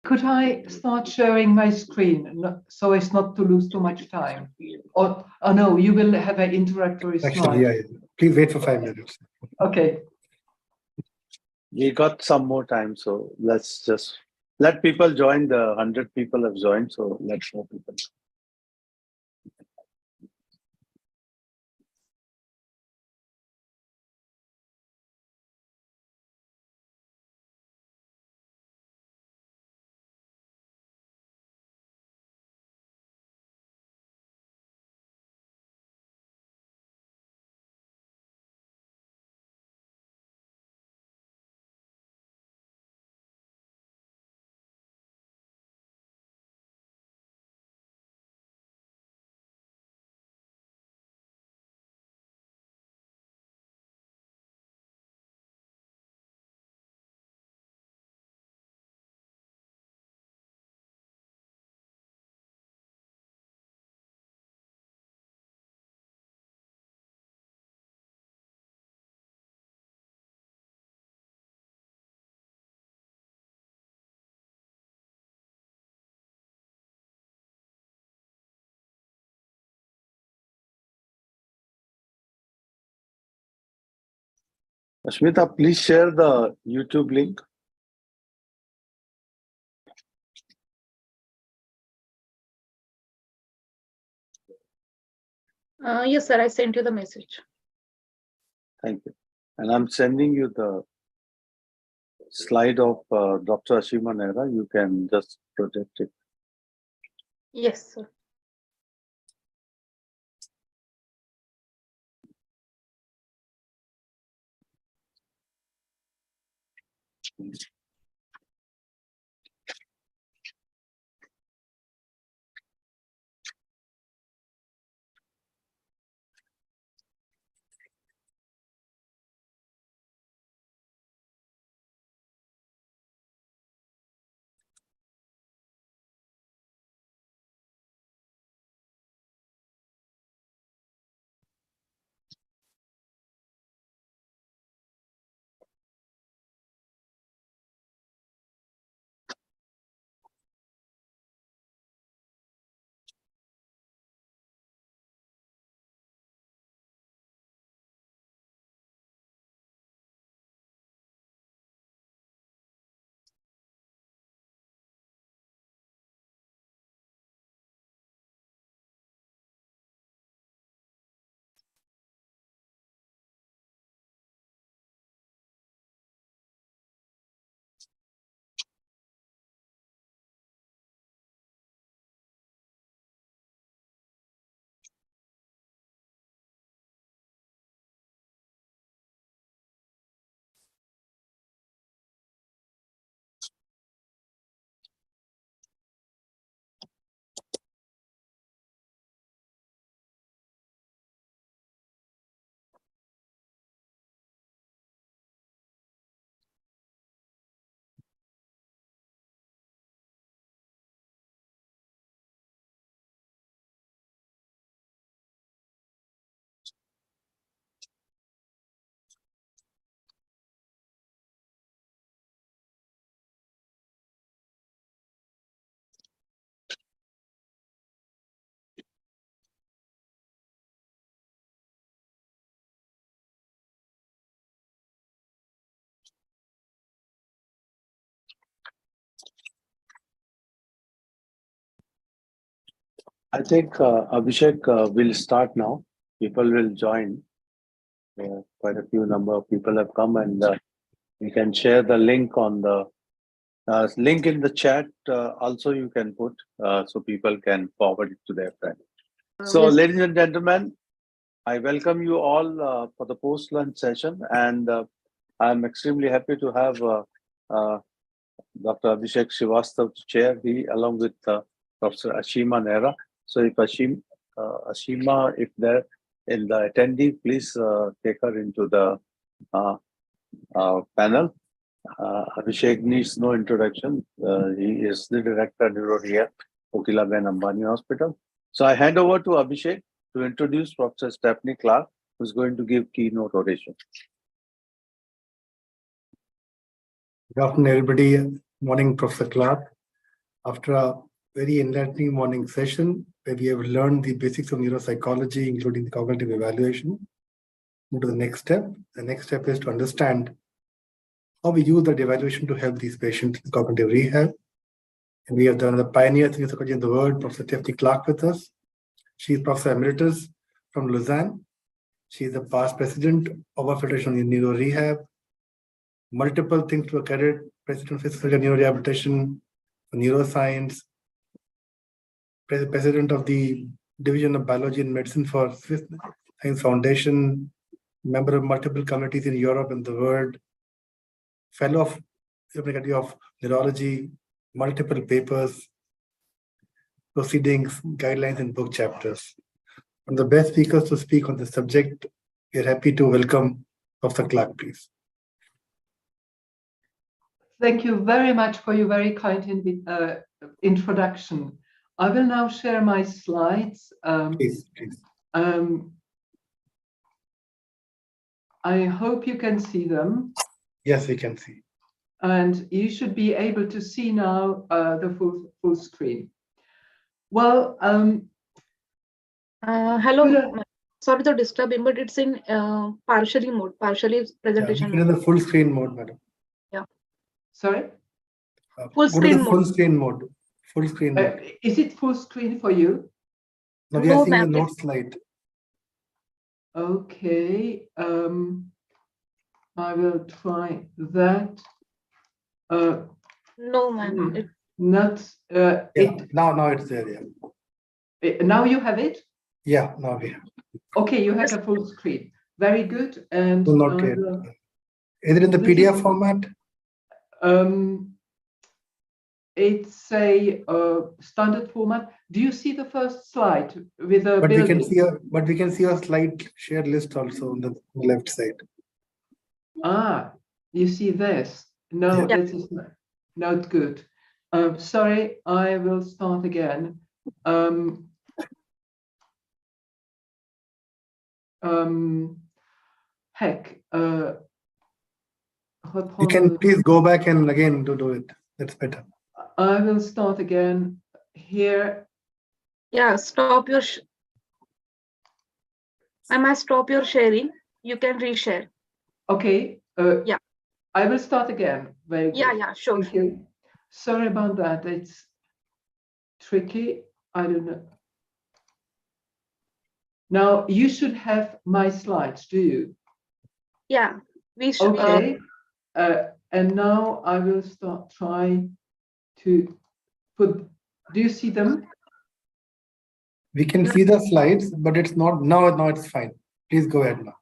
Could I start sharing my screen so as not to lose too much time? Or oh no, you will have an interactive slide. Actually, yeah. Please wait for 5 minutes. Okay. We got some more time, so let's just let people join. The 100 people have joined, so let's more people. Ashmita, please share the YouTube link. Yes, sir. I sent you the message. Thank you. And I'm sending you the slide of Dr. Ashima Nehra. You can just project it. Yes, sir. I think Abhishek will start now. People will join. Quite a few number of people have come, and you can share the link on the link in the chat. Also, you can put so people can forward it to their friends. So, Yes. ladies and gentlemen, I welcome you all for the post-lunch session, and I'm extremely happy to have Dr. Abhishek Srivastav to chair. He, along with Professor Ashima Nehra. So, if Ashima, if they're in the attendee, please take her into the panel. Abhishek needs no introduction. He is the director neuro here, Kokilaben Ambani Hospital. So I hand over to Abhishek to introduce Professor Stephanie Clark, who's going to give keynote oration. Good afternoon, everybody. Morning, Professor Clark. After a very enlightening morning session where we have learned the basics of neuropsychology, including the cognitive evaluation, move to the next step. The next step is to understand how we use that evaluation to help these patients in cognitive rehab. And we have done the pioneer neuropsychology in the world, Professor Tiffany Clark with us. She is Professor Emeritus from Lausanne. She is the past president of our Federation in Neuro Rehab. Multiple things to her credit, president of Physical Neurorehabilitation, Neuroscience, president of the Division of Biology and Medicine for Swiss Science Foundation, member of multiple committees in Europe and the world, fellow of the Faculty of Neurology, multiple papers, proceedings, guidelines, and book chapters. One of the best speakers to speak on this subject, we are happy to welcome Professor Clark, please. Thank you very much for your very kind introduction. I will now share my slides. Please. I hope you can see them. Yes, we can see. And you should be able to see now the full screen. Well, Hello. Sorry to disturb him, but it's in partially presentation. Yeah, in the full screen mode, madam. Yeah. Sorry? Full screen mode. Full screen mode. Full screen mode. Is it full screen for you? Now we are No, seeing the ma'am. note slide. Okay. I will try that. No, ma'am. Not. Yeah. Now it's there. Yeah. Now you have it? Yeah. Now we have. Okay, you have a full screen. Very good. And No, not yet. Is it in the this PDF is- format? It's a standard format. Do you see the first slide with the But building? we can see a slide share list also on the left side. Ah, you see this? No, Yeah. this is not good. Sorry, I will start again. Heck. You can please go back and again do it. That's better. I will start again here. Yeah, stop your. I must stop your sharing. You can reshare. Okay. Yeah. I will start again. Very good. Yeah, sure. Thank you. Sorry about that. It's tricky. I don't know. Now you should have my slides, do you? Yeah, we should. Okay. And now I will start trying to put. Do you see them? We can see the slides, but it's not now. Now it's fine. Please go ahead now.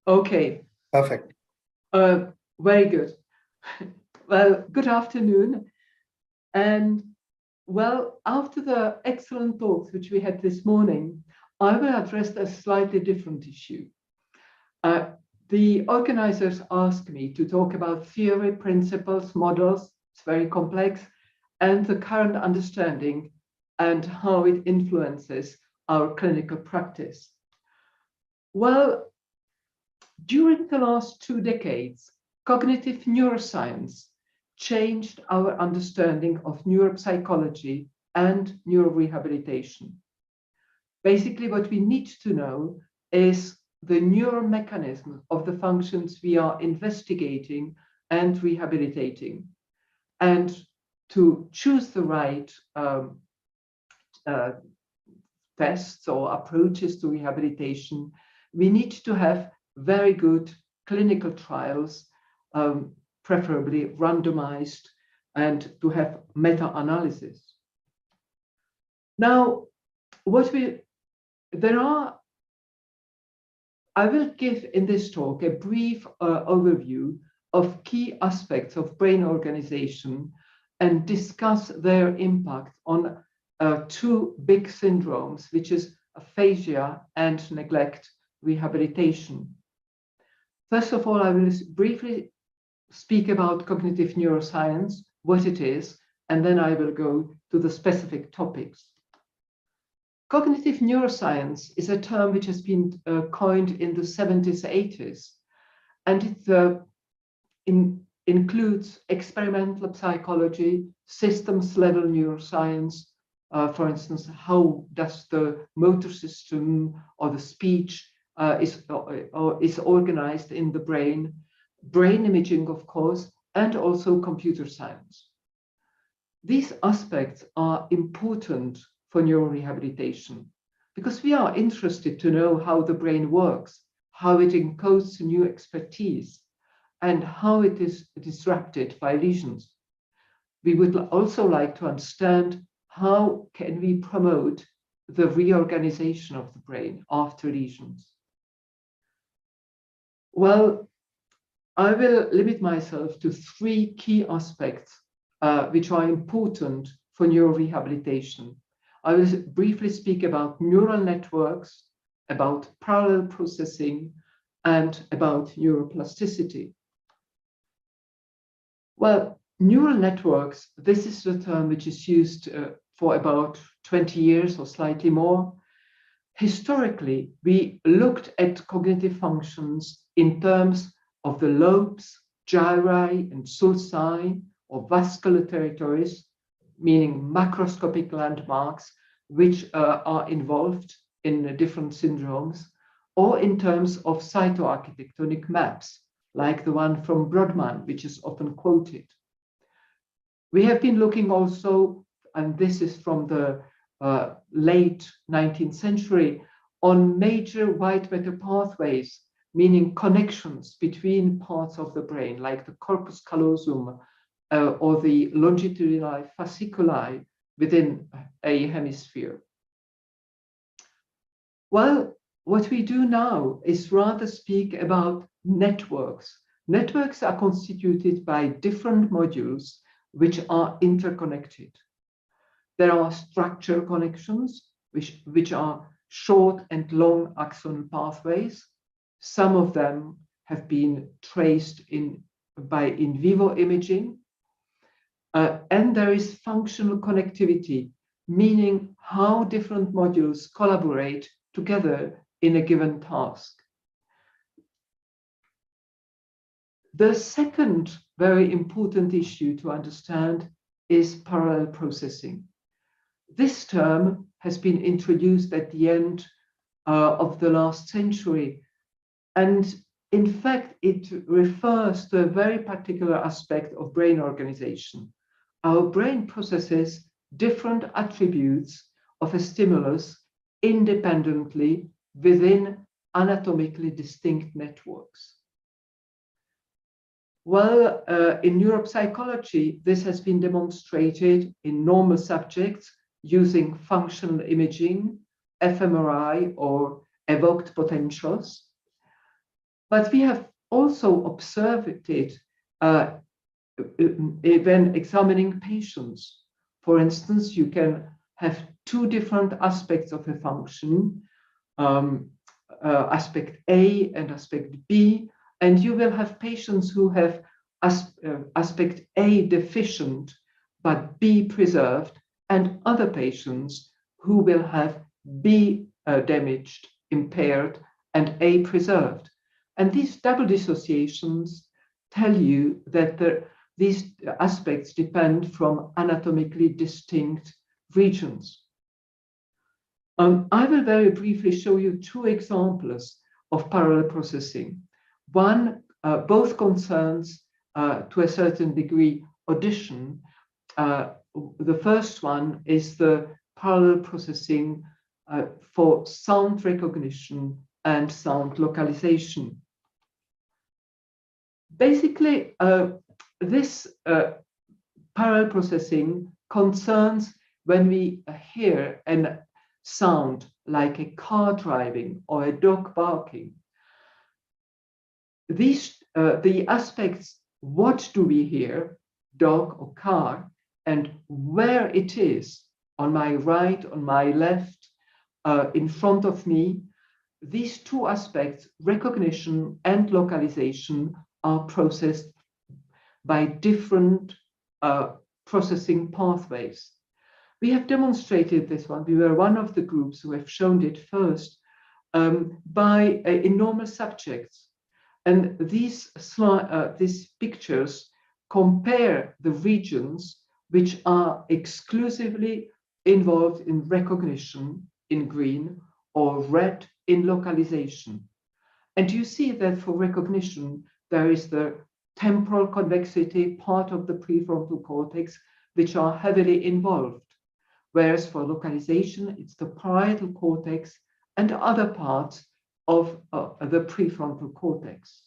Okay. Perfect. Very good. Well, good afternoon. And well, after the excellent talks which we had this morning, I will address a slightly different issue. The organizers asked me to talk about theory, principles, models, it's very complex, and the current understanding and how it influences our clinical practice. Well, during the last 2 decades, cognitive neuroscience changed our understanding of neuropsychology and neurorehabilitation. Basically, what we need to know is the neuromechanism of the functions we are investigating and rehabilitating. And to choose the right tests or approaches to rehabilitation, we need to have very good clinical trials, preferably randomized, and to have meta-analysis. Now, I will give in this talk a brief overview of key aspects of brain organization and discuss their impact on 2 big syndromes, which is aphasia and neglect rehabilitation. First of all, I will briefly speak about cognitive neuroscience, what it is, and then I will go to the specific topics. Cognitive neuroscience is a term which has been coined in the 70s, 80s, and includes experimental psychology, systems level neuroscience. For instance, how does the motor system or the speech is organized in the brain imaging, of course, and also computer science. These aspects are important for neurorehabilitation because we are interested to know how the brain works, how it encodes new expertise, and how it is disrupted by lesions. We would also like to understand how can we promote the reorganization of the brain after lesions. Well, I will limit myself to 3 key aspects which are important for neurorehabilitation. I will briefly speak about neural networks, about parallel processing, and about neuroplasticity. Well, neural networks, this is the term which is used for about 20 years or slightly more. Historically, we looked at cognitive functions in terms of the lobes, gyri, and sulci, or vascular territories, meaning macroscopic landmarks, which are involved in different syndromes, or in terms of cytoarchitectonic maps, like the one from Brodmann, which is often quoted. We have been looking also, and this is from the late 19th century, on major white matter pathways, meaning connections between parts of the brain, like the corpus callosum or the longitudinal fasciculi within a hemisphere. Well, what we do now is rather speak about networks. Networks are constituted by different modules which are interconnected. There are structure connections, which are short and long axonal pathways. Some of them have been traced by in vivo imaging. And there is functional connectivity, meaning how different modules collaborate together in a given task. The second very important issue to understand is parallel processing. This term has been introduced at the end of the last century. And in fact, it refers to a very particular aspect of brain organization. Our brain processes different attributes of a stimulus independently within anatomically distinct networks. Well, in neuropsychology, this has been demonstrated in normal subjects using functional imaging, fMRI, or evoked potentials. But we have also observed it when examining patients. For instance, you can have 2 different aspects of a function, aspect A and aspect B, and you will have patients who have aspect A deficient, but B preserved, and other patients who will have B damaged, impaired, and A preserved. And these double dissociations tell you that these aspects depend from anatomically distinct regions. I will very briefly show you 2 examples of parallel processing. One, both concerns to a certain degree audition. The first one is the parallel processing for sound recognition and sound localization. Basically, this parallel processing concerns when we hear a sound like a car driving or a dog barking. The aspects, what do we hear, dog or car, and where it is, on my right, on my left, in front of me, these 2 aspects, recognition and localization, are processed by different processing pathways. We have demonstrated this one. We were one of the groups who have shown it first by in normal subjects. And these pictures compare the regions which are exclusively involved in recognition in green or red in localization. And you see that for recognition, there is the temporal convexity part of the prefrontal cortex, which are heavily involved. Whereas for localization, it's the parietal cortex and other parts of the prefrontal cortex.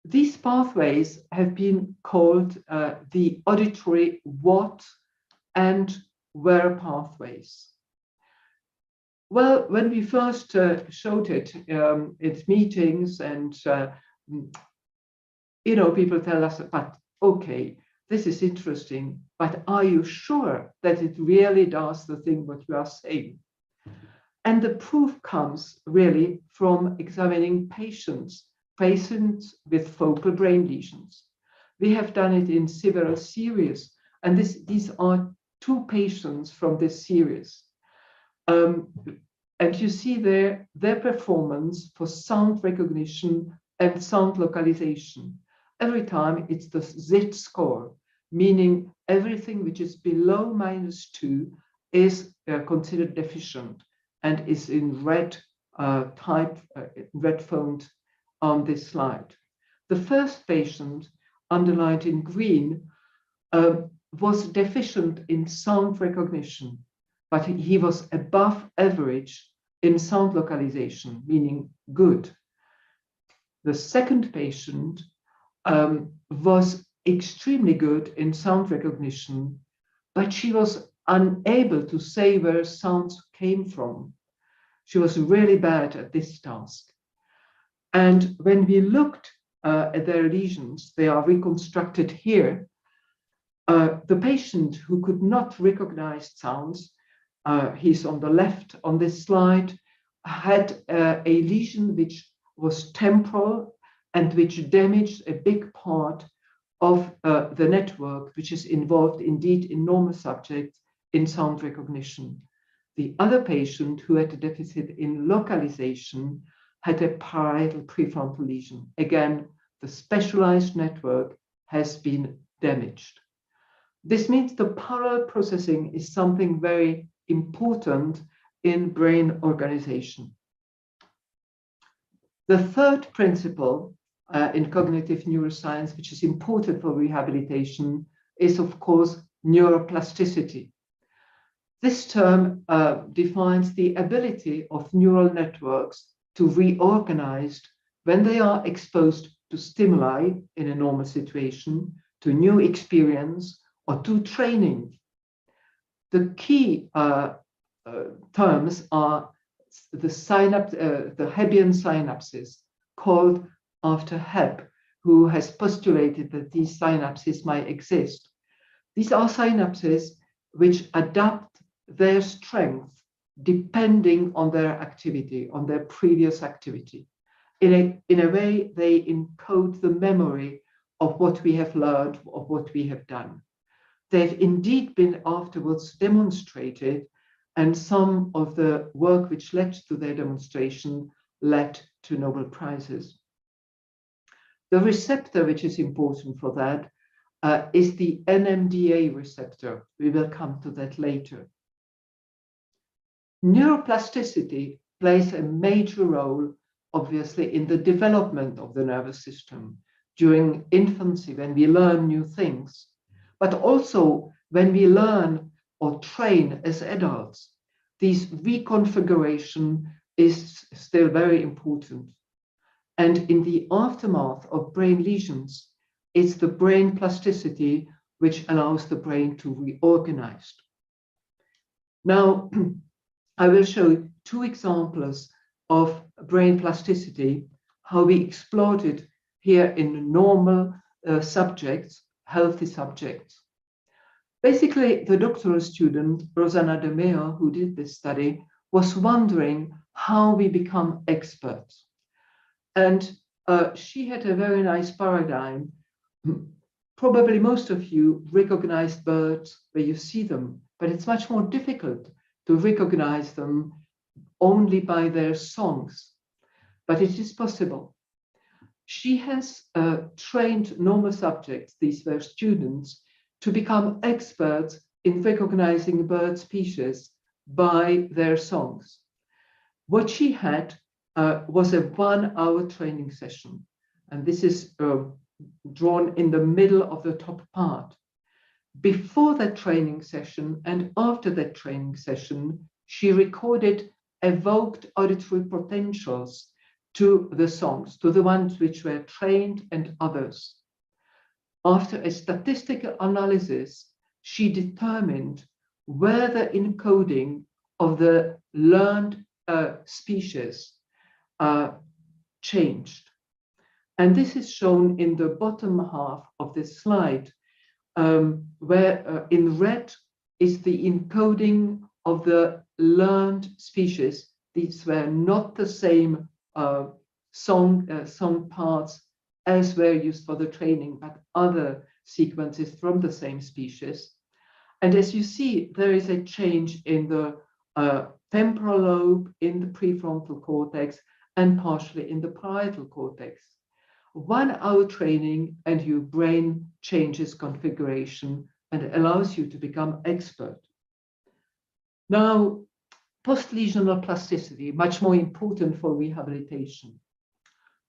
These pathways have been called the auditory what and where pathways. Well, when we first showed it at meetings, and people tell us, but okay, this is interesting, but are you sure that it really does the thing what you are saying? And the proof comes really from examining patients with focal brain lesions. We have done it in several series, and these are 2 patients from this series. And you see their performance for sound recognition and sound localization. Every time it's the Z score, meaning everything which is below -2 is considered deficient and is in red red font on this slide. The first patient, underlined in green, was deficient in sound recognition, but he was above average in sound localization, meaning good. The second patient was extremely good in sound recognition, but she was unable to say where sounds came from. She was really bad at this task. And when we looked at their lesions, they are reconstructed here. The patient who could not recognize sounds, he's on the left on this slide, had a lesion which was temporal and which damaged a big part of the network, which is involved indeed in normal subjects in sound recognition. The other patient who had a deficit in localization had a parietal prefrontal lesion. Again, the specialized network has been damaged. This means the parallel processing is something very important in brain organization. The third principle in cognitive neuroscience, which is important for rehabilitation, is of course neuroplasticity. This term defines the ability of neural networks to reorganize when they are exposed to stimuli in a normal situation, to new experience, or to training. The key terms are the Hebbian synapses, called after Hebb, who has postulated that these synapses might exist. These are synapses which adapt their strength depending on their activity, on their previous activity. In a way, they encode the memory of what we have learned, of what we have done. They've indeed been afterwards demonstrated, and some of the work which led to their demonstration led to Nobel Prizes. The receptor which is important for that is the NMDA receptor. We will come to that later. Neuroplasticity plays a major role, obviously, in the development of the nervous system during infancy when we learn new things, but also when we learn or train as adults. This reconfiguration is still very important. And in the aftermath of brain lesions, it's the brain plasticity which allows the brain to reorganize. Now, I will show 2 examples of brain plasticity, how we explored it here in normal subjects, healthy subjects. Basically, the doctoral student, Rosanna De Meo, who did this study, was wondering how we become experts. And she had a very nice paradigm. Probably most of you recognize birds where you see them, but it's much more difficult to recognize them only by their songs. But it is possible. she has trained normal subjects, these were students, to become experts in recognizing bird species by their songs. What she had was a 1-hour training session, and this is drawn in the middle of the top part. Before that training session and after that training session, she recorded evoked auditory potentials to the songs, to the ones which were trained and others. After a statistical analysis, she determined where the encoding of the learned species changed. And this is shown in the bottom half of this slide, where in red is the encoding of the learned species. These were not the same song parts as were used for the training, but other sequences from the same species. And as you see, there is a change in the temporal lobe, in the prefrontal cortex, and partially in the parietal cortex. 1-hour training and your brain changes configuration and allows you to become expert. Now, post-lesional plasticity, much more important for rehabilitation.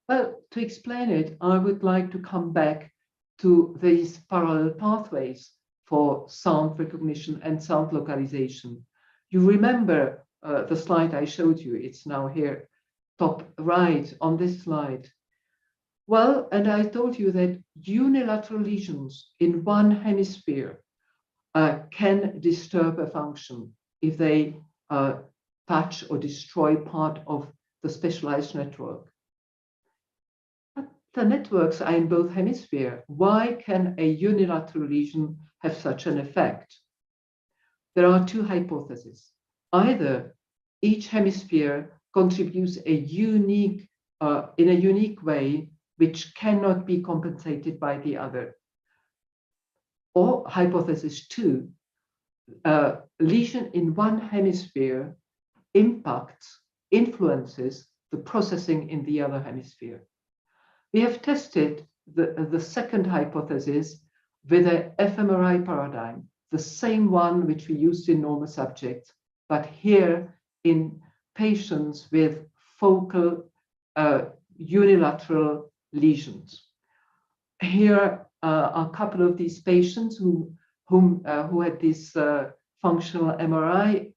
Well, to explain it, I would like to come back to these parallel pathways for sound recognition and sound localization. You remember the slide I showed you, it's now here, top right on this slide. Well, and I told you that unilateral lesions in one hemisphere can disturb a function if they touch or destroy part of the specialized network. But the networks are in both hemispheres. Why can a unilateral lesion have such an effect? There are two hypotheses. Either each hemisphere contributes a unique, in a unique way, which cannot be compensated by the other. Or hypothesis 2, lesion in one hemisphere influences the processing in the other hemisphere. We have tested the second hypothesis with an fMRI paradigm, the same one which we used in normal subjects, but here in patients with focal unilateral lesions. Here are a couple of these patients who had this functional MRI.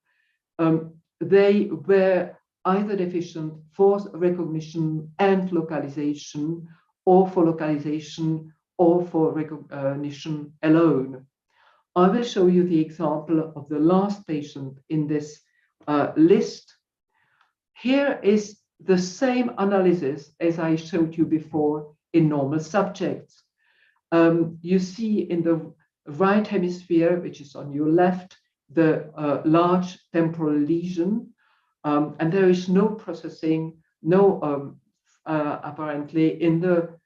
They were either deficient for recognition and localization, or for localization or for recognition alone. I will show you the example of the last patient in this list. Here is the same analysis as I showed you before in normal subjects. You see in the right hemisphere, which is on your left, the large temporal lesion, and there is no processing, apparently in the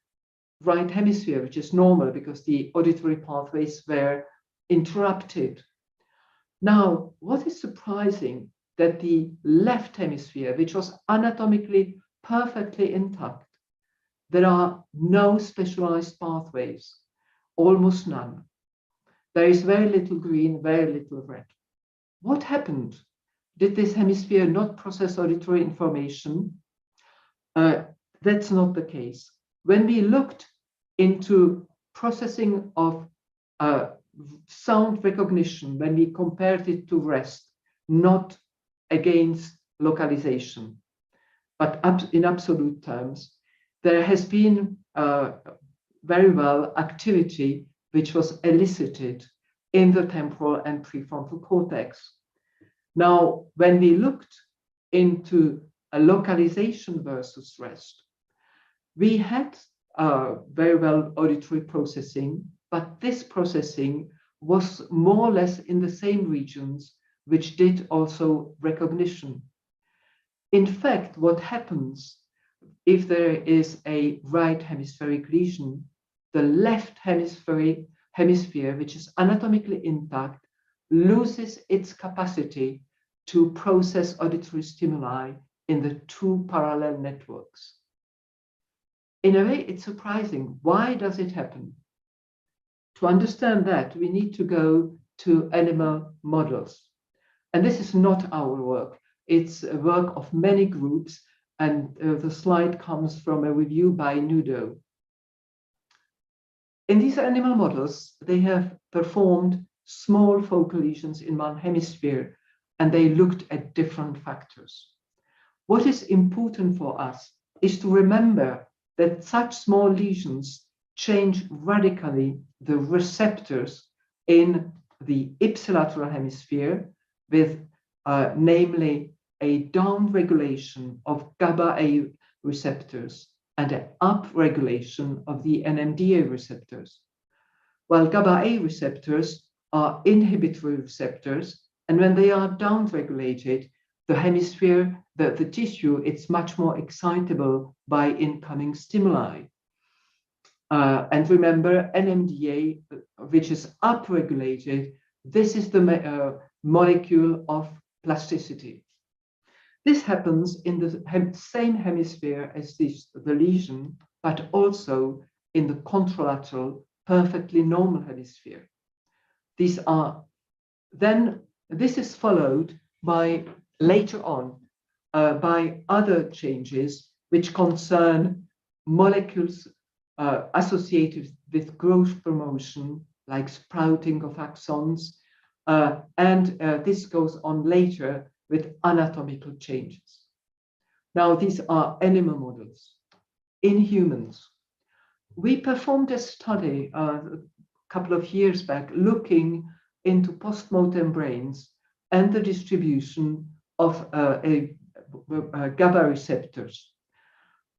right hemisphere, which is normal because the auditory pathways were interrupted. Now, what is surprising that the left hemisphere, which was anatomically perfectly intact, there are no specialized pathways, almost none. There is very little green, very little red. What happened? Did this hemisphere not process auditory information? That's not the case. When we looked into processing of sound recognition, when we compared it to rest, not against localization, but in absolute terms, there has been very well activity which was elicited in the temporal and prefrontal cortex. Now, when we looked into a localization versus rest, we had very well auditory processing, but this processing was more or less in the same regions which did also recognition. In fact, what happens if there is a right hemispheric lesion, the left hemisphere, which is anatomically intact, loses its capacity to process auditory stimuli in the two parallel networks. in a way, it's surprising. Why does it happen? To understand that, we need to go to animal models. And this is not our work. It's a work of many groups, and the slide comes from a review by Nudo. In these animal models, they have performed small focal lesions in one hemisphere, and they looked at different factors. What is important for us is to remember that such small lesions change radically the receptors in the ipsilateral hemisphere with namely a downregulation of GABA-A receptors and an upregulation of the NMDA receptors. While GABA-A receptors are inhibitory receptors, and when they are downregulated, the hemisphere, the tissue, it's much more excitable by incoming stimuli. And remember, NMDA, which is upregulated, this is the molecule of plasticity. This happens in the same hemisphere as the lesion, but also in the contralateral, perfectly normal hemisphere. This is followed by later on by other changes which concern molecules associated with growth promotion, like sprouting of axons, and this goes on later with anatomical changes. Now, these are animal models. In humans, we performed a study a couple of years back looking into postmortem brains and the distribution of GABA receptors.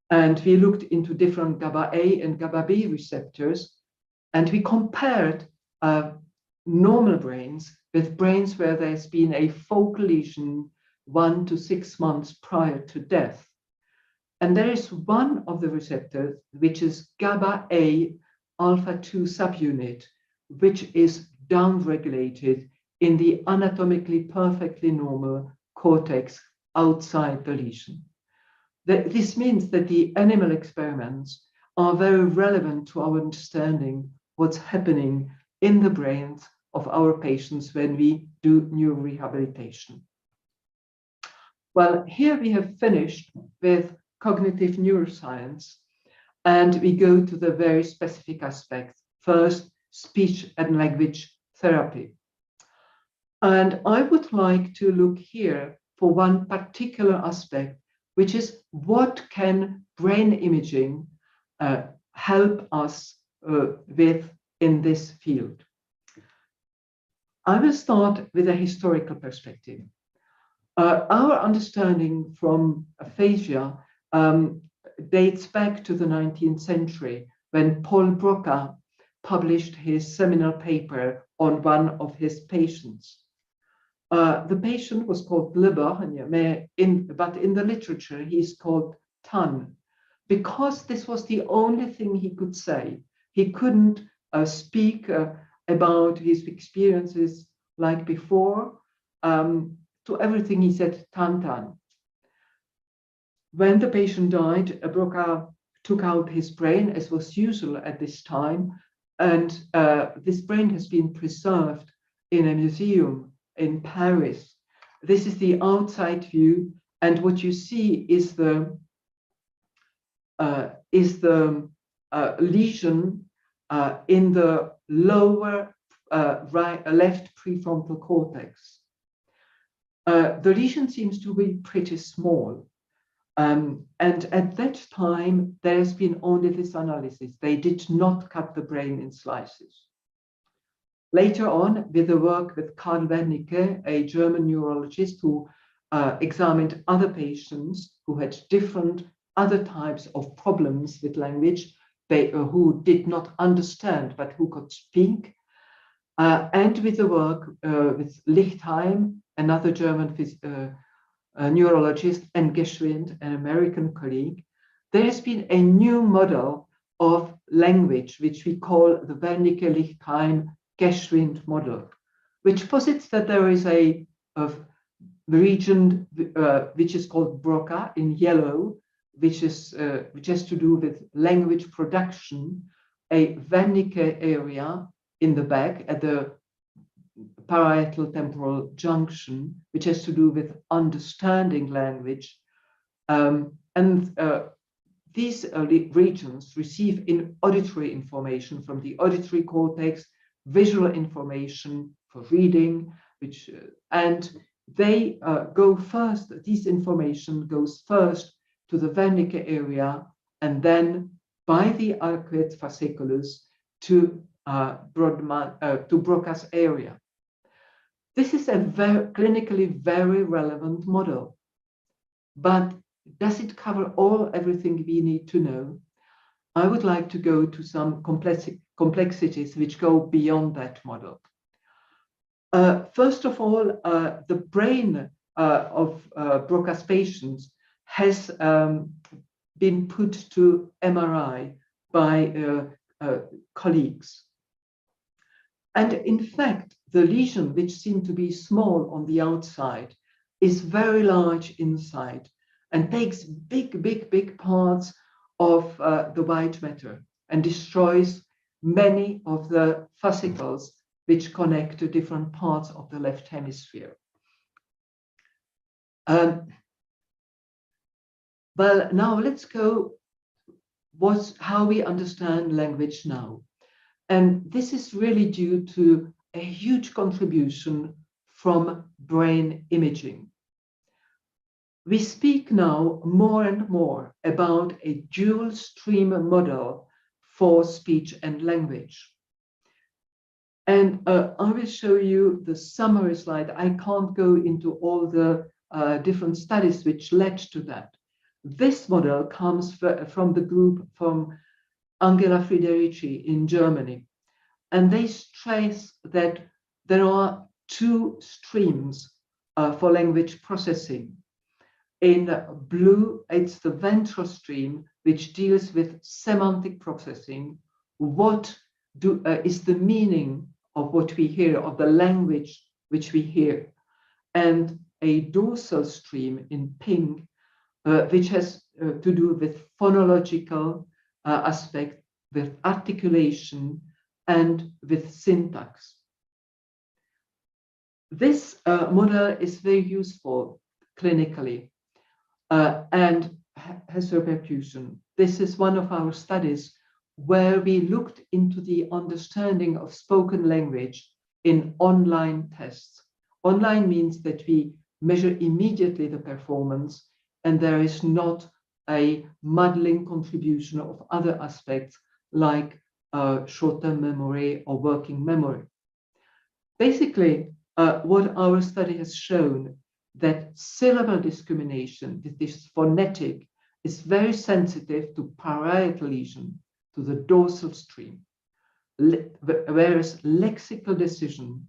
And we looked into different GABA-A and GABA-B receptors, and we compared normal brains with brains where there's been a focal lesion 1 to 6 months prior to death. And there is one of the receptors, which is GABA-A alpha-2 subunit, which is downregulated in the anatomically perfectly normal cortex outside the lesion. This means that the animal experiments are very relevant to our understanding what's happening in the brains of our patients when we do neurorehabilitation. Well, here we have finished with cognitive neuroscience, and we go to the very specific aspects. First, speech and language therapy. And I would like to look here for one particular aspect, which is what can brain imaging help us with in this field. I will start with a historical perspective. Our understanding from aphasia dates back to the 19th century when Paul Broca published his seminal paper on one of his patients. The patient was called Le Borgne, but in the literature he's called Tan, because this was the only thing he could say. He couldn't speak about his experiences like before. To everything he said Tan Tan. When the patient died, Broca took out his brain, as was usual at this time, and this brain has been preserved in a museum in Paris. This is the outside view, and what you see is the lesion in the lower left prefrontal cortex. The lesion seems to be pretty small. And at that time, there's been only this analysis. They did not cut the brain in slices. Later on, with the work with Karl Wernicke, a German neurologist who examined other patients who had different other types of problems with language, who did not understand, but who could speak. And with the work with Lichtheim, another German neurologist, and Geschwind, an American colleague, there has been a new model of language, which we call the Wernicke-Lichtheim-Geschwind model, which posits that there is a region which is called Broca in yellow, which has to do with language production, a Wernicke area in the back at the parietal temporal junction, which has to do with understanding language. These regions receive auditory information from the auditory cortex, visual information for reading, and they go first. This information goes first to the Wernicke area, and then by the arcuate fasciculus to Broca's area. This is a clinically very relevant model, but does it cover everything we need to know? I would like to go to some complexities which go beyond that model. First of all, the brain of Broca's patients has been put to MRI by colleagues. And in fact, the lesion, which seemed to be small on the outside, is very large inside and takes big parts of the white matter and destroys many of the fascicles which connect to different parts of the left hemisphere. Well, now let's go how we understand language now. And this is really due to a huge contribution from brain imaging. We speak now more and more about a dual stream model for speech and language. And I will show you the summary slide. I can't go into all the different studies which led to that. This model comes from the group from Angela Friederici in Germany. And they stress that there are two streams for language processing. In blue, it's the ventral stream, which deals with semantic processing. What is the meaning of what we hear, of the language which we hear? And a dorsal stream in pink, which has to do with phonological aspect, with articulation, and with syntax. This model is very useful clinically and has repercussion. This is one of our studies where we looked into the understanding of spoken language in online tests. Online means that we measure immediately the performance, and there is not a muddling contribution of other aspects like short-term memory or working memory. Basically, what our study has shown that syllable discrimination, this phonetic, is very sensitive to parietal lesion, to the dorsal stream, whereas lexical decision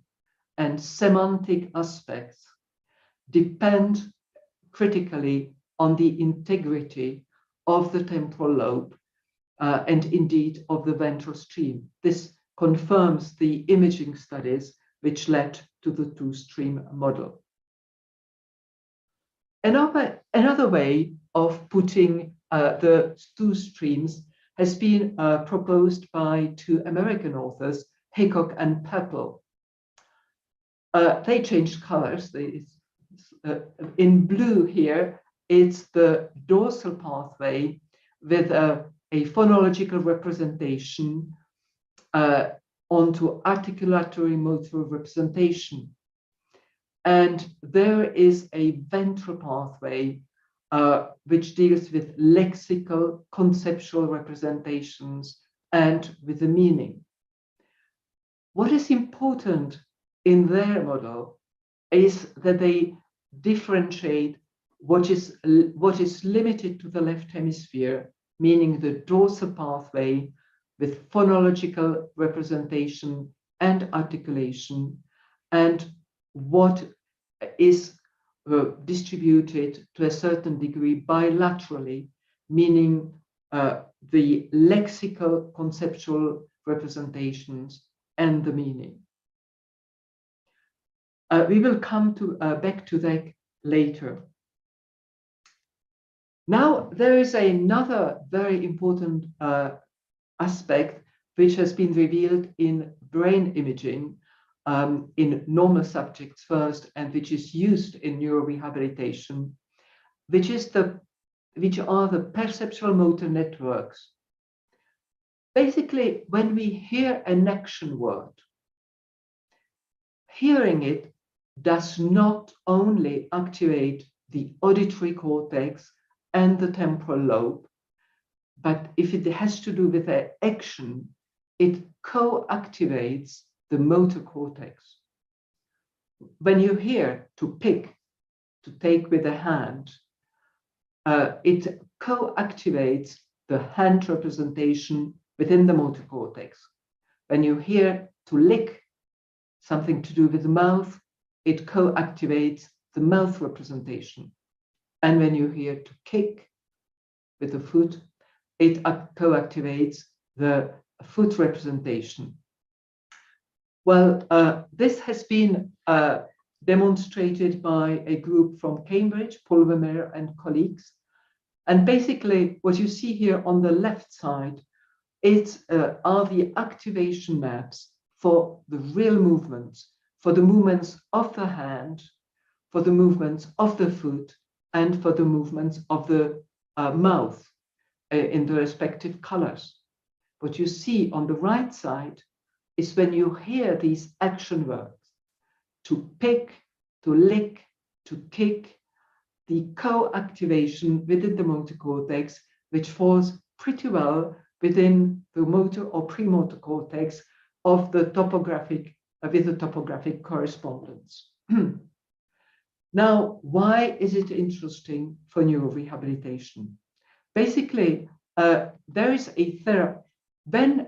and semantic aspects depend critically on the integrity of the temporal lobe and indeed of the ventral stream. This confirms the imaging studies which led to the two-stream model. Another way of putting the two streams has been proposed by two American authors, Hickok and Pepple. They changed colors. In blue here, it's the dorsal pathway with a phonological representation onto articulatory motor representation. And there is a ventral pathway which deals with lexical conceptual representations and with the meaning. What is important in their model is that they differentiate what is limited to the left hemisphere, meaning the dorsal pathway with phonological representation and articulation, and what is distributed to a certain degree bilaterally, meaning the lexical conceptual representations and the meaning. We will come back to that later. Now, there is another very important aspect which has been revealed in brain imaging in normal subjects first, and which is used in neurorehabilitation, which are the perceptual motor networks. Basically, when we hear an action word, hearing it does not only activate the auditory cortex and the temporal lobe, but if it has to do with an action, it co-activates the motor cortex. When you hear to pick, to take with the hand, it co-activates the hand representation within the motor cortex. When you hear to lick, something to do with the mouth, it co-activates the mouth representation. And when you hear to kick with the foot, it co-activates the foot representation. Well, this has been demonstrated by a group from Cambridge, Pulvermeer and colleagues. And basically, what you see here on the left side are the activation maps for the real movements, for the movements of the hand, for the movements of the foot, and for the movements of the mouth in the respective colors. What you see on the right side is when you hear these action verbs, to pick, to lick, to kick, the co-activation within the motor cortex, which falls pretty well within the motor or premotor cortex of the topographic, with the topographic correspondence. Now, why is it interesting for neurorehabilitation? Basically, there is a therapy.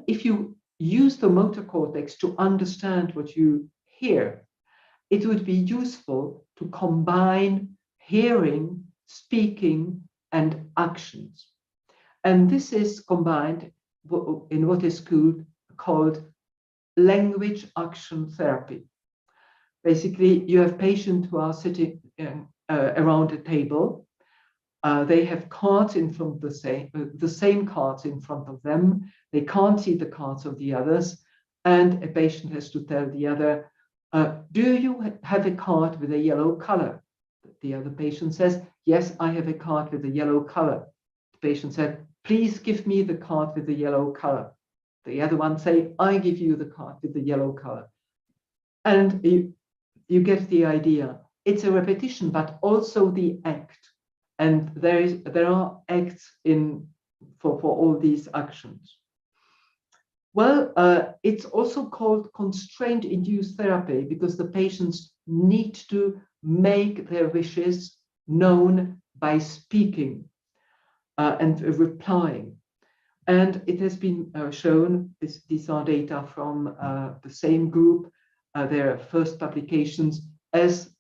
If you use the motor cortex to understand what you hear, it would be useful to combine hearing, speaking, and actions. And this is combined in what is called language action therapy. Basically, you have patients who are sitting around a table. They have cards in front of the same cards in front of them. They can't see the cards of the others. And a patient has to tell the other, do you have a card with a yellow color? The other patient says, yes, I have a card with a yellow color. The patient said, please give me the card with the yellow color. The other one say, I give you the card with the yellow color. And you get the idea. It's a repetition, but also the act. And there are acts for all these actions. Well, it's also called constraint-induced therapy because the patients need to make their wishes known by speaking and replying. And it has been shown, these are data from the same group, their first publications, as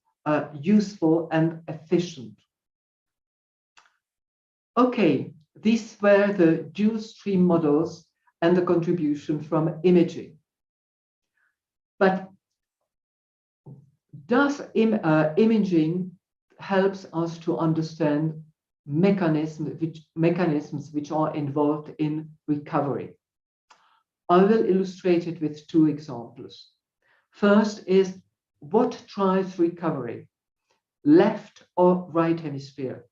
useful and efficient. Okay, these were the dual stream models and the contribution from imaging. But does imaging helps us to understand mechanisms which are involved in recovery? I will illustrate it with two examples. First is, what drives recovery? Left or right hemisphere?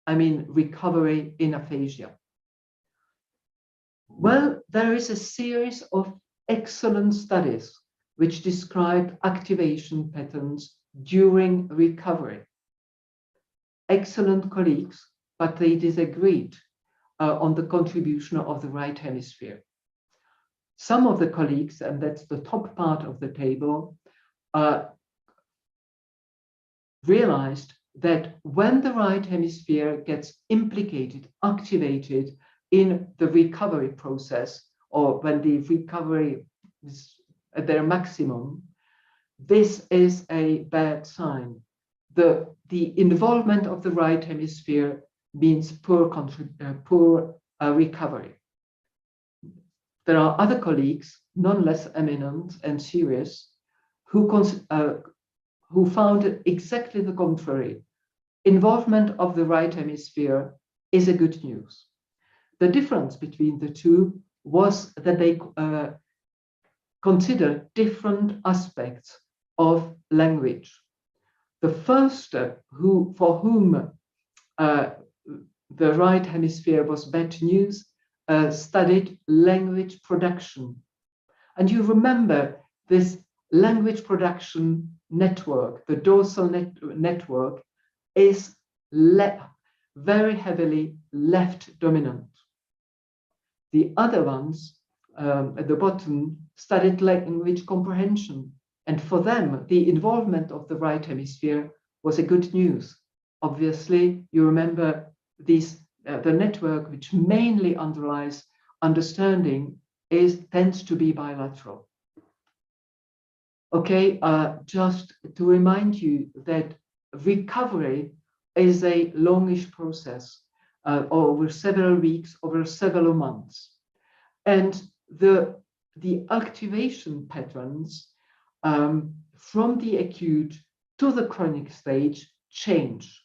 I mean, recovery in aphasia. Well, there is a series of excellent studies which describe activation patterns during recovery. Excellent colleagues, but they disagreed on the contribution of the right hemisphere. Some of the colleagues, and that's the top part of the table, realized that when the right hemisphere gets implicated, activated in the recovery process, or when the recovery is at their maximum, this is a bad sign. The involvement of the right hemisphere means poor recovery. There are other colleagues, none less eminent and serious, who found exactly the contrary. Involvement of the right hemisphere is a good news. The difference between the two was that they consider different aspects of language. The first, for whom the right hemisphere was bad news, studied language production. And you remember this language production network, the dorsal network, is very heavily left dominant. The other ones at the bottom studied language comprehension. And for them, the involvement of the right hemisphere was a good news. Obviously, you remember these, the network which mainly underlies understanding tends to be bilateral. Okay, just to remind you that recovery is a longish process over several weeks, over several months. And the activation patterns from the acute to the chronic stage change.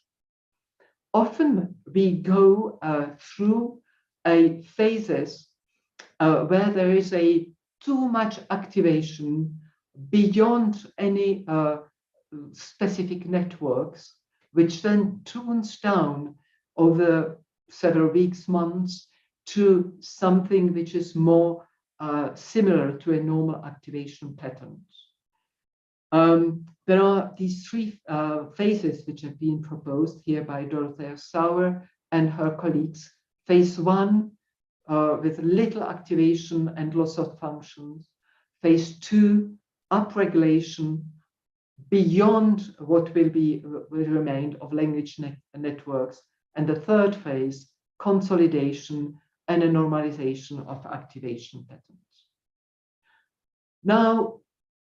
Often we go through phases where there is too much activation beyond any specific networks, which then tunes down over several weeks, months, to something which is more similar to a normal activation pattern. There are these three phases which have been proposed here by Dorothea Sauer and her colleagues. Phase 1, with little activation and loss of functions. Phase 2, upregulation beyond what will remain of language networks. And the third phase, consolidation and a normalization of activation patterns. Now,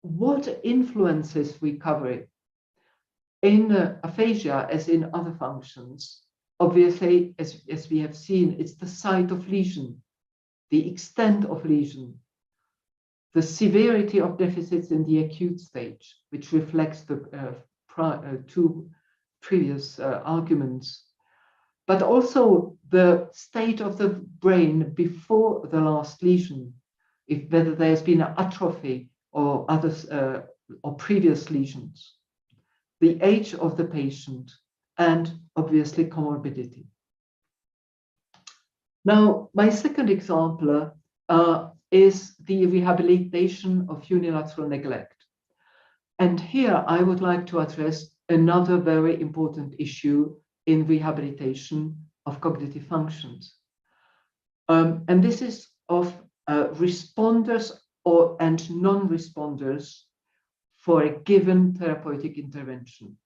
what influences recovery in aphasia as in other functions? Obviously, as we have seen, it's the site of lesion, the extent of lesion, the severity of deficits in the acute stage, which reflects the two previous arguments, but also the state of the brain before the last lesion, whether there's been an atrophy or others or previous lesions, the age of the patient, and obviously comorbidity. Now, my second example is the rehabilitation of unilateral neglect. And here I would like to address another very important issue in rehabilitation of cognitive functions. And this is of responders and non-responders for a given therapeutic intervention.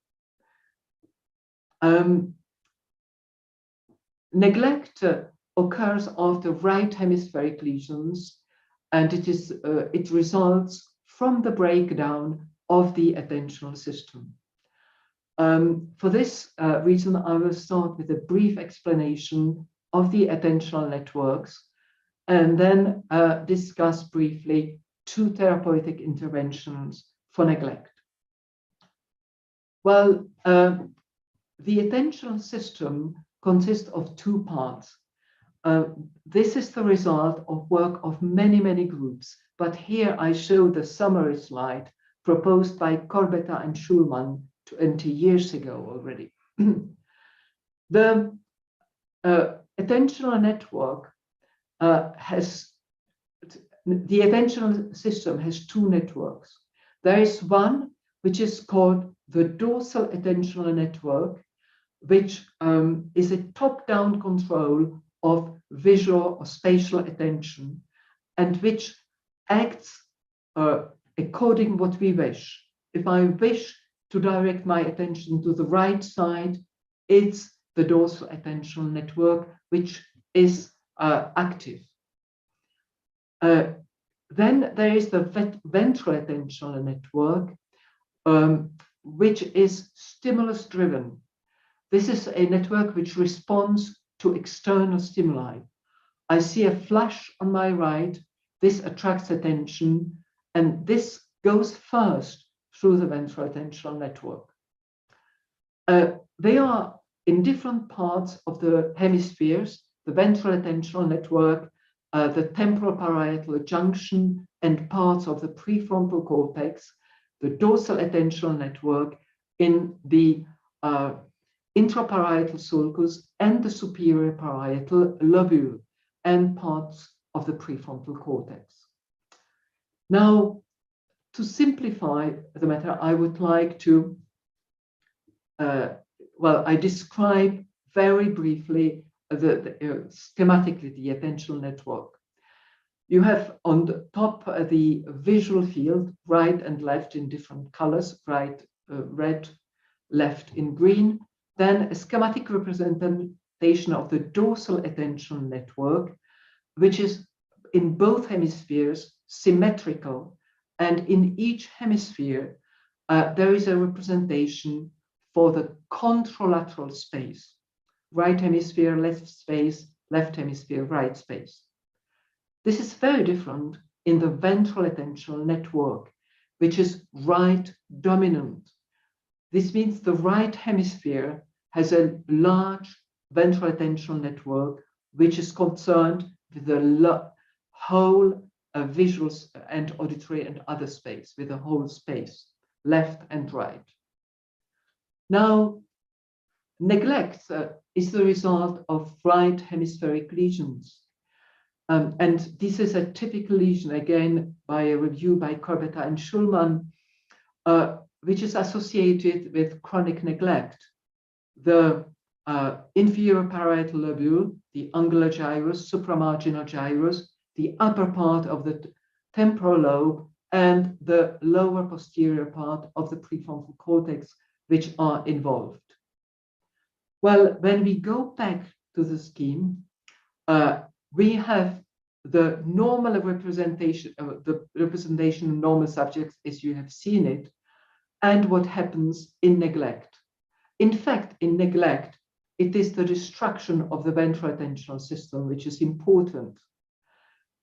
Neglect occurs after right hemispheric lesions, and it results from the breakdown of the attentional system. For this reason, I will start with a brief explanation of the attentional networks and then discuss briefly two therapeutic interventions for neglect. Well, the attentional system consists of two parts. This is the result of work of many, many groups, but here I show the summary slide proposed by Corbetta and Schulman 20 years ago already. The attentional network the attentional system has two networks. There is one which is called the dorsal attentional network, which is a top-down control of visual or spatial attention, and which acts according what we wish. If I wish to direct my attention to the right side, it's the dorsal attentional network which is active. Then there is the ventral attentional network, which is stimulus-driven. This is a network which responds to external stimuli. I see a flash on my right, this attracts attention, and this goes first through the ventral attentional network. They are in different parts of the hemispheres, the ventral attentional network, the temporal parietal junction, and parts of the prefrontal cortex, the dorsal attentional network, in the intraparietal sulcus and the superior parietal lobule, and parts of the prefrontal cortex. Now, to simplify the matter, I would like to, I describe very briefly schematically the attentional network. You have on the top the visual field, right and left in different colors, right red, left in green. Then a schematic representation of the dorsal attentional network, which is in both hemispheres symmetrical, and in each hemisphere there is a representation for the contralateral space, right hemisphere, left space, left hemisphere, right space. This is very different in the ventral attentional network, which is right dominant. This means the right hemisphere has a large ventral attentional network, which is concerned with the whole visual and auditory and other space, with the whole space, left and right. Now, neglect is the result of right hemispheric lesions. And this is a typical lesion, again, by a review by Corbetta and Schulman, which is associated with chronic neglect. The inferior parietal lobule, the angular gyrus, supramarginal gyrus, the upper part of the temporal lobe, and the lower posterior part of the prefrontal cortex, which are involved. Well, when we go back to the scheme, we have the normal representation, the representation of normal subjects as you have seen it, and what happens in neglect. In fact, in neglect, it is the destruction of the ventral attentional system which is important.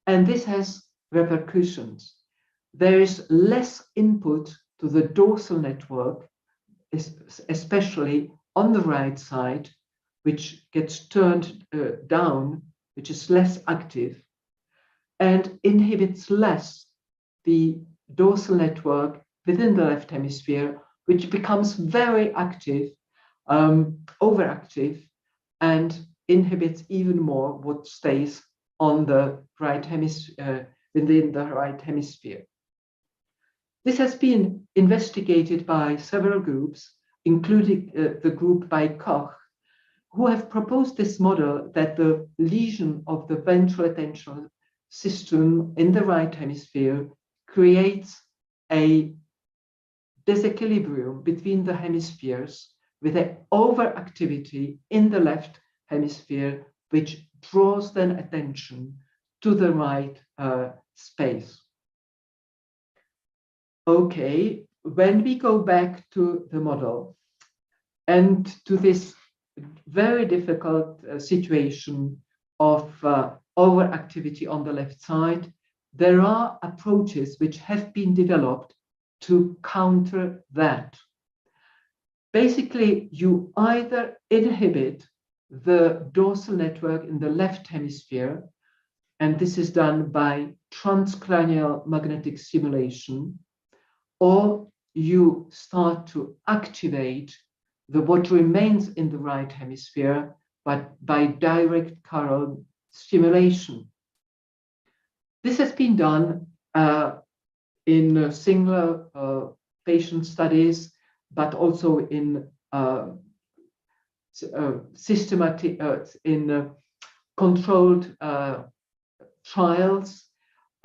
And this has repercussions. There is less input to the dorsal network, especially on the right side, which gets turned down, which is less active, and inhibits less the dorsal network within the left hemisphere, which becomes very active, overactive, and inhibits even more what stays on the right hemisphere, within the right hemisphere. This has been investigated by several groups, including the group by Koch, who have proposed this model that the lesion of the ventral attentional system in the right hemisphere creates a disequilibrium between the hemispheres with an overactivity in the left hemisphere, which draws then attention to the right space. Okay, when we go back to the model and to this very difficult situation of overactivity on the left side, there are approaches which have been developed to counter that. Basically, you either inhibit the dorsal network in the left hemisphere, and this is done by transcranial magnetic stimulation, or you start to activate what remains in the right hemisphere, but by direct current stimulation. This has been done in singular patient studies, but also in systematic, controlled trials,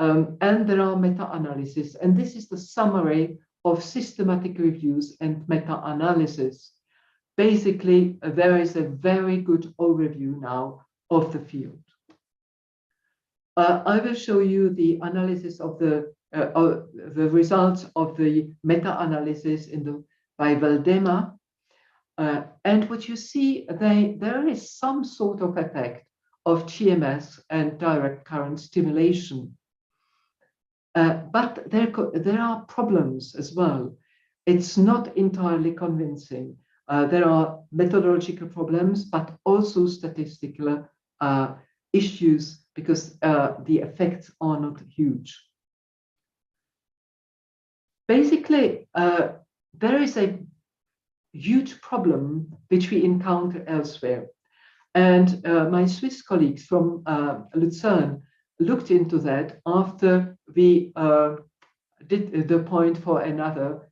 and there are meta-analysis. And this is the summary of systematic reviews and meta-analysis. Basically, there is a very good overview now of the field. I will show you the analysis of the results of the meta-analysis by Valdema. And what you see, there is some sort of effect of TMS and direct current stimulation. But there are problems as well. It's not entirely convincing. There are methodological problems, but also statistical issues because the effects are not huge. Basically, there is a huge problem which we encounter elsewhere. And my Swiss colleagues from Lucerne looked into that after we did the point for another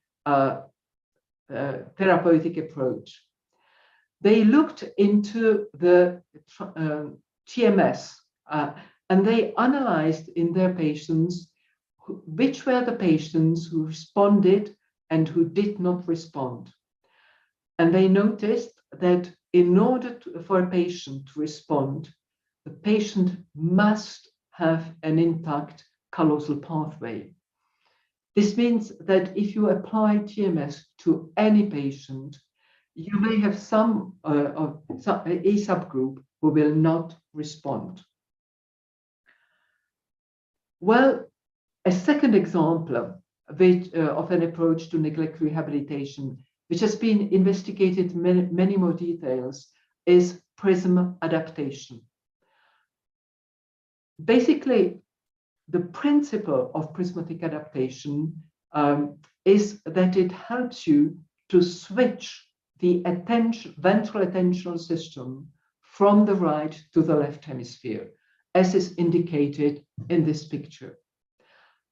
therapeutic approach. They looked into the TMS and they analyzed in their patients which were the patients who responded and who did not respond. And they noticed that in order for a patient to respond, the patient must have an intact callosal pathway. This means that if you apply TMS to any patient, you may have a subgroup who will not respond. Well, a second example of an approach to neglect rehabilitation, which has been investigated in many more details, is PRISM adaptation. Basically, the principle of prismatic adaptation is that it helps you to switch the ventral attentional system from the right to the left hemisphere, as is indicated in this picture.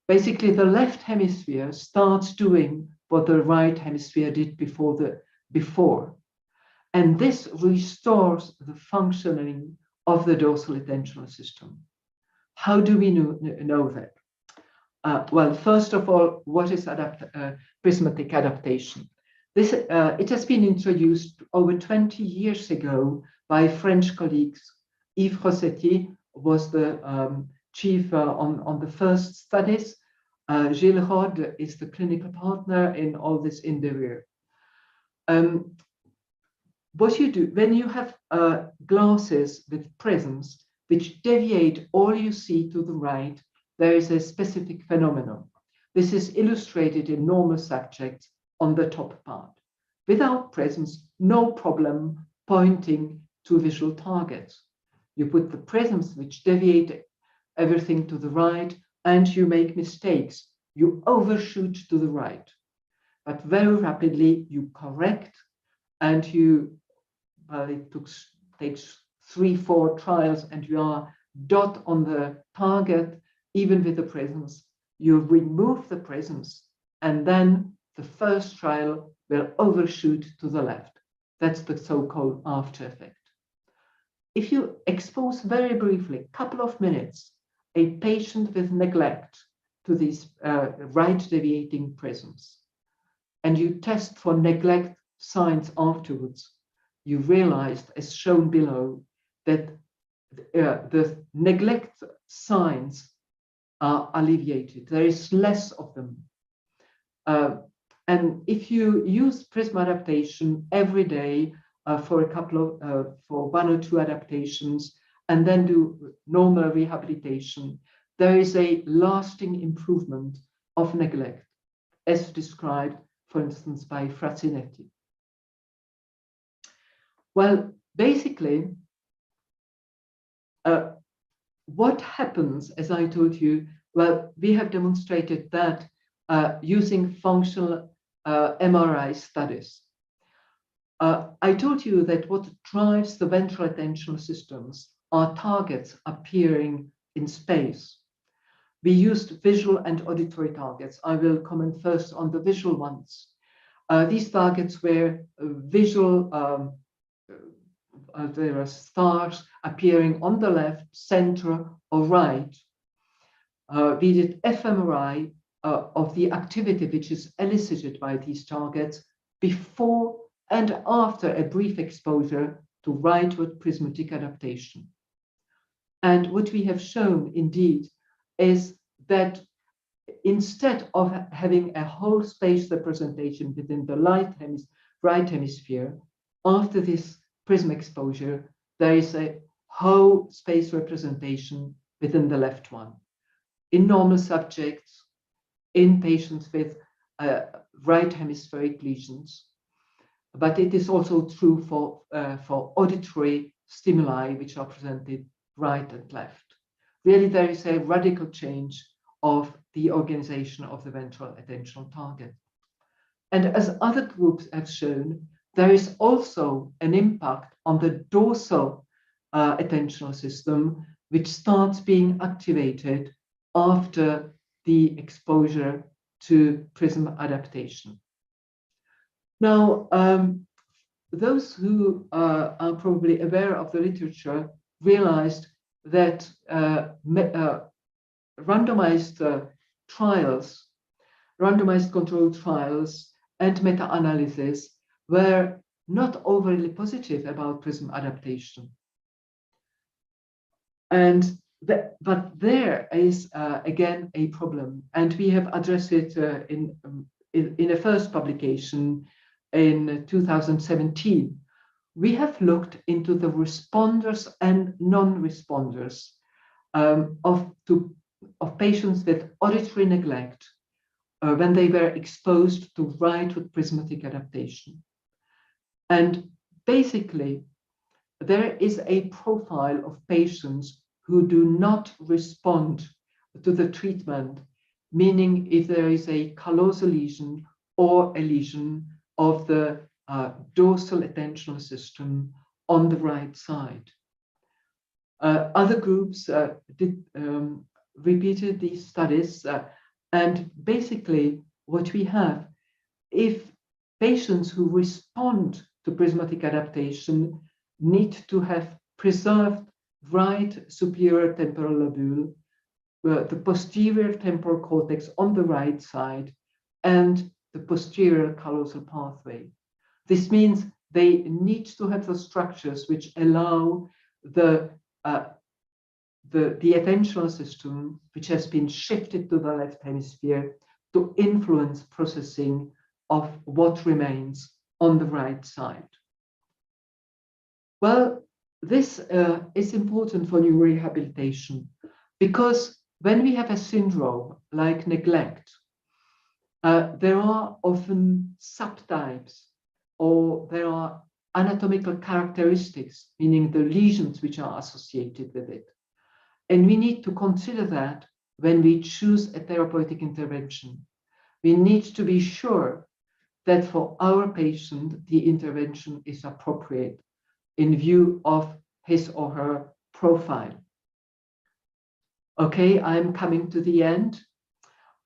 Basically, the left hemisphere starts doing what the right hemisphere did before. And this restores the functioning of the dorsal attentional system. How do we know that? Well, first of all, what is prismatic adaptation? It has been introduced over 20 years ago by French colleagues. Yves Rossetti was the chief on the first studies. Gilles Rode is the clinical partner in all this endeavor. What you do when you have glasses with prisms which deviate all you see to the right, there is a specific phenomenon. This is illustrated in normal subjects on the top part. Without prisms, no problem pointing to visual targets. You put the prisms which deviate everything to the right, and you make mistakes. You overshoot to the right. But very rapidly, you correct, and it takes 3-4 trials, and you are dot on the target, even with the prisms. You remove the prisms, and then the first trial will overshoot to the left. That's the so-called after effect. If you expose very briefly, a couple of minutes, a patient with neglect to these right deviating prisms, and you test for neglect signs afterwards, you realized, as shown below, that the neglect signs are alleviated. There is less of them. And if you use prism adaptation every day for for 1 or 2 adaptations, and then do normal rehabilitation, there is a lasting improvement of neglect, as described, for instance, by Frazinetti. Well, basically, what happens, as I told you, well, we have demonstrated that using functional MRI studies. I told you that what drives the ventral attentional systems are targets appearing in space. We used visual and auditory targets. I will comment first on the visual ones. These targets were visual, there are stars appearing on the left, center, or right. We did fMRI of the activity which is elicited by these targets before and after a brief exposure to rightward prismatic adaptation. And what we have shown indeed is that instead of having a whole space representation within the right hemisphere, after this prism exposure, there is a whole space representation within the left one. In normal subjects, in patients with right hemispheric lesions. but it is also true for auditory stimuli, which are presented right and left. Really, there is a radical change of the organization of the ventral attentional target. And as other groups have shown, there is also an impact on the dorsal attentional system, which starts being activated after the exposure to prism adaptation. Now, those who are probably aware of the literature realized that randomized trials, randomized controlled trials, and meta-analysis were not overly positive about prism adaptation. But there is again a problem, and we have addressed it in a first publication in 2017. We have looked into the responders and non-responders of patients with auditory neglect when they were exposed to right with prismatic adaptation. And basically, there is a profile of patients who do not respond to the treatment, meaning if there is a callosal lesion or a lesion of the dorsal attentional system on the right side. Other groups repeated these studies, and basically what we have, if patients who respond to prismatic adaptation need to have preserved right superior temporal lobule, the posterior temporal cortex on the right side, and the posterior callosal pathway. This means they need to have the structures which allow the attentional system, which has been shifted to the left hemisphere, to influence processing of what remains on the right side. Well, this is important for neurorehabilitation because when we have a syndrome like neglect, there are often subtypes or there are anatomical characteristics, meaning the lesions which are associated with it. And we need to consider that when we choose a therapeutic intervention. We need to be sure that for our patient, the intervention is appropriate in view of his or her profile. Okay, I'm coming to the end.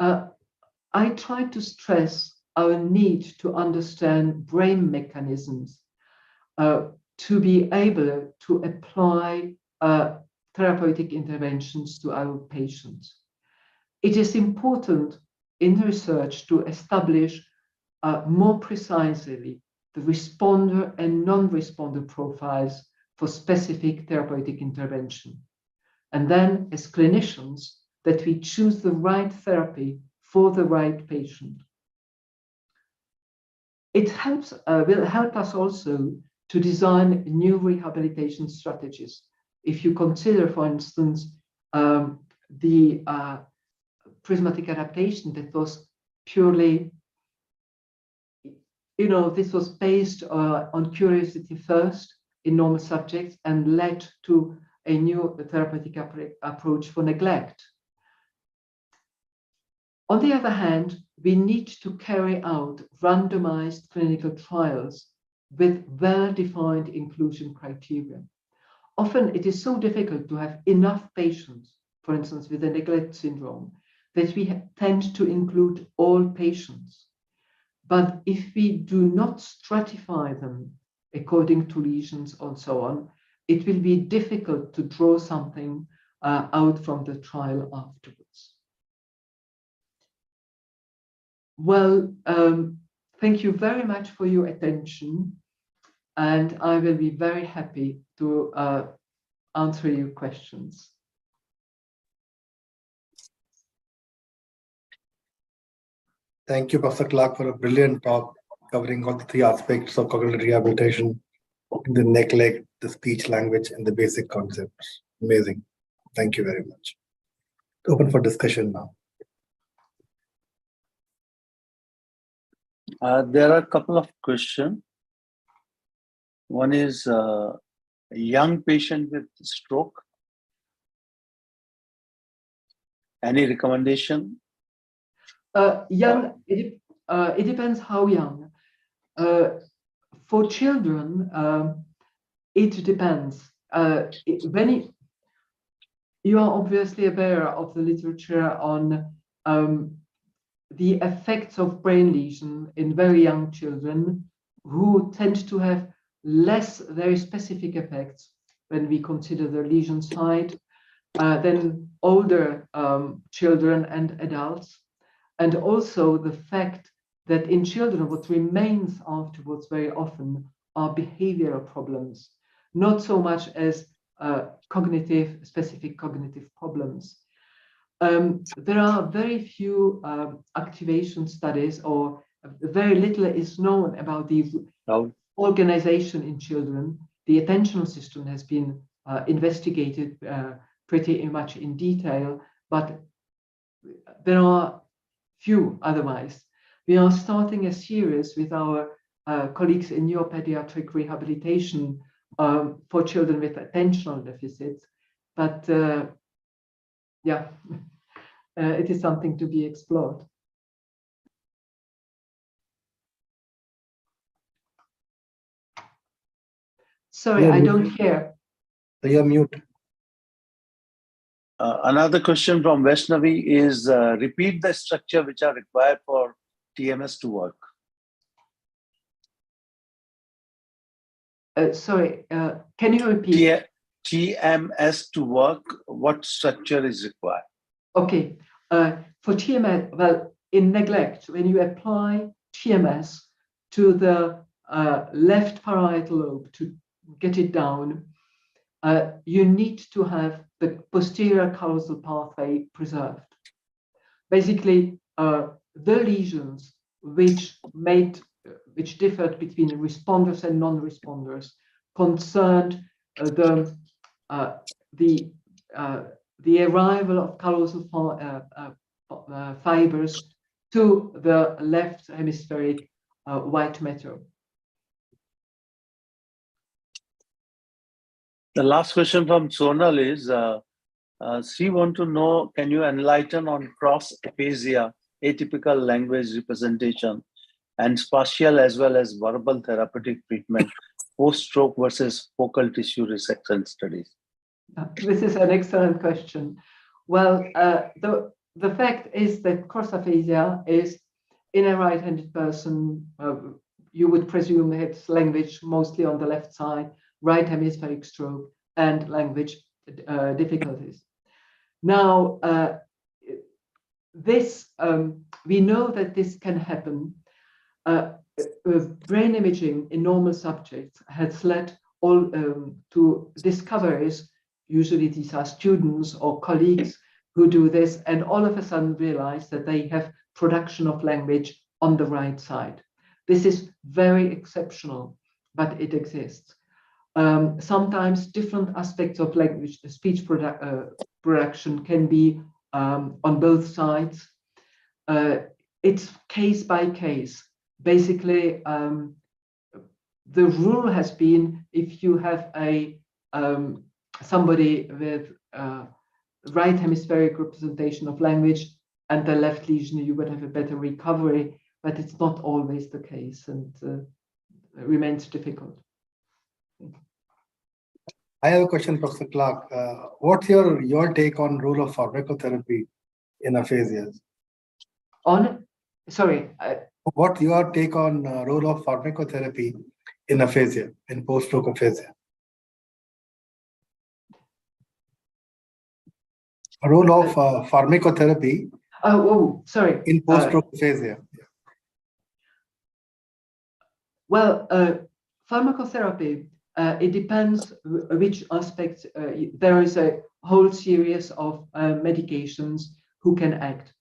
I try to stress our need to understand brain mechanisms to be able to apply therapeutic interventions to our patients. It is important in research to establish more precisely the responder and non-responder profiles for specific therapeutic intervention. And then as clinicians, that we choose the right therapy for the right patient. It will help us also to design new rehabilitation strategies. If you consider, for instance, the prismatic adaptation that was purely, this was based on curiosity first in normal subjects and led to a new therapeutic approach for neglect. On the other hand, we need to carry out randomized clinical trials with well-defined inclusion criteria. Often it is so difficult to have enough patients, for instance, with a neglect syndrome, that we tend to include all patients. But if we do not stratify them according to lesions and so on, it will be difficult to draw something out from the trial afterwards. Well, thank you very much for your attention, and I will be very happy to answer your questions. Thank you, Professor Clark, for a brilliant talk covering all the three aspects of cognitive rehabilitation: the neglect, the speech language, and the basic concepts. Amazing. Thank you very much. Open for discussion now. There are a couple of questions. One is a young patient with stroke. Any recommendation? Young, it depends how young. For children, it depends. You are obviously aware of the literature on the effects of brain lesion in very young children who tend to have less very specific effects when we consider the lesion site than older children and adults. And also the fact that in children, what remains afterwards very often are behavioral problems, not so much as specific cognitive problems. There are very few activation studies, or very little is known about the organization in children. The attentional system has been investigated pretty much in detail, but there are few otherwise. We are starting a series with our colleagues in neuropediatric rehabilitation for children with attentional deficits, but yeah, it is something to be explored. Sorry, I don't hear. You're mute. Another question from Vaishnavi is repeat the structure which are required for TMS to work. Sorry, can you repeat? TMS to work, what structure is required? Okay, for TMS, well, in neglect, when you apply TMS to the left parietal lobe to get it down, you need to have the posterior callosal pathway preserved. Basically, the lesions which differed between responders and non-responders concerned the arrival of callosal fibers to the left hemispheric white matter. The last question from Sonal is, she want to know, can you enlighten on cross aphasia, atypical language representation, and spatial as well as verbal therapeutic treatment, post-stroke versus focal tissue resection studies? This is an excellent question. Well, the fact is that cross aphasia is in a right-handed person. You would presume it's language mostly on the left side, right hemispheric stroke, and language difficulties. Now, we know that this can happen. Brain imaging in normal subjects has led all to discoveries. Usually these are students or colleagues who do this, and all of a sudden realize that they have production of language on the right side. This is very exceptional, but it exists. Sometimes different aspects of language, speech production can be on both sides. It's case by case. Basically, the rule has been if you have somebody with right hemispheric representation of language and the left lesion, you would have a better recovery, but it's not always the case, and it remains difficult. I have a question, Professor Clark. What's your take on role of pharmacotherapy in aphasias? What's your take on role of pharmacotherapy in aphasia, in post-stroke aphasia? Role of pharmacotherapy in post-stroke aphasia. Well, pharmacotherapy, it depends which aspects. There is a whole series of medications who can act.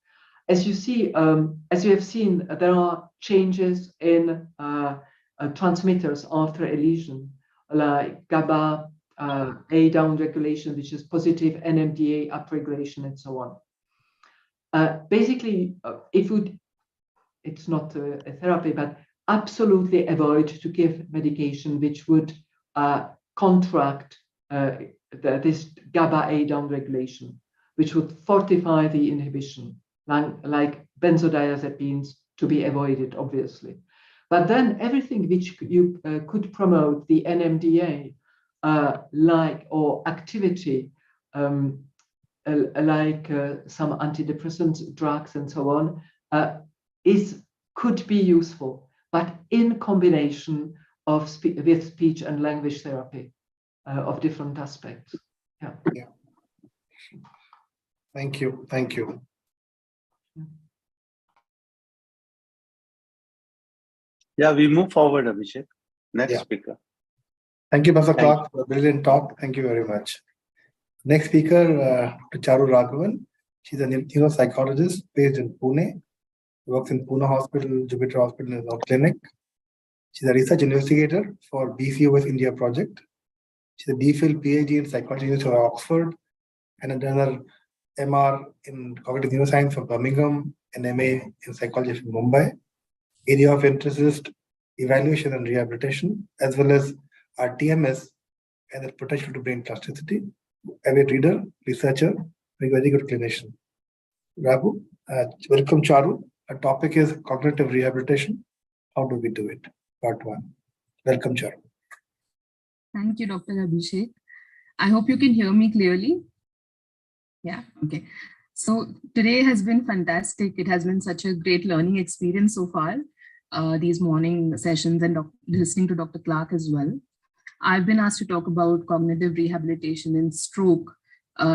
As you see, as you have seen, there are changes in transmitters after a lesion, like GABA, A down regulation, which is positive, NMDA upregulation, and so on. Basically, it's not a therapy, but absolutely avoid to give medication which would contract this GABA-A downregulation, which would fortify the inhibition, like benzodiazepines, to be avoided, obviously. But then everything which you could promote the NMDA, or activity, like some antidepressant drugs and so on, could be useful, but in combination with speech and language therapy of different aspects. Yeah. Thank you. Thank you. Yeah, we move forward, Abhishek. Next speaker. Thank you, Professor Clark, for a brilliant talk. Thank you very much. Next speaker, Charu Raghavan. She's a neuropsychologist based in Pune. Works in Pune Hospital, Jupiter Hospital, and Law Clinic. She's a research investigator for BCOS India project. She's a DPhil PhD in psychology University of Oxford, and a done her MR in cognitive neuroscience from Birmingham, and MA in psychology from Mumbai. Area of interest is evaluation and rehabilitation, as well as our TMS and the potential to brain plasticity. Avid reader, researcher, very good clinician. Raghu, welcome, Charu. Our topic is cognitive rehabilitation. How do we do it? Part 1. Welcome, Charu. Thank you, Dr. Abhishek. I hope you can hear me clearly. Yeah, okay. So today has been fantastic. It has been such a great learning experience so far, these morning sessions, and listening to Dr. Clark as well. I've been asked to talk about cognitive rehabilitation in stroke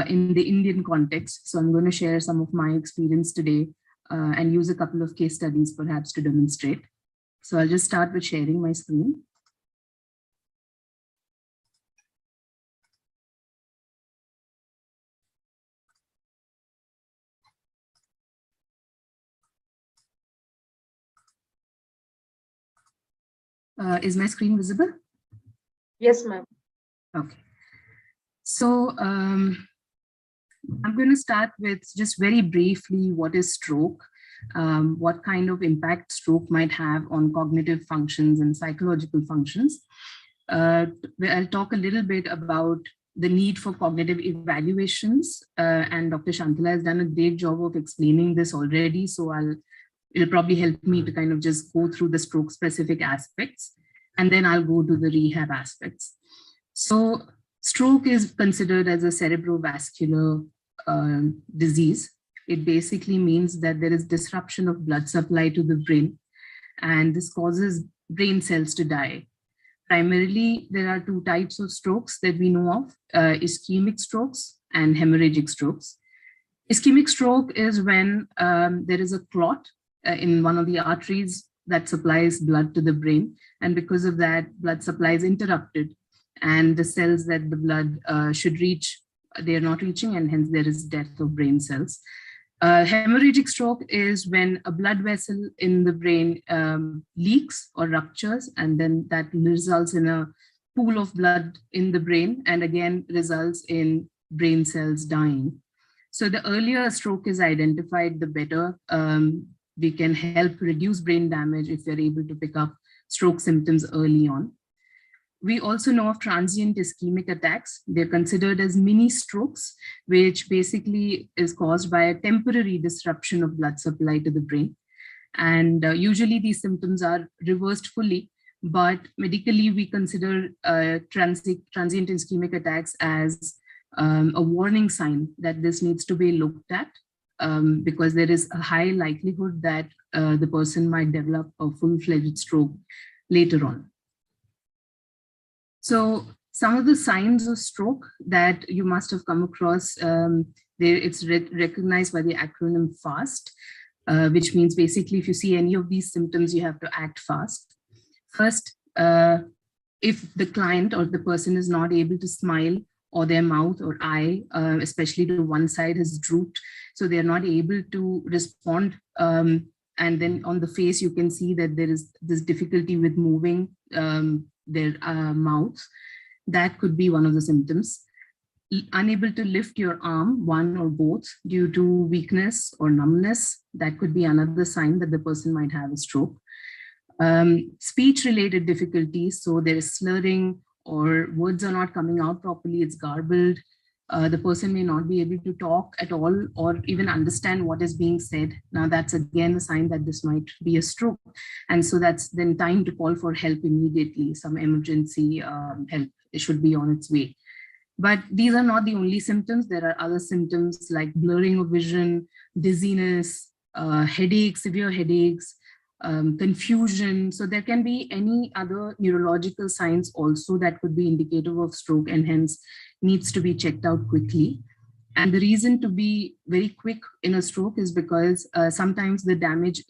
in the Indian context. So I'm going to share some of my experience today and use a couple of case studies perhaps to demonstrate. So I'll just start with sharing my screen. Is my screen visible? Yes, ma'am. Okay. So I'm going to start with just very briefly what is stroke, what kind of impact stroke might have on cognitive functions and psychological functions. I'll talk a little bit about the need for cognitive evaluations, and Dr. Shantala has done a great job of explaining this already, so it'll probably help me to kind of just go through the stroke specific aspects, and then I'll go to the rehab aspects. So stroke is considered as a cerebrovascular disease. It basically means that there is disruption of blood supply to the brain, and this causes brain cells to die. Primarily, there are two types of strokes that we know of, ischemic strokes and hemorrhagic strokes. Ischemic stroke is when there is a clot in one of the arteries that supplies blood to the brain, and because of that, blood supply is interrupted, and the cells that the blood should reach, they are not reaching, and hence there is death of brain cells. Hemorrhagic stroke is when a blood vessel in the brain leaks or ruptures, and then that results in a pool of blood in the brain, and again results in brain cells dying. So the earlier a stroke is identified, the better. We can help reduce brain damage if we're able to pick up stroke symptoms early on. We also know of transient ischemic attacks. They're considered as mini strokes, which basically is caused by a temporary disruption of blood supply to the brain. And usually these symptoms are reversed fully, but medically we consider transient ischemic attacks as a warning sign that this needs to be looked at, because there is a high likelihood that the person might develop a full-fledged stroke later on. So some of the signs of stroke that you must have come across, it's recognized by the acronym FAST, which means basically if you see any of these symptoms, you have to act fast. First, if the client or the person is not able to smile, or their mouth or eye, especially to one side, has drooped, so they're not able to respond. And then on the face, you can see that there is this difficulty with moving their mouth. That could be one of the symptoms. Unable to lift your arm, one or both, due to weakness or numbness, that could be another sign that the person might have a stroke. Speech-related difficulties, so there is slurring or words are not coming out properly, it's garbled. The person may not be able to talk at all or even understand what is being said. Now that's again a sign that this might be a stroke. And so that's then time to call for help immediately. Some emergency help should be on its way. But these are not the only symptoms. There are other symptoms like blurring of vision, dizziness, headaches, severe headaches, confusion. So there can be any other neurological signs also that could be indicative of stroke and hence needs to be checked out quickly. And the reason to be very quick in a stroke is because sometimes the damage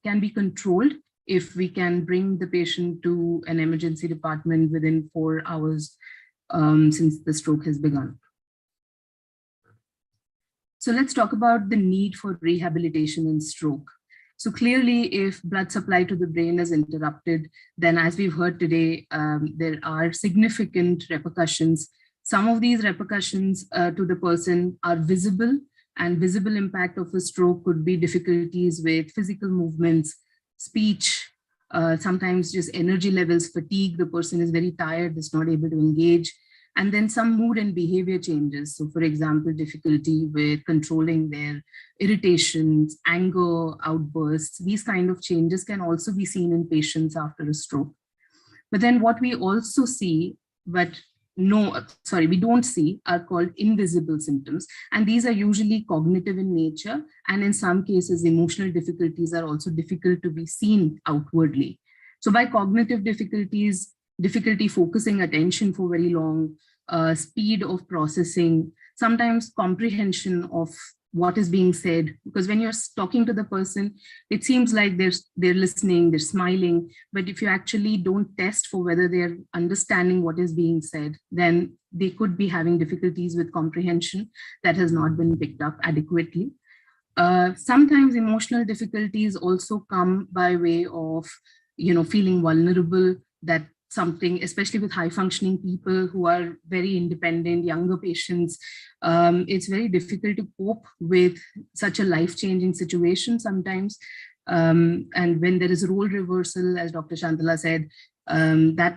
can be controlled if we can bring the patient to an emergency department within 4 hours since the stroke has begun. So let's talk about the need for rehabilitation in stroke. So clearly, if blood supply to the brain is interrupted, then as we've heard today, there are significant repercussions. Some of these repercussions to the person are visible, and visible impact of a stroke could be difficulties with physical movements, speech, sometimes just energy levels, fatigue, the person is very tired, is not able to engage, and then some mood and behavior changes. So for example, difficulty with controlling their irritations, anger, outbursts, these kind of changes can also be seen in patients after a stroke. But then what we also see, we don't see, are called invisible symptoms. And these are usually cognitive in nature. And in some cases, emotional difficulties are also difficult to be seen outwardly. So by cognitive difficulties, difficulty focusing attention for very long, speed of processing, sometimes comprehension of what is being said, because when you're talking to the person, it seems like they're listening, they're smiling, but if you actually don't test for whether they're understanding what is being said, then they could be having difficulties with comprehension that has not been picked up adequately. Sometimes emotional difficulties also come by way of, feeling vulnerable, that something, especially with high functioning people who are very independent, younger patients, it's very difficult to cope with such a life-changing situation sometimes. And when there is role reversal, as Dr. Shantala said,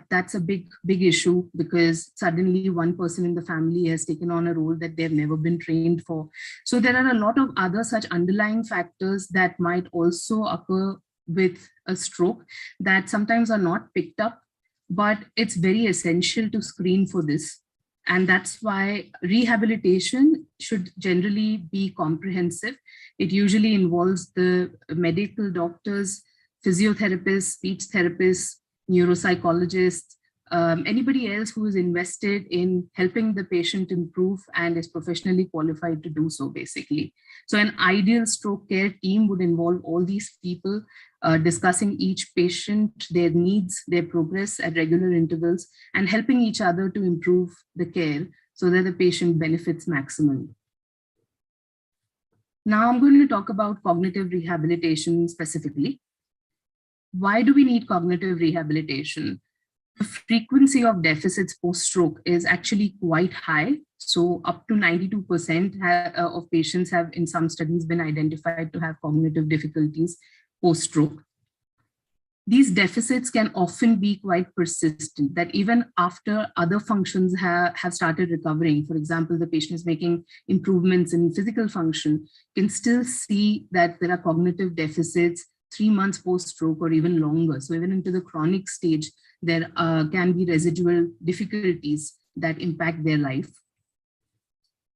that's a big issue, because suddenly one person in the family has taken on a role that they've never been trained for. So there are a lot of other such underlying factors that might also occur with a stroke that sometimes are not picked up, but it's very essential to screen for this. And that's why rehabilitation should generally be comprehensive. It usually involves the medical doctors, physiotherapists, speech therapists, neuropsychologists, anybody else who is invested in helping the patient improve and is professionally qualified to do so, basically. So an ideal stroke care team would involve all these people, discussing each patient, their needs, their progress at regular intervals, and helping each other to improve the care so that the patient benefits maximally. Now I'm going to talk about cognitive rehabilitation specifically. Why do we need cognitive rehabilitation? The frequency of deficits post-stroke is actually quite high. So up to 92% of patients have in some studies been identified to have cognitive difficulties post-stroke. These deficits can often be quite persistent, that even after other functions have started recovering, for example, the patient is making improvements in physical function, can still see that there are cognitive deficits 3 months post-stroke or even longer. So even into the chronic stage, there can be residual difficulties that impact their life.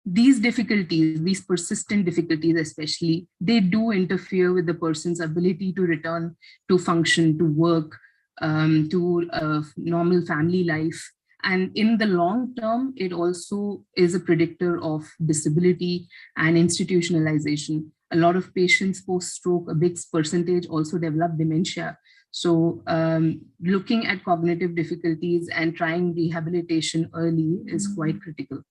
These difficulties, these persistent difficulties especially, they do interfere with the person's ability to return to function, to work, to normal family life. And in the long term, it also is a predictor of disability and institutionalization. A lot of patients post-stroke, a big percentage also develop dementia. So looking at cognitive difficulties and trying rehabilitation early is quite critical.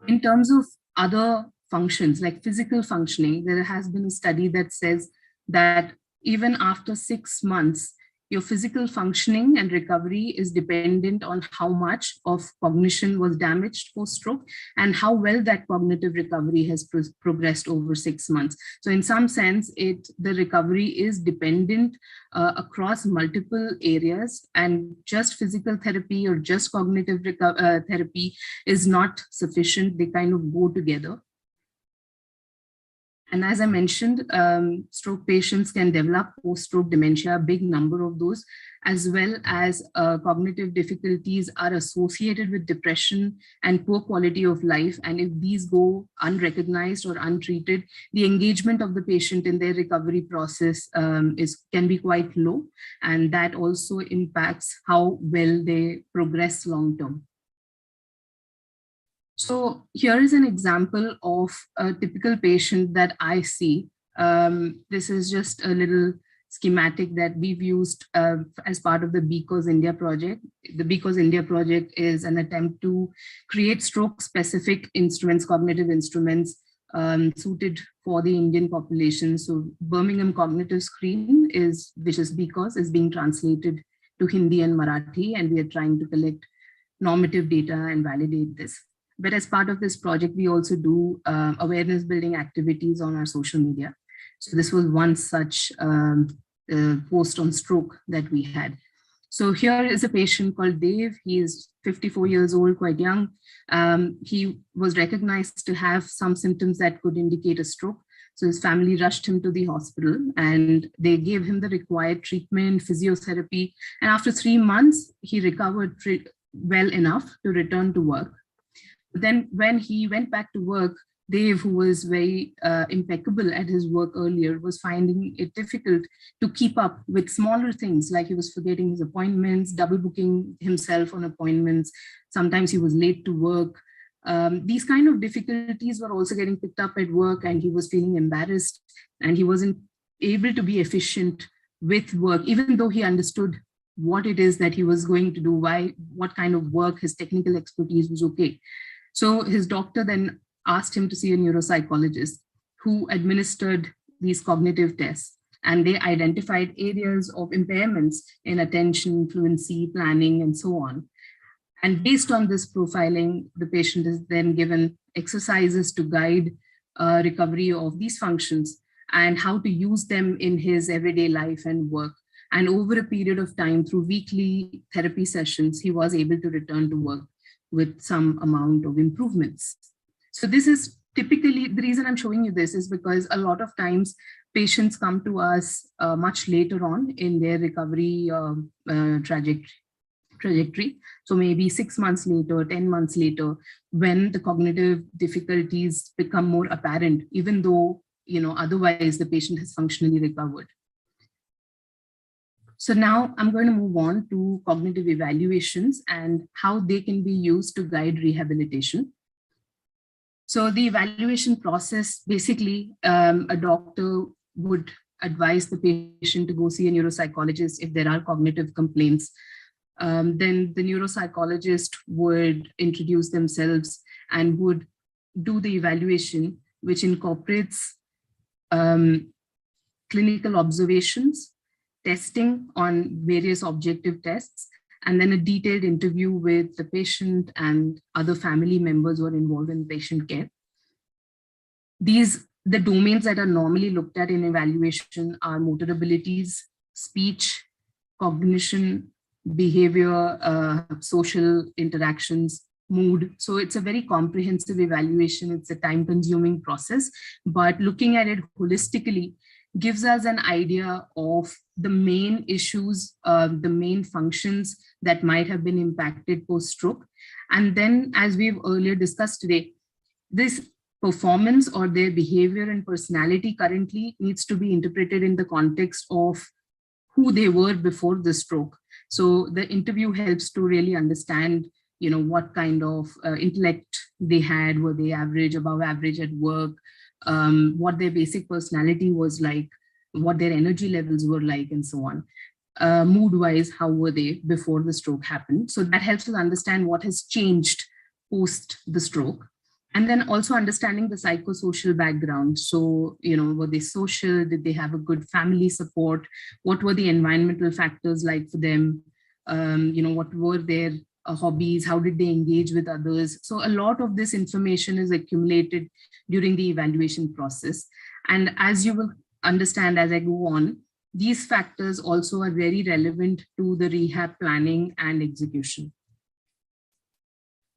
In terms of other functions like physical functioning, there has been a study that says that even after 6 months, your physical functioning and recovery is dependent on how much of cognition was damaged post-stroke and how well that cognitive recovery has progressed over 6 months. So in some sense, the recovery is dependent across multiple areas, and just physical therapy or just cognitive therapy is not sufficient. They kind of go together. And as I mentioned, stroke patients can develop post-stroke dementia, a big number of those, as well as cognitive difficulties are associated with depression and poor quality of life. And if these go unrecognized or untreated, the engagement of the patient in their recovery process can be quite low. And that also impacts how well they progress long-term. So here is an example of a typical patient that I see. This is just a little schematic that we've used as part of the Because India project. The Because India project is an attempt to create stroke-specific instruments, cognitive instruments suited for the Indian population. So Birmingham Cognitive Screen, which is Because, is being translated to Hindi and Marathi, and we are trying to collect normative data and validate this. But as part of this project, we also do awareness building activities on our social media. So this was one such post on stroke that we had. So here is a patient called Dave. He is 54 years old, quite young. He was recognized to have some symptoms that could indicate a stroke. So his family rushed him to the hospital and they gave him the required treatment, physiotherapy. And after 3 months, he recovered well enough to return to work. Then when he went back to work, Dave, who was very impeccable at his work earlier, was finding it difficult to keep up with smaller things, like he was forgetting his appointments, double booking himself on appointments. Sometimes he was late to work. These kind of difficulties were also getting picked up at work, and he was feeling embarrassed and he wasn't able to be efficient with work, even though he understood what it is that he was going to do, what kind of work, his technical expertise was okay. So his doctor then asked him to see a neuropsychologist who administered these cognitive tests, and they identified areas of impairments in attention, fluency, planning, and so on. And based on this profiling, the patient is then given exercises to guide recovery of these functions and how to use them in his everyday life and work. And over a period of time, through weekly therapy sessions, he was able to return to work with some amount of improvements. So this is typically, the reason I'm showing you this is because a lot of times patients come to us much later on in their recovery trajectory. So maybe 6 months later, 10 months later, when the cognitive difficulties become more apparent, even though, otherwise the patient has functionally recovered. So now I'm going to move on to cognitive evaluations and how they can be used to guide rehabilitation. So the evaluation process, basically, a doctor would advise the patient to go see a neuropsychologist if there are cognitive complaints. Then the neuropsychologist would introduce themselves and would do the evaluation, which incorporates clinical observations, testing on various objective tests, and then a detailed interview with the patient and other family members who are involved in patient care. The domains that are normally looked at in evaluation are motor abilities, speech, cognition, behavior, social interactions, mood. So it's a very comprehensive evaluation. It's a time-consuming process, but looking at it holistically gives us an idea of the main issues, the main functions that might have been impacted post-stroke. And then, as we've earlier discussed today, this performance or their behavior and personality currently needs to be interpreted in the context of who they were before the stroke. So the interview helps to really understand, what kind of intellect they had. Were they average, above average at work? What their basic personality was like, what their energy levels were like, and so on. Mood-wise, how were they before the stroke happened? So that helps us understand what has changed post the stroke. And then also understanding the psychosocial background. So, were they social? Did they have a good family support? What were the environmental factors like for them? What were their hobbies? How did they engage with others? So a lot of this information is accumulated during the evaluation process. And as you will understand as I go on, these factors also are very relevant to the rehab planning and execution.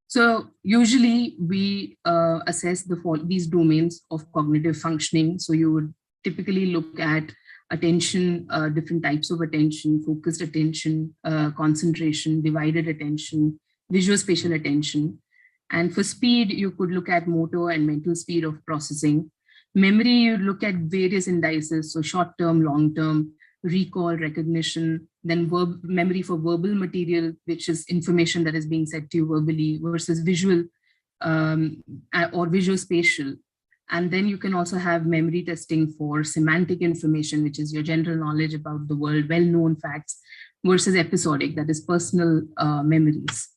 So usually we assess these domains of cognitive functioning. So you would typically look at attention, different types of attention, focused attention, concentration, divided attention, visual spatial attention. And for speed, you could look at motor and mental speed of processing. Memory, you look at various indices, so short-term, long-term, recall, recognition, then memory for verbal material, which is information that is being said to you verbally, versus visual or visual spatial. And then you can also have memory testing for semantic information, which is your general knowledge about the world, well-known facts, versus episodic, that is personal memories.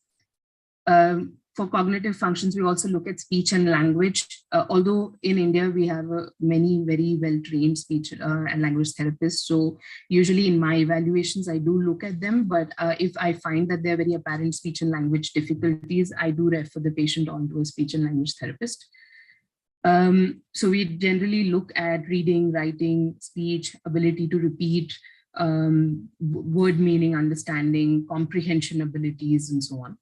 For cognitive functions, we also look at speech and language. Although in India, we have many very well-trained speech and language therapists. So usually in my evaluations, I do look at them. But if I find that there are very apparent speech and language difficulties, I do refer the patient onto a speech and language therapist. So we generally look at reading, writing, speech, ability to repeat, word meaning, understanding, comprehension abilities, and so on.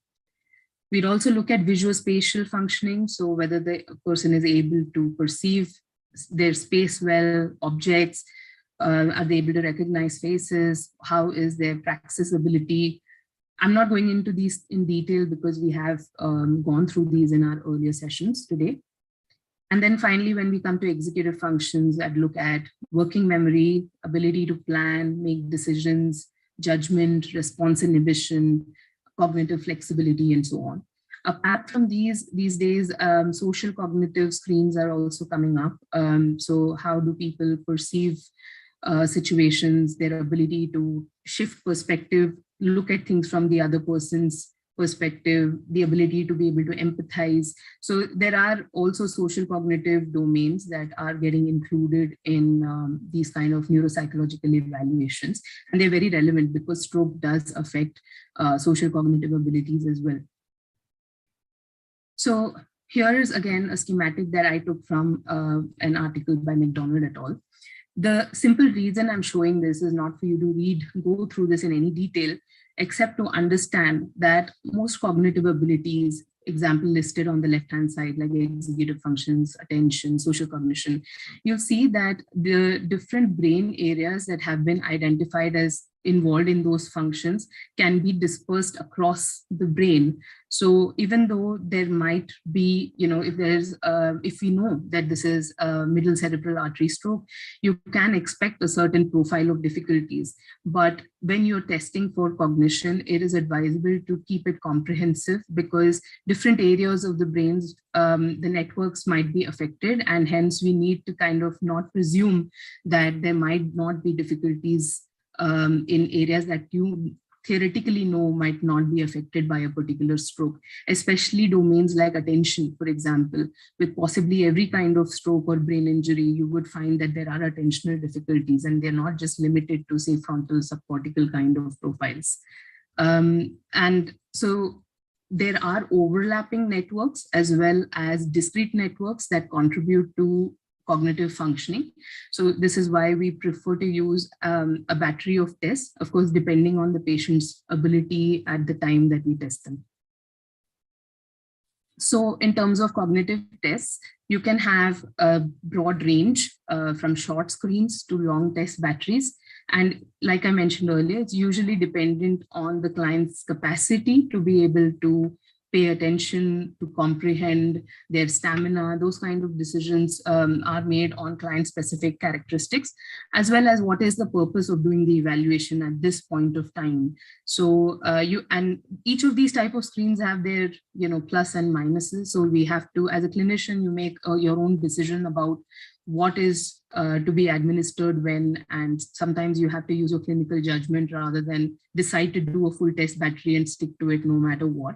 We'd also look at visual spatial functioning. So whether the person is able to perceive their space well, objects, are they able to recognize faces? How is their praxis ability? I'm not going into these in detail because we have gone through these in our earlier sessions today. And then finally, when we come to executive functions, I'd look at working memory, ability to plan, make decisions, judgment, response inhibition, cognitive flexibility, and so on. Apart from these days, social cognitive screens are also coming up. So how do people perceive situations, their ability to shift perspective, look at things from the other person's perspective, the ability to be able to empathize. So there are also social cognitive domains that are getting included in these kind of neuropsychological evaluations. And they're very relevant because stroke does affect social cognitive abilities as well. So here is again a schematic that I took from an article by McDonald et al. The simple reason I'm showing this is not for you to go through this in any detail, except to understand that most cognitive abilities, example listed on the left-hand side, like executive functions, attention, social cognition, you'll see that the different brain areas that have been identified as involved in those functions can be dispersed across the brain. So even though there might be, if we know that this is a middle cerebral artery stroke, you can expect a certain profile of difficulties. But when you're testing for cognition, it is advisable to keep it comprehensive because different areas of the brains, the networks might be affected, and hence we need to kind of not presume that there might not be difficulties in areas that you theoretically know might not be affected by a particular stroke, especially domains like attention, for example. With possibly every kind of stroke or brain injury, you would find that there are attentional difficulties, and they're not just limited to, say, frontal subcortical kind of profiles. And so there are overlapping networks as well as discrete networks that contribute to cognitive functioning. So this is why we prefer to use a battery of tests, of course, depending on the patient's ability at the time that we test them. So in terms of cognitive tests, you can have a broad range from short screens to long test batteries. And like I mentioned earlier, it's usually dependent on the client's capacity to be able to pay attention, to comprehend, their stamina. Those kind of decisions are made on client-specific characteristics, as well as what is the purpose of doing the evaluation at this point of time. So each of these type of screens have their plus and minuses. So we have to, as a clinician, you make your own decision about what is to be administered when, and sometimes you have to use your clinical judgment rather than decide to do a full test battery and stick to it no matter what.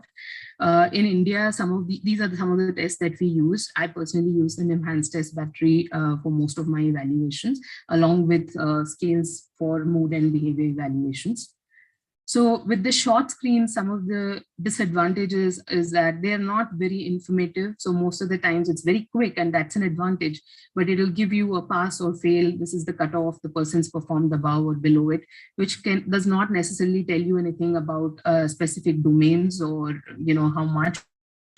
In India, these are some of the tests that we use. I personally use an enhanced test battery for most of my evaluations, along with scales for mood and behavior evaluations. So with the short screen, some of the disadvantages is that they're not very informative. So most of the times it's very quick, and that's an advantage, but it'll give you a pass or fail. This is the cutoff, the person's performed above or below it, which does not necessarily tell you anything about specific domains or how much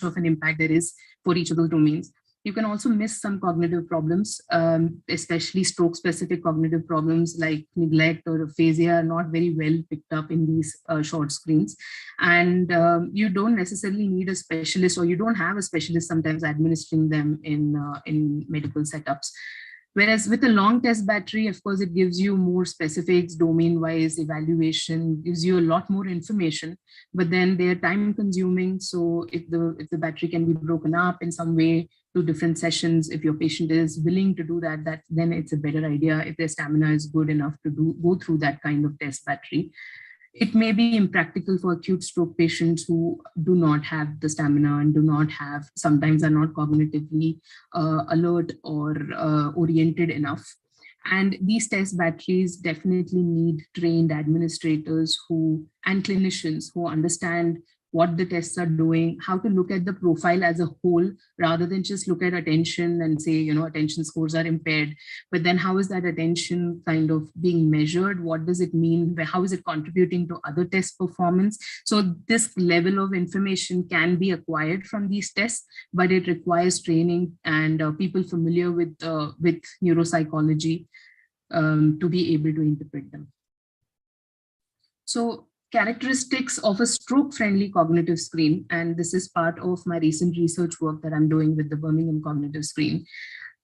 of an impact there is for each of those domains. You can also miss some cognitive problems, especially stroke-specific cognitive problems like neglect or aphasia are not very well picked up in these short screens. And you don't necessarily need a specialist, or you don't have a specialist sometimes administering them in medical setups. Whereas with a long test battery, of course, it gives you more specifics, domain-wise evaluation, gives you a lot more information, but then they're time consuming. So if the battery can be broken up in some way to different sessions, if your patient is willing to do that, then it's a better idea if their stamina is good enough to go through that kind of test battery. It may be impractical for acute stroke patients who do not have the stamina and sometimes are not cognitively alert or oriented enough. And these test batteries definitely need trained administrators and clinicians who understand what the tests are doing, how to look at the profile as a whole, rather than just look at attention and say, attention scores are impaired. But then how is that attention kind of being measured? What does it mean? How is it contributing to other test performance? So this level of information can be acquired from these tests, but it requires training and people familiar with neuropsychology to be able to interpret them. So characteristics of a stroke-friendly cognitive screen, and this is part of my recent research work that I'm doing with the Birmingham Cognitive Screen.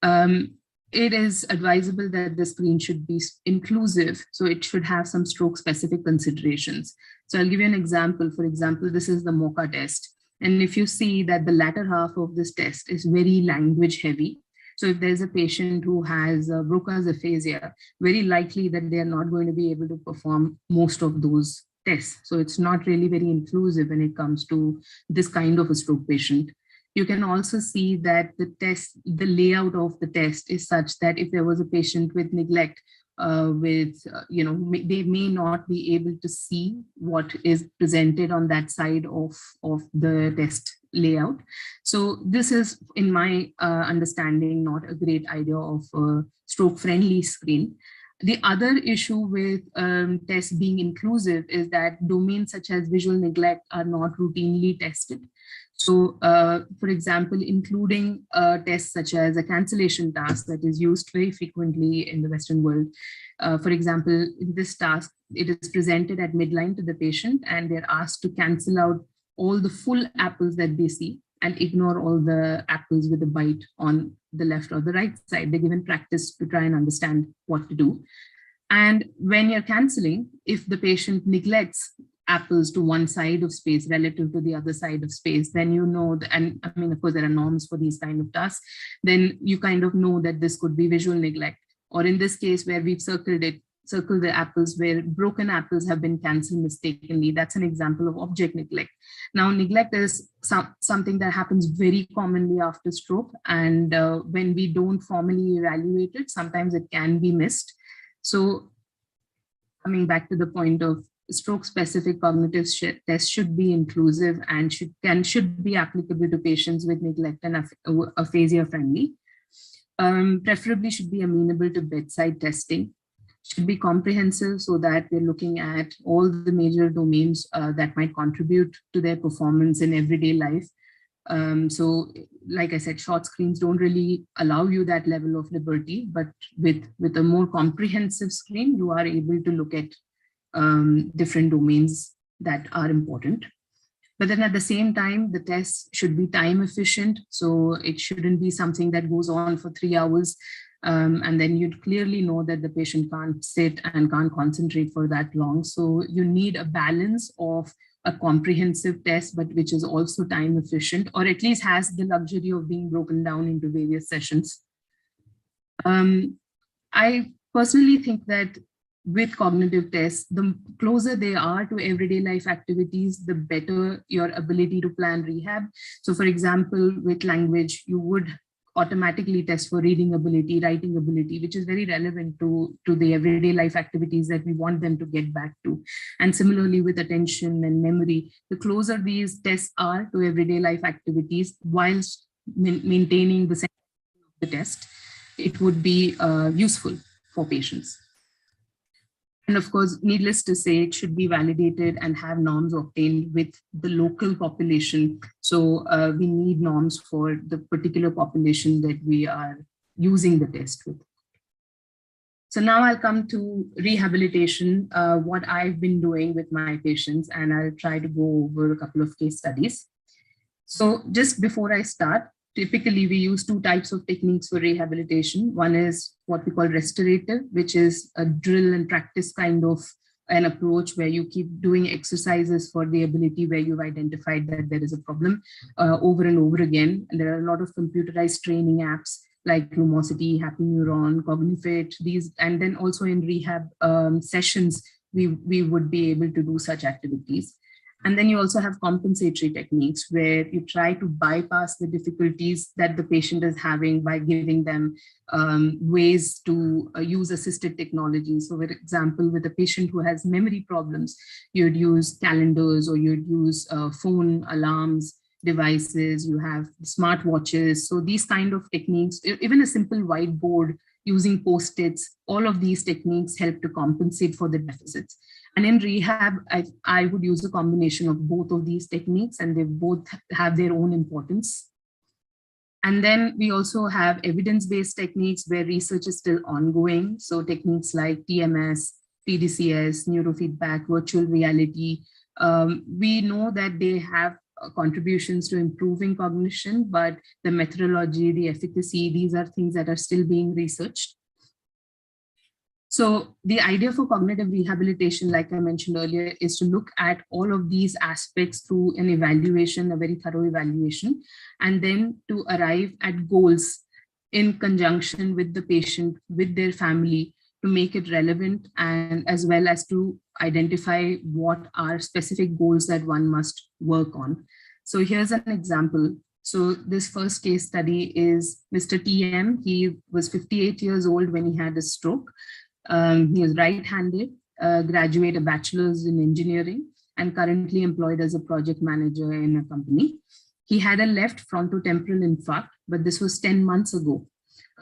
It is advisable that the screen should be inclusive, so it should have some stroke-specific considerations. So I'll give you an example. For example, this is the MOCA test. And if you see that the latter half of this test is very language heavy, so if there's a patient who has Broca's aphasia, very likely that they are not going to be able to perform most of those tests. So it's not really very inclusive when it comes to this kind of a stroke patient. You can also see that the layout of the test is such that if there was a patient with neglect, they may not be able to see what is presented on that side of the test layout. So this is, in my understanding, not a great idea of a stroke-friendly screen. The other issue with tests being inclusive is that domains such as visual neglect are not routinely tested. So, for example, including tests such as a cancellation task that is used very frequently in the Western world. For example, in this task, it is presented at midline to the patient and they're asked to cancel out all the full apples that they see and ignore all the apples with a bite on the left or the right side. They're given practice to try and understand what to do. And when you're canceling, if the patient neglects apples to one side of space relative to the other side of space, then you know, and I mean, of course, there are norms for these kind of tasks, then you kind of know that this could be visual neglect. Or in this case where we've circled the apples where broken apples have been cancelled mistakenly. That's an example of object neglect. Now, neglect is something that happens very commonly after stroke. And when we don't formally evaluate it, sometimes it can be missed. So coming back to the point of stroke-specific cognitive tests should be inclusive and should be applicable to patients with neglect and aphasia friendly. Preferably should be amenable to bedside testing, should be comprehensive so that we're looking at all the major domains that might contribute to their performance in everyday life. So like I said, short screens don't really allow you that level of liberty, but with a more comprehensive screen, you are able to look at different domains that are important. But then at the same time, the test should be time efficient. So it shouldn't be something that goes on for 3 hours. And then you'd clearly know that the patient can't sit and can't concentrate for that long. So you need a balance of a comprehensive test, but which is also time efficient, or at least has the luxury of being broken down into various sessions. I personally think that with cognitive tests, the closer they are to everyday life activities, the better your ability to plan rehab. So for example, with language, you would automatically test for reading ability, writing ability, which is very relevant to the everyday life activities that we want them to get back to. And similarly with attention and memory, the closer these tests are to everyday life activities, whilst maintaining the sensitivity of the test, it would be useful for patients. And of course, needless to say, it should be validated and have norms obtained with the local population. So we need norms for the particular population that we are using the test with. So now I'll come to rehabilitation, what I've been doing with my patients, and I'll try to go over a couple of case studies. So just before I start, typically we use two types of techniques for rehabilitation. One is what we call restorative, which is a drill and practice kind of an approach where you keep doing exercises for the ability where you've identified that there is a problem over and over again. And there are a lot of computerized training apps like Lumosity, Happy Neuron, Cognifit, these, and then also in rehab sessions, we would be able to do such activities. And then you also have compensatory techniques where you try to bypass the difficulties that the patient is having by giving them ways to use assisted technology. So for example, with a patient who has memory problems, you'd use calendars or you'd use phone alarms, devices, you have smartwatches. So these kind of techniques, even a simple whiteboard using Post-its, all of these techniques help to compensate for the deficits. And in rehab, I would use a combination of both of these techniques, and they both have their own importance. And then we also have evidence-based techniques where research is still ongoing. So techniques like TMS, PDCS, neurofeedback, virtual reality. We know that they have contributions to improving cognition, but the methodology, the efficacy, these are things that are still being researched. So the idea for cognitive rehabilitation, like I mentioned earlier, is to look at all of these aspects through an evaluation, a very thorough evaluation, and then to arrive at goals in conjunction with the patient, with their family, to make it relevant, and as well as to identify what are specific goals that one must work on. So here's an example. So this first case study is Mr. TM. He was 58 years old when he had a stroke. He is right-handed, graduate a bachelor's in engineering, and currently employed as a project manager in a company. He had a left frontotemporal infarct, but this was 10 months ago.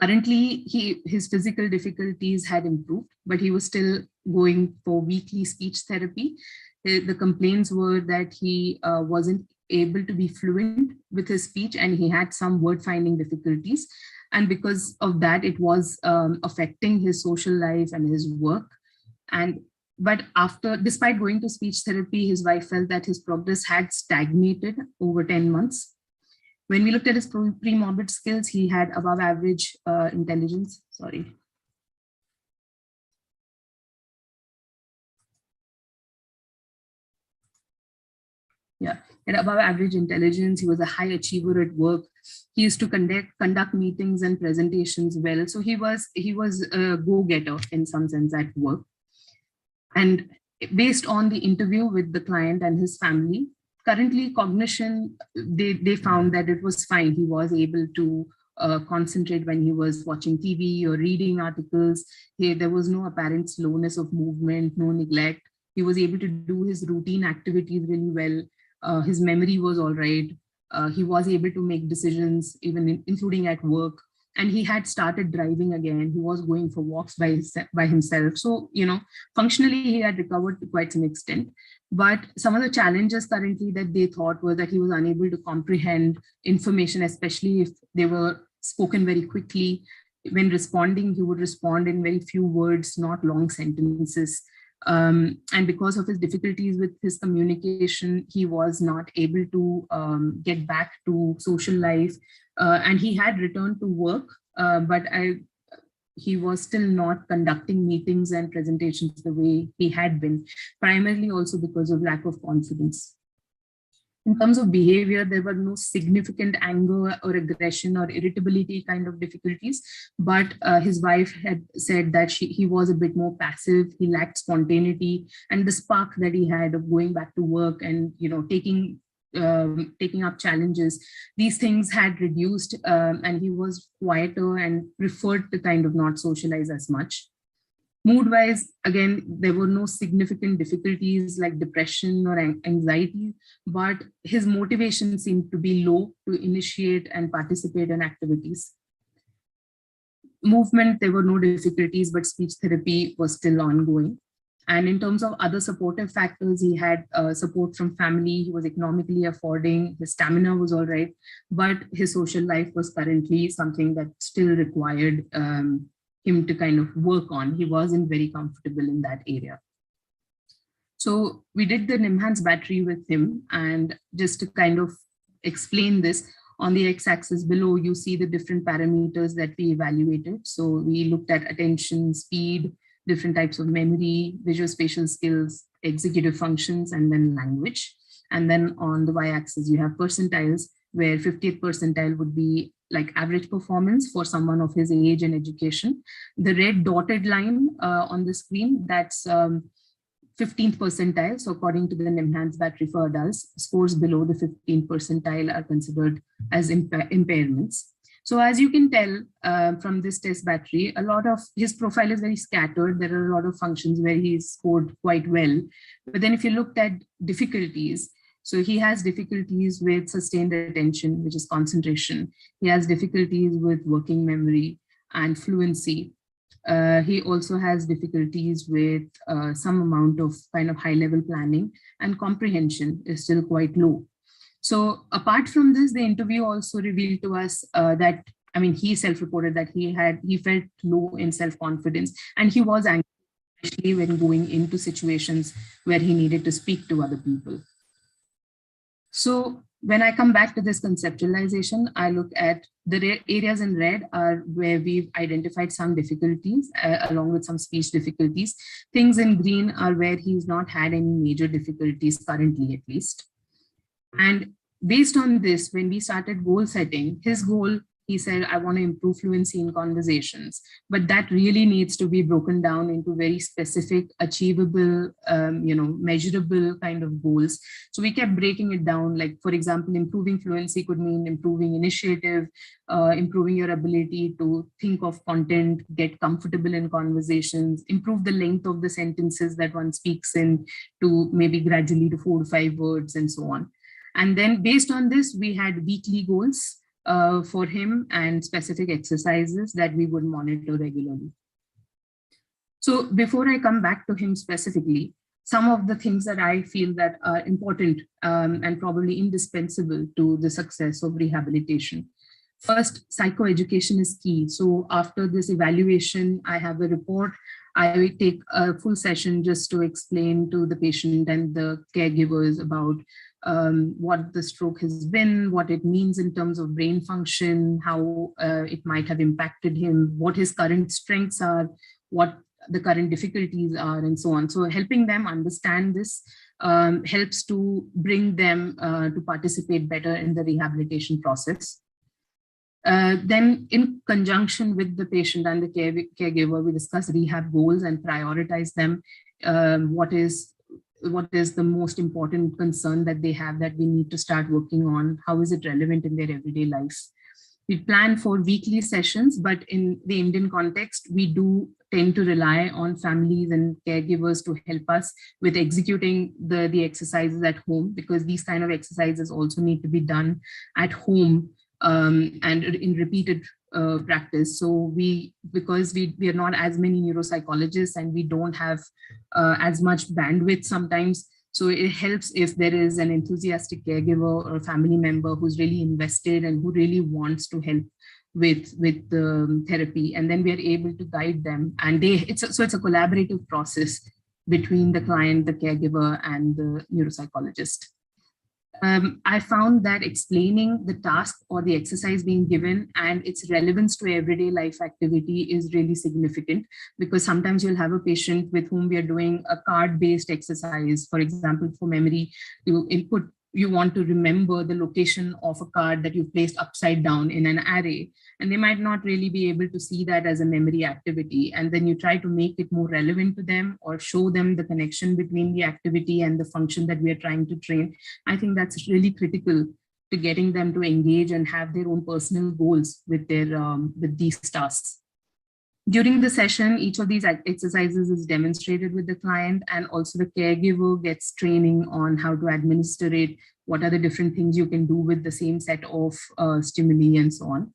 Currently, his physical difficulties had improved, but he was still going for weekly speech therapy. The complaints were that he wasn't able to be fluent with his speech, and he had some word finding difficulties. And because of that, it was affecting his social life and his work. But despite going to speech therapy, his wife felt that his progress had stagnated over 10 months. When we looked at his pre-morbid skills, he had above average intelligence, At above average intelligence. He was a high achiever at work. He used to conduct meetings and presentations well. So he was a go-getter in some sense at work. And based on the interview with the client and his family, currently cognition, they found that it was fine. He was able to concentrate when he was watching TV or reading articles. There was no apparent slowness of movement, no neglect. He was able to do his routine activities really well. His memory was all right. He was able to make decisions, even including at work. And he had started driving again. He was going for walks by himself. So, functionally, he had recovered to quite some extent. But some of the challenges currently that they thought were that he was unable to comprehend information, especially if they were spoken very quickly. When responding, he would respond in very few words, not long sentences. And because of his difficulties with his communication, he was not able to get back to social life. And he had returned to work, but he was still not conducting meetings and presentations the way he had been, primarily also because of lack of confidence. In terms of behavior, there were no significant anger or aggression or irritability kind of difficulties, but his wife had said that he was a bit more passive, he lacked spontaneity, and the spark that he had of going back to work and taking up challenges, these things had reduced, and he was quieter and preferred to kind of not socialize as much. Mood-wise, again, there were no significant difficulties like depression or anxiety, but his motivation seemed to be low to initiate and participate in activities. Movement, there were no difficulties, but speech therapy was still ongoing. And in terms of other supportive factors, he had support from family, he was economically affording, his stamina was all right, but his social life was currently something that still required him to kind of work on. He wasn't very comfortable in that area. So we did the NIMHANS battery with him, and just to kind of explain this, on the x-axis below, you see the different parameters that we evaluated. So we looked at attention, speed, different types of memory, visual spatial skills, executive functions, and then language. And then on the y-axis, you have percentiles, where 50th percentile would be like average performance for someone of his age and education. The red dotted line on the screen, that's 15th percentile. So according to the NIMHANS battery for adults, scores below the 15th percentile are considered as impairments. So as you can tell from this test battery, a lot of his profile is very scattered. There are a lot of functions where he scored quite well. But then if you looked at difficulties, so he has difficulties with sustained attention, which is concentration. He has difficulties with working memory and fluency. He also has difficulties with some amount of kind of high-level planning, and comprehension is still quite low. So apart from this, the interview also revealed to us that, I mean, he self-reported that he felt low in self-confidence, and he was angry, especially when going into situations where he needed to speak to other people. So when I come back to this conceptualization, I look at the areas in red are where we've identified some difficulties along with some speech difficulties. Things in green are where he's not had any major difficulties currently, at least. And based on this, when we started goal setting, his goal, he said, I want to improve fluency in conversations, but that really needs to be broken down into very specific, achievable, measurable kind of goals. So we kept breaking it down. Like, for example, improving fluency could mean improving initiative, improving your ability to think of content, get comfortable in conversations, improve the length of the sentences that one speaks in to maybe gradually to 4 to 5 words and so on. And then based on this, we had weekly goals for him and specific exercises that we would monitor regularly. So before I come back to him specifically, some of the things that I feel that are important and probably indispensable to the success of rehabilitation. First, psychoeducation is key. So after this evaluation, I have a report. I will take a full session just to explain to the patient and the caregivers about what the stroke has been, what it means in terms of brain function, how it might have impacted him, what his current strengths are, what the current difficulties are, and so on. So helping them understand this helps to bring them to participate better in the rehabilitation process. Then in conjunction with the patient and the caregiver, we discuss rehab goals and prioritize them. What is the most important concern that they have that we need to start working on? How is it relevant in their everyday life? We plan for weekly sessions, but in the Indian context, we do tend to rely on families and caregivers to help us with executing the exercises at home, because these kind of exercises also need to be done at home and in repeated practice. So because we are not as many neuropsychologists and we don't have as much bandwidth sometimes, so it helps if there is an enthusiastic caregiver or a family member who's really invested and who really wants to help with the therapy, and then we are able to guide them. And it's a collaborative process between the client, the caregiver, and the neuropsychologist. I found that explaining the task or the exercise being given and its relevance to everyday life activity is really significant, because sometimes you'll have a patient with whom we are doing a card-based exercise, for example, for memory, you input you want to remember the location of a card that you've placed upside down in an array, and they might not really be able to see that as a memory activity. And then you try to make it more relevant to them or show them the connection between the activity and the function that we are trying to train. I think that's really critical to getting them to engage and have their own personal goals with these tasks. During the session, each of these exercises is demonstrated with the client, and also the caregiver gets training on how to administer it, what are the different things you can do with the same set of stimuli and so on.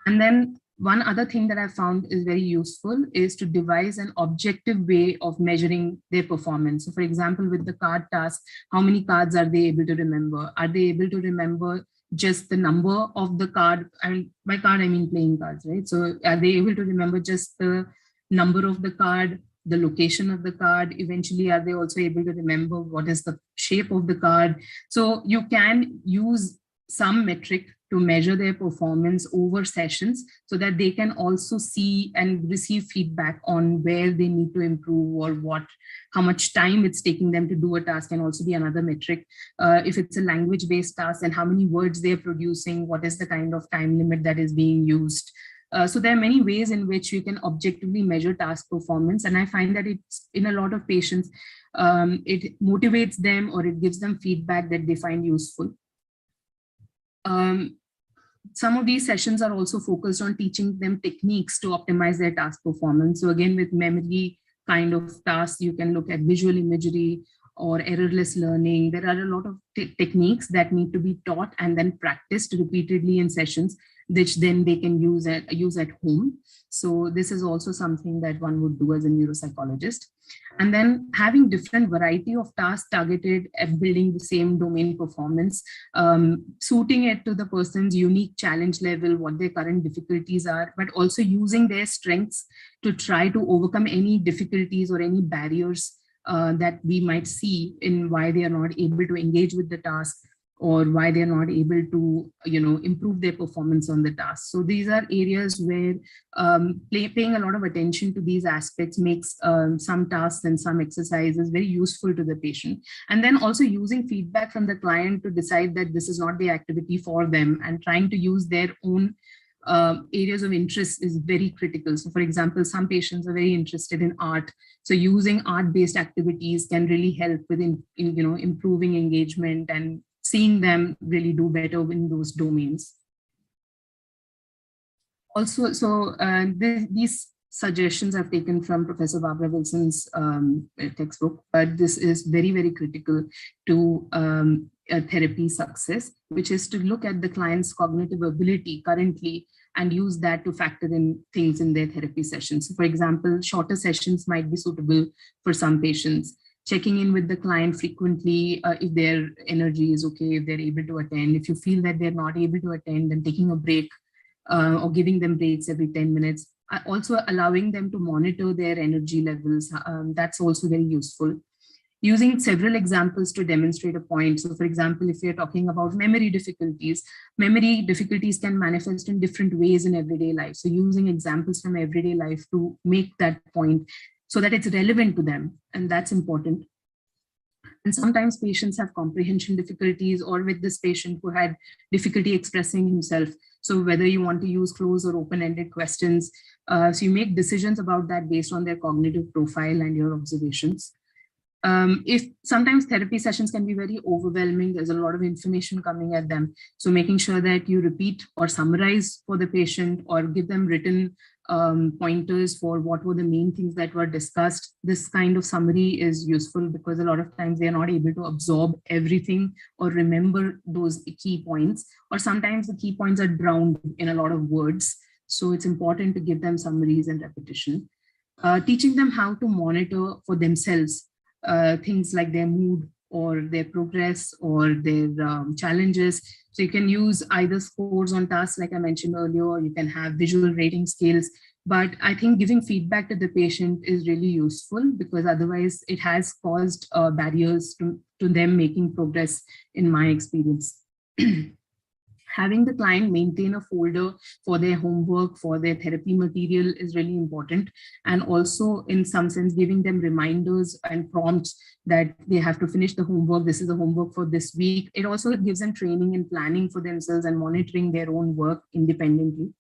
And then one other thing that I found is very useful is to devise an objective way of measuring their performance. So for example, with the card task, how many cards are they able to remember? Are they able to remember just the number of the card? And by card, I mean playing cards, right? So are they able to remember just the number of the card, the location of the card? Eventually, are they also able to remember what is the shape of the card? So you can use some metric to measure their performance over sessions so that they can also see and receive feedback on where they need to improve or how much time it's taking them to do a task can also be another metric. If it's a language-based task, then how many words they're producing, what is the kind of time limit that is being used. So there are many ways in which you can objectively measure task performance. And I find that it's in a lot of patients, it motivates them or it gives them feedback that they find useful. Some of these sessions are also focused on teaching them techniques to optimize their task performance. So again, with memory kind of tasks, you can look at visual imagery or errorless learning. There are a lot of techniques that need to be taught and then practiced repeatedly in sessions, which then they can use at home. So this is also something that one would do as a neuropsychologist. And then having different variety of tasks targeted at building the same domain performance, suiting it to the person's unique challenge level, what their current difficulties are, but also using their strengths to try to overcome any difficulties or any barriers that we might see in why they are not able to engage with the task or why they're not able to, improve their performance on the task. So these are areas where paying a lot of attention to these aspects makes some tasks and some exercises very useful to the patient. And then also using feedback from the client to decide that this is not the activity for them and trying to use their own areas of interest is very critical. So for example, some patients are very interested in art. So using art-based activities can really help with improving engagement and seeing them really do better in those domains. Also, so these suggestions I've taken from Professor Barbara Wilson's textbook, but this is very, very critical to therapy success, which is to look at the client's cognitive ability currently and use that to factor in things in their therapy sessions. So for example, shorter sessions might be suitable for some patients. Checking in with the client frequently, if their energy is okay, if they're able to attend. If you feel that they're not able to attend, then taking a break or giving them breaks every 10 minutes. Also allowing them to monitor their energy levels. That's also very useful. Using several examples to demonstrate a point. So for example, if you're talking about memory difficulties can manifest in different ways in everyday life. So using examples from everyday life to make that point so that it's relevant to them, and that's important. And sometimes patients have comprehension difficulties, or with this patient who had difficulty expressing himself. So whether you want to use closed or open-ended questions, so you make decisions about that based on their cognitive profile and your observations. If sometimes therapy sessions can be very overwhelming, there's a lot of information coming at them. So making sure that you repeat or summarize for the patient or give them written pointers for what were the main things that were discussed. This kind of summary is useful because a lot of times they are not able to absorb everything or remember those key points, or sometimes the key points are drowned in a lot of words. So it's important to give them summaries and repetition. Teaching them how to monitor for themselves things like their mood or their progress or their challenges. So you can use either scores on tasks, like I mentioned earlier, or you can have visual rating scales. But I think giving feedback to the patient is really useful because otherwise it has caused barriers to them making progress, in my experience. Having the client maintain a folder for their homework, for their therapy material is really important. And also in some sense, giving them reminders and prompts that they have to finish the homework. This is the homework for this week. It also gives them training and planning for themselves and monitoring their own work independently.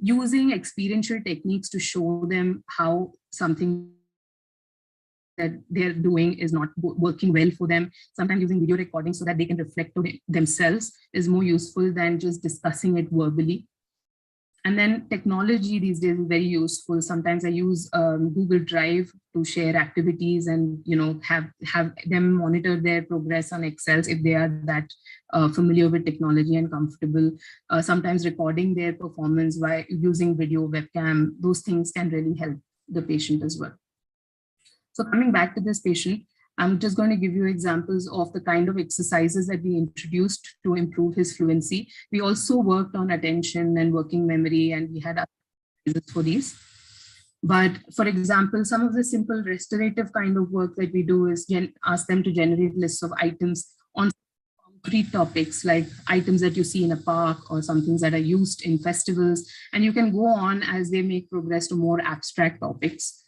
Using experiential techniques to show them how something that they're doing is not working well for them. Sometimes using video recordings so that they can reflect on it themselves is more useful than just discussing it verbally. And then technology these days is very useful. Sometimes I use Google Drive to share activities and have them monitor their progress on Excel if they are that familiar with technology and comfortable. Sometimes recording their performance by using video webcam, those things can really help the patient as well. So coming back to this patient, I'm just going to give you examples of the kind of exercises that we introduced to improve his fluency. We also worked on attention and working memory, and we had exercises for these. But for example, some of the simple restorative kind of work that we do is ask them to generate lists of items on concrete topics, like items that you see in a park or some things that are used in festivals. And you can go on as they make progress to more abstract topics.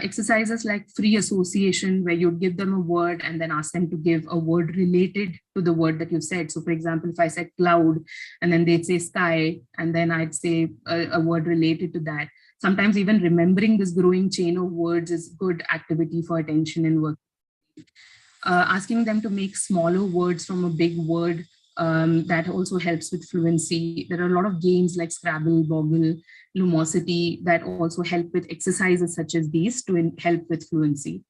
Exercises like free association, where you'd give them a word and then ask them to give a word related to the word that you said. So for example, if I said cloud and then they'd say sky, and then I'd say a word related to that. Sometimes even remembering this growing chain of words is good activity for attention and work. Asking them to make smaller words from a big word, that also helps with fluency. There are a lot of games like Scrabble, Boggle, Lumosity that also help with exercises such as these to help with fluency.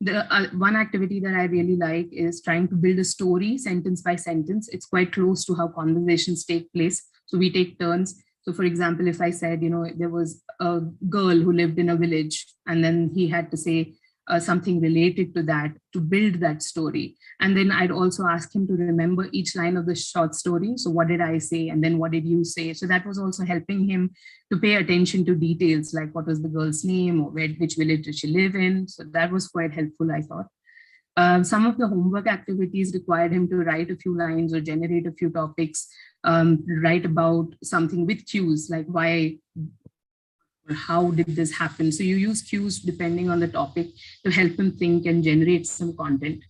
The one activity that I really like is trying to build a story sentence by sentence. It's quite close to how conversations take place. So we take turns. So for example, if I said, there was a girl who lived in a village, and then he had to say something related to that to build that story. And then I'd also ask him to remember each line of the short story. So what did I say? And then what did you say? So that was also helping him to pay attention to details, like what was the girl's name or which village did she live in? So that was quite helpful, I thought. Some of the homework activities required him to write a few lines or generate a few topics, write about something with cues, like why or how did this happen? So you use cues depending on the topic to help him think and generate some content.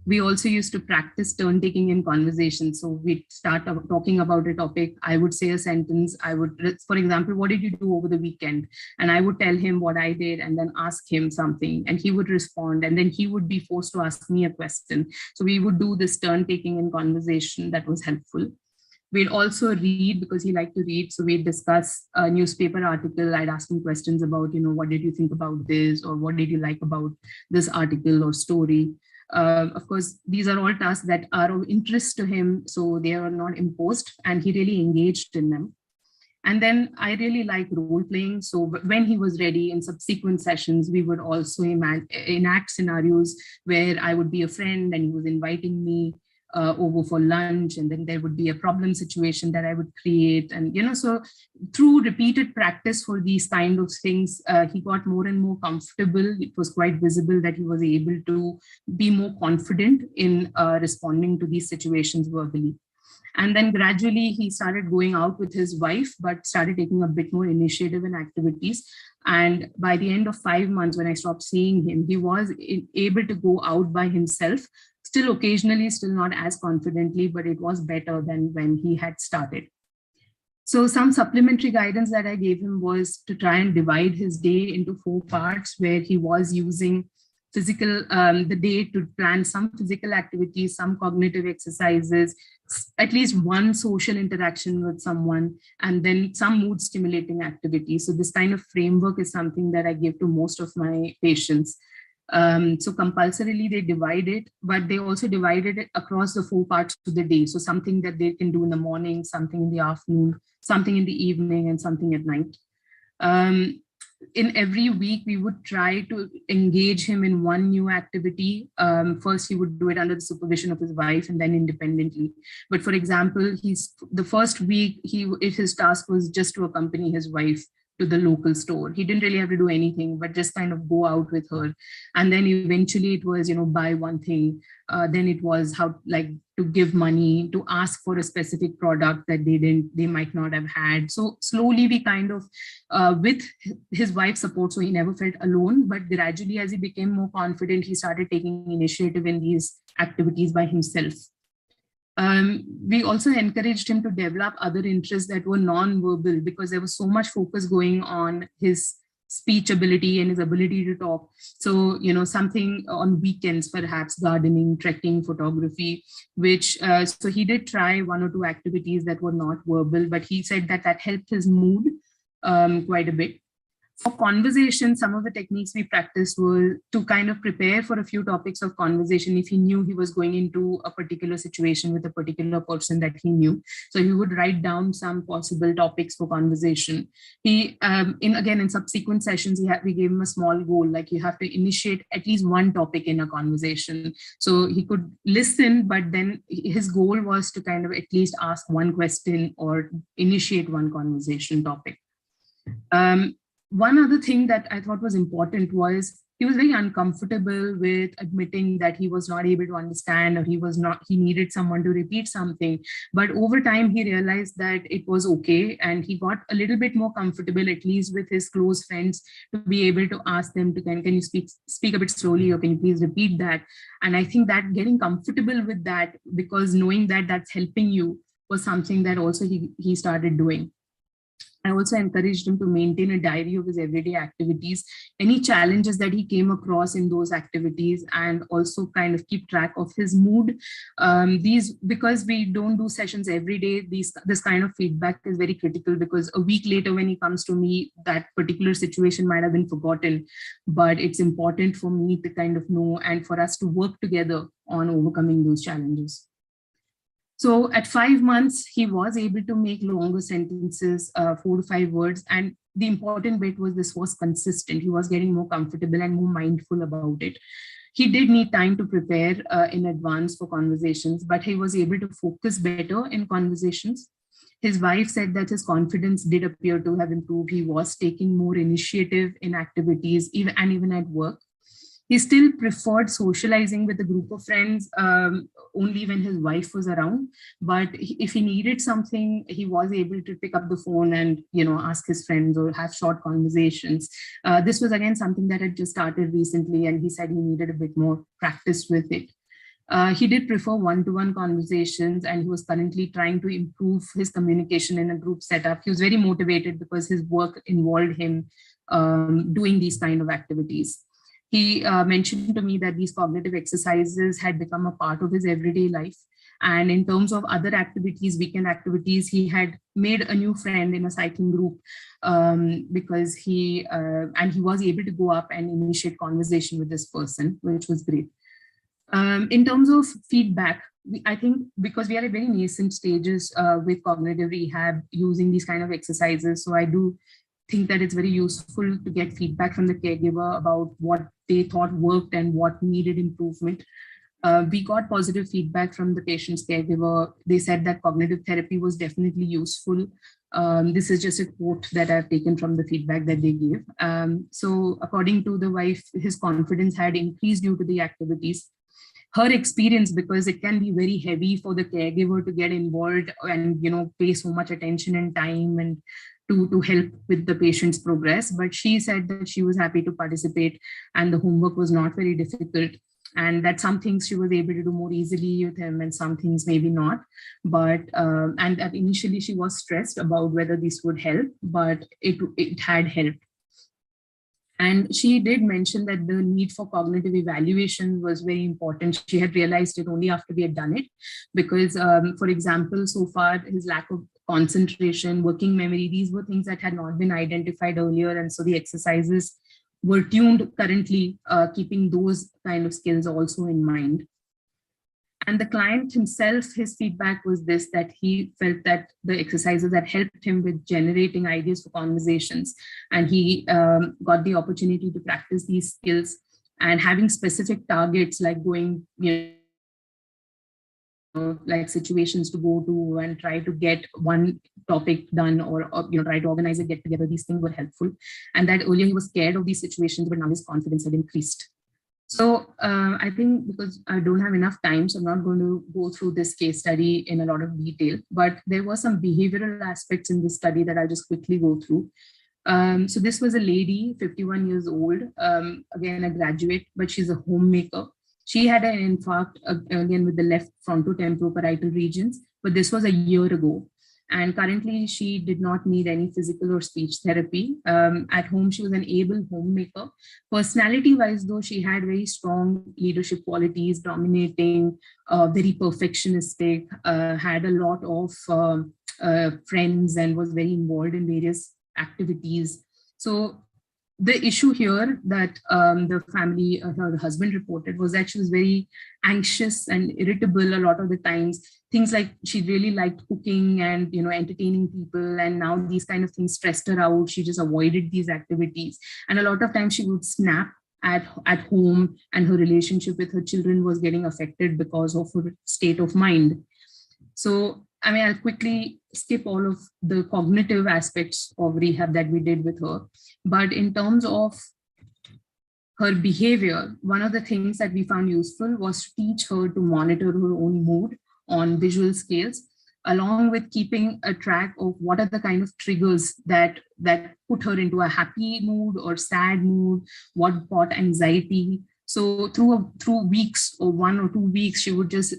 We also used to practice turn taking in conversation. So we'd start talking about a topic. I would say a sentence. I would, for example, what did you do over the weekend? And I would tell him what I did and then ask him something, and he would respond, and then he would be forced to ask me a question. So we would do this turn taking in conversation. That was helpful. We'd also read because he liked to read. So we'd discuss a newspaper article. I'd ask him questions about, what did you think about this? Or what did you like about this article or story? Of course, these are all tasks that are of interest to him. So they are not imposed, and he really engaged in them. And then I really like role playing. So when he was ready in subsequent sessions, we would also enact scenarios where I would be a friend and he was inviting me over for lunch, and then there would be a problem situation that I would create. And, so through repeated practice for these kind of things, he got more and more comfortable. It was quite visible that he was able to be more confident in responding to these situations verbally. And then gradually he started going out with his wife, but started taking a bit more initiative in activities. And by the end of 5 months, when I stopped seeing him, he was able to go out by himself, still occasionally, still not as confidently, but it was better than when he had started. So some supplementary guidance that I gave him was to try and divide his day into 4 parts, where he was using the day to plan some physical activities, some cognitive exercises, at least one social interaction with someone, and then some mood stimulating activities. So this kind of framework is something that I give to most of my patients. So compulsorily they divide it, but they also divided it across the 4 parts of the day. So something that they can do in the morning, something in the afternoon, something in the evening, and something at night. In every week, we would try to engage him in one new activity. First, he would do it under the supervision of his wife and then independently. But for example, the first week, his task was just to accompany his wife to the local store. He didn't really have to do anything, but just kind of go out with her. And then eventually it was, buy one thing. Then it was how, like, to give money, to ask for a specific product that they might not have had. So slowly we kind of, with his wife's support, so he never felt alone, but gradually as he became more confident, he started taking initiative in these activities by himself. We also encouraged him to develop other interests that were non-verbal, because there was so much focus going on his speech ability and his ability to talk. So, something on weekends, perhaps gardening, trekking, photography, which, so he did try one or two activities that were not verbal, but he said that helped his mood quite a bit. For conversation, some of the techniques we practiced were to kind of prepare for a few topics of conversation if he knew he was going into a particular situation with a particular person that he knew. So he would write down some possible topics for conversation. He, in subsequent sessions, we gave him a small goal, like you have to initiate at least one topic in a conversation. So he could listen, but then his goal was to kind of at least ask one question or initiate one conversation topic. One other thing that I thought was important was he was very uncomfortable with admitting that he was not able to understand, or he needed someone to repeat something. But over time, he realized that it was okay. And he got a little bit more comfortable, at least with his close friends, to be able to ask them to, can you speak a bit slowly, or can you please repeat that? And I think that getting comfortable with that, because knowing that that's helping you, was something that also he started doing. I also encouraged him to maintain a diary of his everyday activities, any challenges that he came across in those activities, and also kind of keep track of his mood. Because we don't do sessions every day, this kind of feedback is very critical, because a week later when he comes to me, that particular situation might have been forgotten, but it's important for me to kind of know and for us to work together on overcoming those challenges. So at 5 months, he was able to make longer sentences, 4 to 5 words. And the important bit was this was consistent. He was getting more comfortable and more mindful about it. He did need time to prepare in advance for conversations, but he was able to focus better in conversations. His wife said that his confidence did appear to have improved. He was taking more initiative in activities, even at work. He still preferred socializing with a group of friends only when his wife was around. But if he needed something, he was able to pick up the phone and, ask his friends or have short conversations. This was, again, something that had just started recently, and he said he needed a bit more practice with it. He did prefer one-to-one conversations, and he was currently trying to improve his communication in a group setup. He was very motivated because his work involved him doing these kind of activities. He mentioned to me that these cognitive exercises had become a part of his everyday life. And in terms of other activities, weekend activities, he had made a new friend in a cycling group because he was able to go up and initiate conversation with this person, which was great. In terms of feedback, I think because we are at very nascent stages with cognitive rehab using these kind of exercises, so I do think that it's very useful to get feedback from the caregiver about what they thought worked and what needed improvement. We got positive feedback from the patient's caregiver. They said that cognitive therapy was definitely useful. This is just a quote that I've taken from the feedback that they gave. So according to the wife, his confidence had increased due to the activities. Her experience, because it can be very heavy for the caregiver to get involved and pay so much attention and time and to help with the patient's progress. But she said that she was happy to participate and the homework was not very difficult, and that some things she was able to do more easily with him and some things maybe not. But and that initially she was stressed about whether this would help, but it had helped. And she did mention that the need for cognitive evaluation was very important. She had realized it only after we had done it, because, for example, so far his lack of concentration, working memory, these were things that had not been identified earlier. And so the exercises were tuned currently, keeping those kind of skills also in mind. And the client himself, his feedback was this, that he felt that the exercises had helped him with generating ideas for conversations. And he got the opportunity to practice these skills and having specific targets like going, like situations to go to and try to get one topic done, or try to organize a get together. These things were helpful. And that earlier he was scared of these situations, but now his confidence had increased. So I think, because I don't have enough time, so I'm not going to go through this case study in a lot of detail, but there were some behavioral aspects in this study that I'll just quickly go through. So this was a lady, 51 years old, again, a graduate, but she's a homemaker. She had an infarct, again, with the left frontotemporal regions, but this was a year ago. And currently, she did not need any physical or speech therapy. At home, she was an able homemaker. Personality-wise, though, she had very strong leadership qualities, dominating, very perfectionistic, had a lot of friends, and was very involved in various activities. So the issue here that the family, her husband reported, was that she was very anxious and irritable a lot of the times. Things like she really liked cooking and entertaining people, and now these kind of things stressed her out. She just avoided these activities, and a lot of times she would snap at home, and her relationship with her children was getting affected because of her state of mind. So I'll quickly skip all of the cognitive aspects of rehab that we did with her. But in terms of her behavior, one of the things that we found useful was to teach her to monitor her own mood on visual scales, along with keeping a track of what are the kind of triggers that put her into a happy mood or sad mood, what brought anxiety. So through weeks, or 1 or 2 weeks, she would just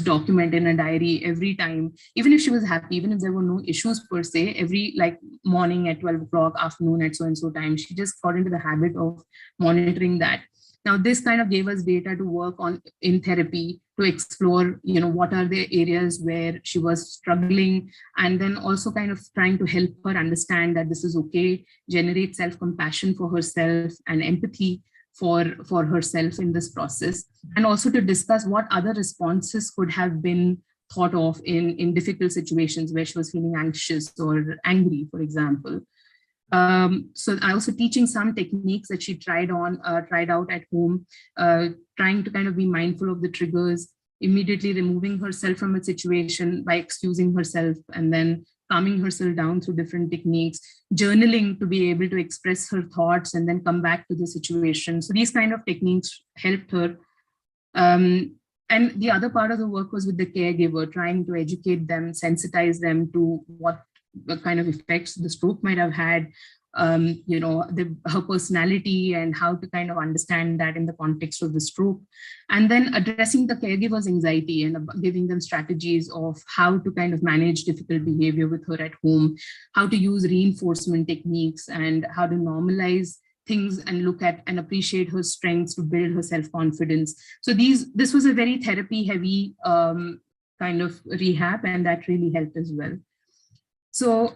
document in a diary every time, even if she was happy, even if there were no issues per se. Every morning at 12 o'clock, afternoon at so and so time, she just got into the habit of monitoring that. Now this kind of gave us data to work on in therapy, to explore what are the areas where she was struggling, and then also kind of trying to help her understand that this is okay, generate self-compassion for herself and empathy for herself in this process, and also to discuss what other responses could have been thought of in difficult situations where she was feeling anxious or angry, for example. So I also teaching some techniques that she tried out at home, trying to kind of be mindful of the triggers, immediately removing herself from a situation by excusing herself, and then calming herself down through different techniques, journaling to be able to express her thoughts and then come back to the situation. So these kind of techniques helped her. And the other part of the work was with the caregiver, trying to educate them, sensitize them to what kind of effects the stroke might have had, her personality, and how to kind of understand that in the context of the stroke. And then addressing the caregiver's anxiety and giving them strategies of how to kind of manage difficult behavior with her at home, how to use reinforcement techniques, and how to normalize things and look at and appreciate her strengths to build her self-confidence. So this was a very therapy heavy kind of rehab, and that really helped as well. So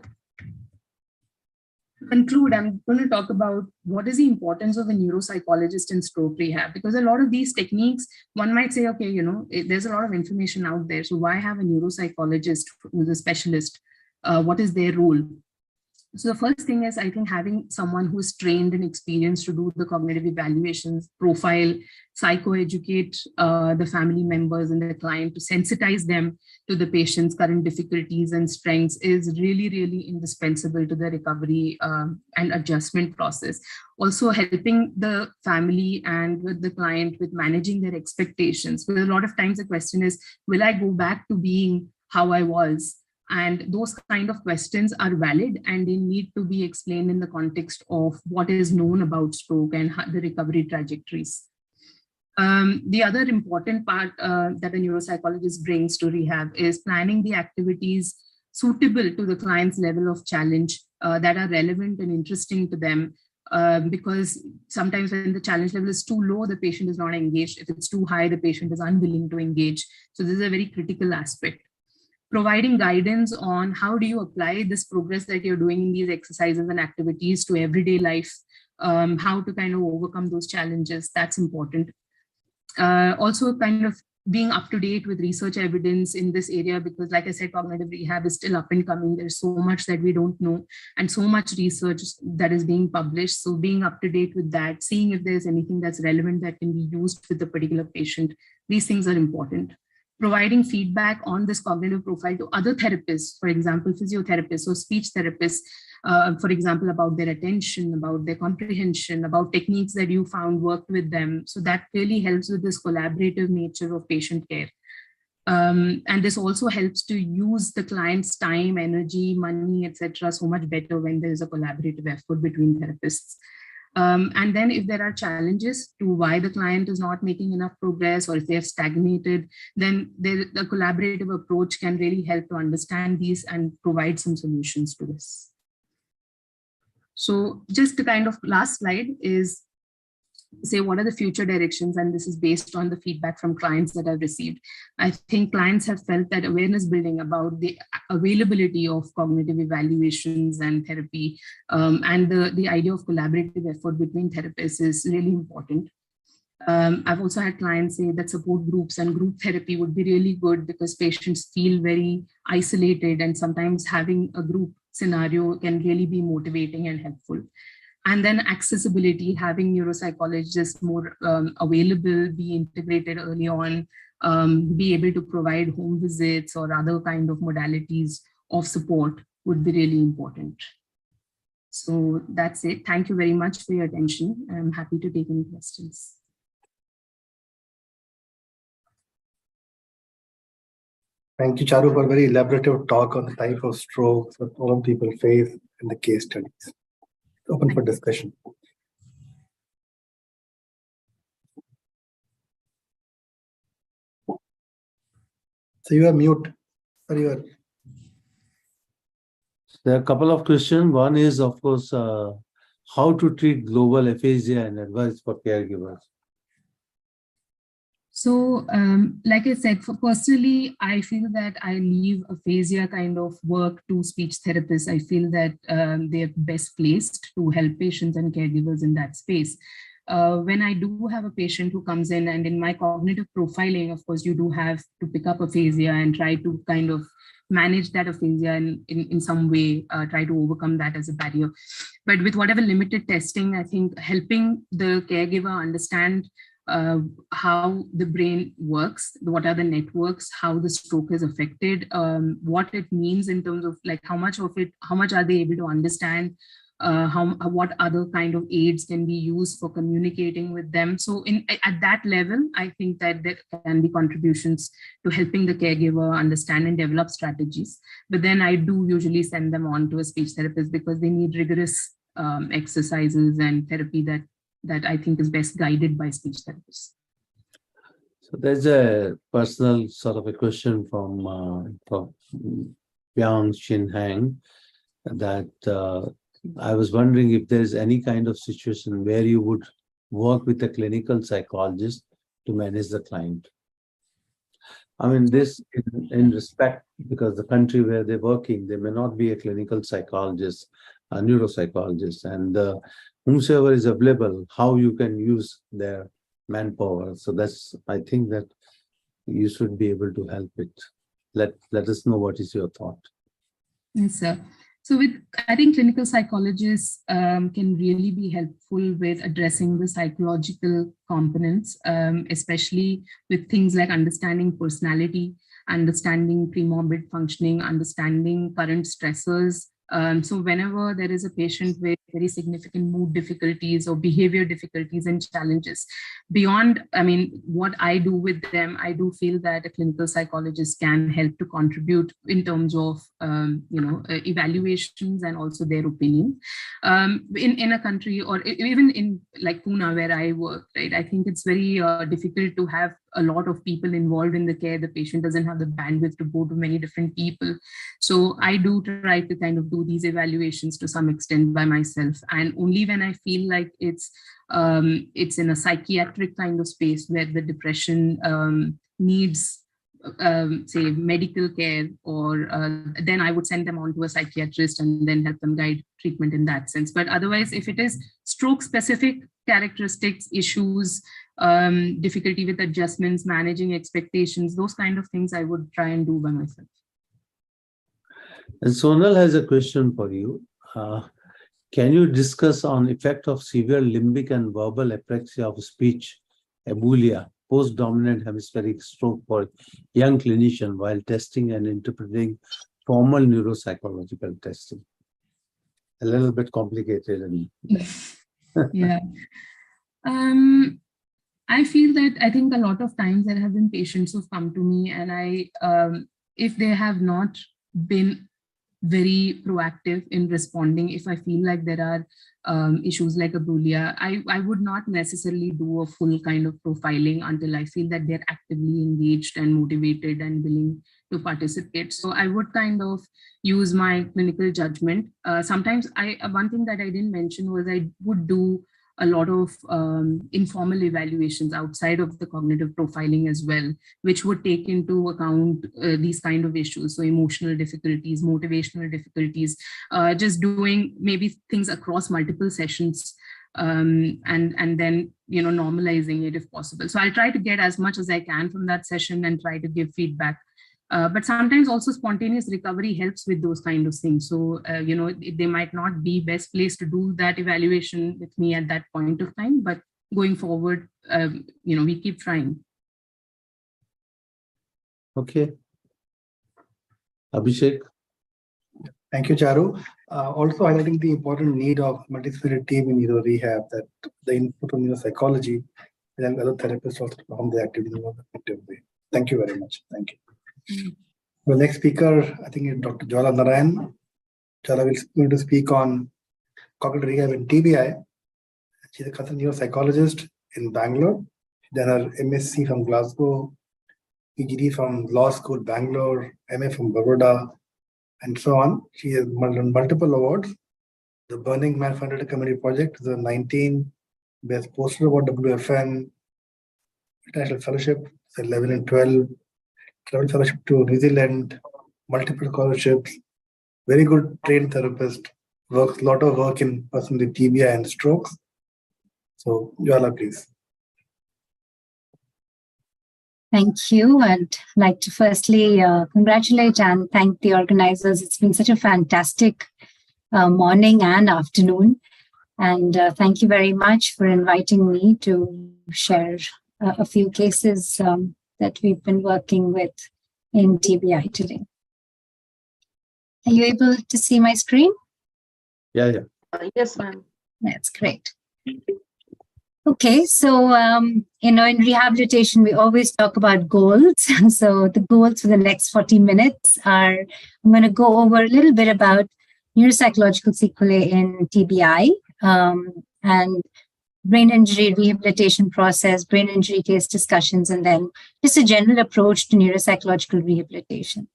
to conclude, I'm going to talk about what is the importance of a neuropsychologist in stroke rehab, because a lot of these techniques, one might say, okay, there's a lot of information out there, so why have a neuropsychologist who's a specialist? What is their role? So the first thing is, I think, having someone who is trained and experienced to do the cognitive evaluations, profile, psychoeducate the family members and the client, to sensitize them to the patient's current difficulties and strengths is really, really indispensable to the recovery and adjustment process. Also helping the family and with the client with managing their expectations. Because a lot of times the question is, will I go back to being how I was? And those kind of questions are valid, and they need to be explained in the context of what is known about stroke and the recovery trajectories. The other important part that a neuropsychologist brings to rehab is planning the activities suitable to the client's level of challenge that are relevant and interesting to them. Because sometimes when the challenge level is too low, the patient is not engaged. If it's too high, the patient is unwilling to engage. So this is a very critical aspect. Providing guidance on how do you apply this progress that you're doing in these exercises and activities to everyday life, how to kind of overcome those challenges, that's important. Also kind of being up to date with research evidence in this area, because like I said, cognitive rehab is still up and coming. There's so much that we don't know and so much research that is being published. So being up to date with that, seeing if there's anything that's relevant that can be used with the particular patient, these things are important. providing feedback on this cognitive profile to other therapists, for example, physiotherapists or speech therapists, for example, about their attention, about their comprehension, about techniques that you found worked with them. So that really helps with this collaborative nature of patient care. And this also helps to use the client's time, energy, money, etc. so much better when there is a collaborative effort between therapists. And then if there are challenges to why the client is not making enough progress, or if they have stagnated, then the collaborative approach can really help to understand these and provide some solutions to this. So just the kind of last slide is say what are the future directions, and this is based on the feedback from clients that I've received. I think clients have felt that awareness building about the availability of cognitive evaluations and therapy, and the idea of collaborative effort between therapists is really important. I've also had clients say that support groups and group therapy would be really good because patients feel very isolated, and sometimes having a group scenario can really be motivating and helpful. And then accessibility, having neuropsychologists more available, be integrated early on, be able to provide home visits or other kind of modalities of support would be really important. So that's it. Thank you very much for your attention. I'm happy to take any questions. Thank you, Charu, for a very elaborative talk on the type of strokes that all people face in the case studies. Open for discussion. So you are mute. Sorry, you are. There are a couple of questions. One is, of course, how to treat global aphasia and advice for caregivers. So, like I said, personally, I feel that I leave aphasia kind of work to speech therapists. I feel that they're best placed to help patients and caregivers in that space. When I do have a patient who comes in, and in my cognitive profiling, of course, you do have to pick up aphasia and try to kind of manage that aphasia and in some way try to overcome that as a barrier. But with whatever limited testing, I think helping the caregiver understand how the brain works, what are the networks, how the stroke is affected, what it means in terms of like how much are they able to understand, what other kind of aids can be used for communicating with them. So at that level, I think that there can be contributions to helping the caregiver understand and develop strategies. But then I do usually send them on to a speech therapist because they need rigorous exercises and therapy that I think is best guided by speech therapists. So there's a personal sort of a question from Yang Shin Hang that I was wondering if there's any kind of situation where you would work with a clinical psychologist to manage the client. I mean, this in respect, because the country where they're working, there may not be a clinical psychologist, a neuropsychologist, and whomsoever is available, how you can use their manpower. So that's, I think that you should be able to help it. Let us know what is your thought. Yes, sir. So I think clinical psychologists can really be helpful with addressing the psychological components, especially with things like understanding personality, understanding premorbid functioning, understanding current stressors. So whenever there is a patient with very significant mood difficulties or behavior difficulties and challenges, beyond, I mean, what I do with them, I do feel that a clinical psychologist can help to contribute in terms of, evaluations and also their opinion. In a country or even in like Pune where I work, right, I think it's very difficult to have a lot of people involved in the care. The patient doesn't have the bandwidth to go to many different people. So I do try to kind of do these evaluations to some extent by myself. And only when I feel like it's in a psychiatric kind of space where the depression needs, say, medical care, or then I would send them on to a psychiatrist and then help them guide treatment in that sense. But otherwise, if it is stroke specific characteristics, issues, difficulty with adjustments, managing expectations, those kind of things I would try and do by myself. And Sonal has a question for you. Can you discuss on effect of severe limbic and verbal apraxia of speech, abulia, post-dominant hemispheric stroke for young clinician while testing and interpreting formal neuropsychological testing. A little bit complicated. Yeah. I feel that I think a lot of times there have been patients who've come to me, and if they have not been very proactive in responding, if I feel like there are issues like abulia, I would not necessarily do a full kind of profiling until I feel that they're actively engaged and motivated and willing to participate. So I would kind of use my clinical judgment. Sometimes one thing that I didn't mention was I would do a lot of informal evaluations outside of the cognitive profiling as well, which would take into account these kind of issues. So emotional difficulties, motivational difficulties, just doing maybe things across multiple sessions, and then, you know, normalizing it if possible. So I'll try to get as much as I can from that session and try to give feedback. But sometimes also spontaneous recovery helps with those kind of things. So, you know, they might not be best placed to do that evaluation with me at that point of time, but going forward, you know, we keep trying. Okay. Abhishek. Thank you, Charu. Also highlighting the important need of multidisciplinary team in neuro rehab, that the input of neuropsychology and then other therapists also perform the activity in a more effective way. Thank you very much. Thank you. The next speaker, I think, is Dr. Jwala Narayan. Jwala is going to speak on cognitive rehab in TBI. She's a consultant neuropsychologist in Bangalore. She done her MSc from Glasgow, PhD from Law School, Bangalore, MA from Baroda, and so on. She has won multiple awards. The Burning Man Funded Community Project, the 19 Best Poster Award, WFN, International Fellowship, 11 and 12. Travel fellowship to New Zealand, multiple scholarships, very good trained therapist, works a lot of work in person with TBI and strokes. So, Jwala, please. Thank you. And I'd like to firstly congratulate and thank the organizers. It's been such a fantastic morning and afternoon. And thank you very much for inviting me to share a few cases that we've been working with in TBI today. Are you able to see my screen? Yeah. Yes, ma'am. That's great. Okay, so, you know, in rehabilitation, we always talk about goals. So the goals for the next 40 minutes are, I'm going to go over a little bit about neuropsychological sequelae in TBI, and brain injury rehabilitation process, brain injury case discussions, and then just a general approach to neuropsychological rehabilitation.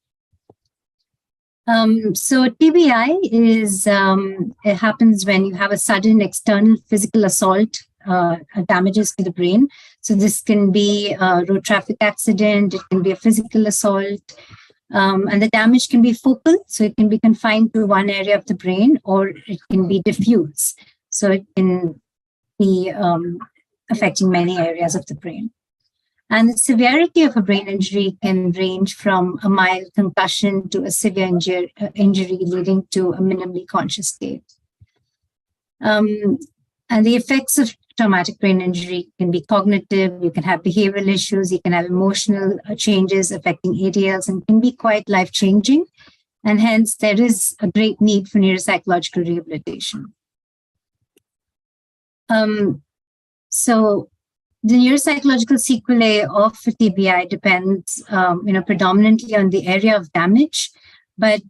So TBI is, it happens when you have a sudden external physical assault, damages to the brain. So this can be a road traffic accident, it can be a physical assault, and the damage can be focal. So it can be confined to one area of the brain, or it can be diffuse. So it can be affecting many areas of the brain. And the severity of a brain injury can range from a mild concussion to a severe injury leading to a minimally conscious state. And the effects of traumatic brain injury can be cognitive, you can have behavioral issues, you can have emotional changes affecting ADLs, and can be quite life-changing. And hence, there is a great need for neuropsychological rehabilitation. So the neuropsychological sequelae of TBI depends, predominantly on the area of damage, but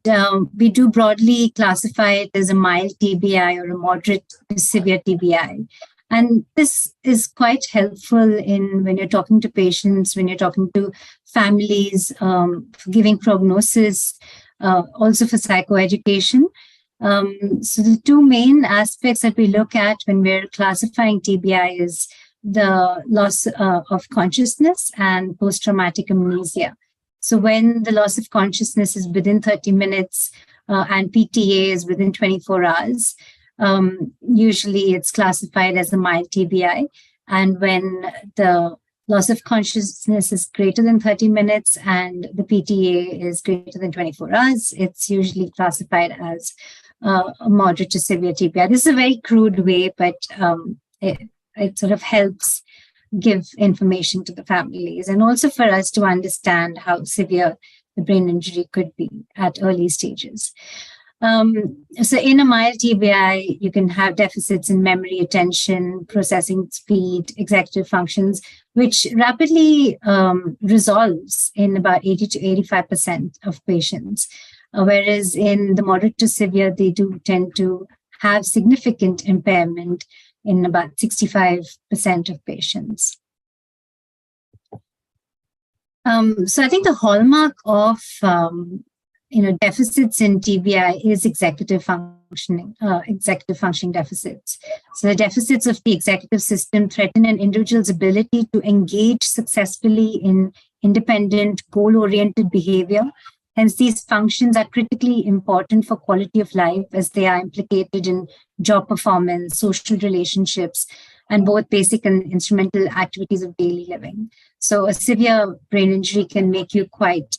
we do broadly classify it as a mild TBI or a moderate to severe TBI. And this is quite helpful in when you're talking to patients, when you're talking to families, giving prognosis, also for psychoeducation. So the two main aspects that we look at when we're classifying TBI is the loss of consciousness and post-traumatic amnesia. So when the loss of consciousness is within 30 minutes and PTA is within 24 hours, usually it's classified as a mild TBI. And when the loss of consciousness is greater than 30 minutes and the PTA is greater than 24 hours, it's usually classified as a moderate to severe TBI. This is a very crude way, but it sort of helps give information to the families, and also for us to understand how severe the brain injury could be at early stages. So in a mild TBI, you can have deficits in memory, attention, processing speed, executive functions, which rapidly resolves in about 80 to 85% of patients. Whereas in the moderate to severe, they do tend to have significant impairment in about 65% of patients. So I think the hallmark of deficits in TBI is executive functioning deficits. So the deficits of the executive system threaten an individual's ability to engage successfully in independent, goal-oriented behavior. Hence, these functions are critically important for quality of life as they are implicated in job performance, social relationships, and both basic and instrumental activities of daily living. So a severe brain injury can make you quite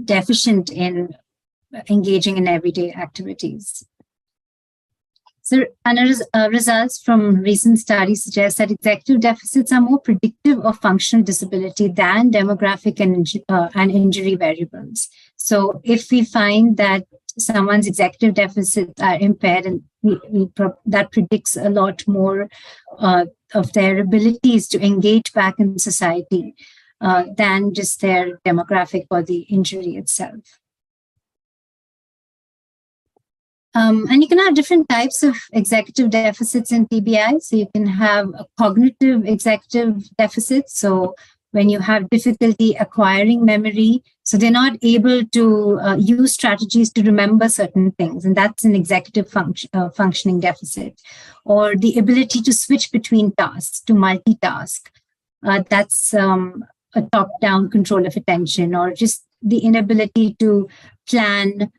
deficient in engaging in everyday activities. So results from recent studies suggest that executive deficits are more predictive of functional disability than demographic and injury variables. So if we find that someone's executive deficits are impaired, and that predicts a lot more of their abilities to engage back in society than just their demographic or the injury itself. And you can have different types of executive deficits in TBI. So you can have a cognitive executive deficit. So when you have difficulty acquiring memory, so they're not able to use strategies to remember certain things, and that's an executive functioning deficit. Or the ability to switch between tasks, to multitask. That's a top-down control of attention, or just the inability to plan,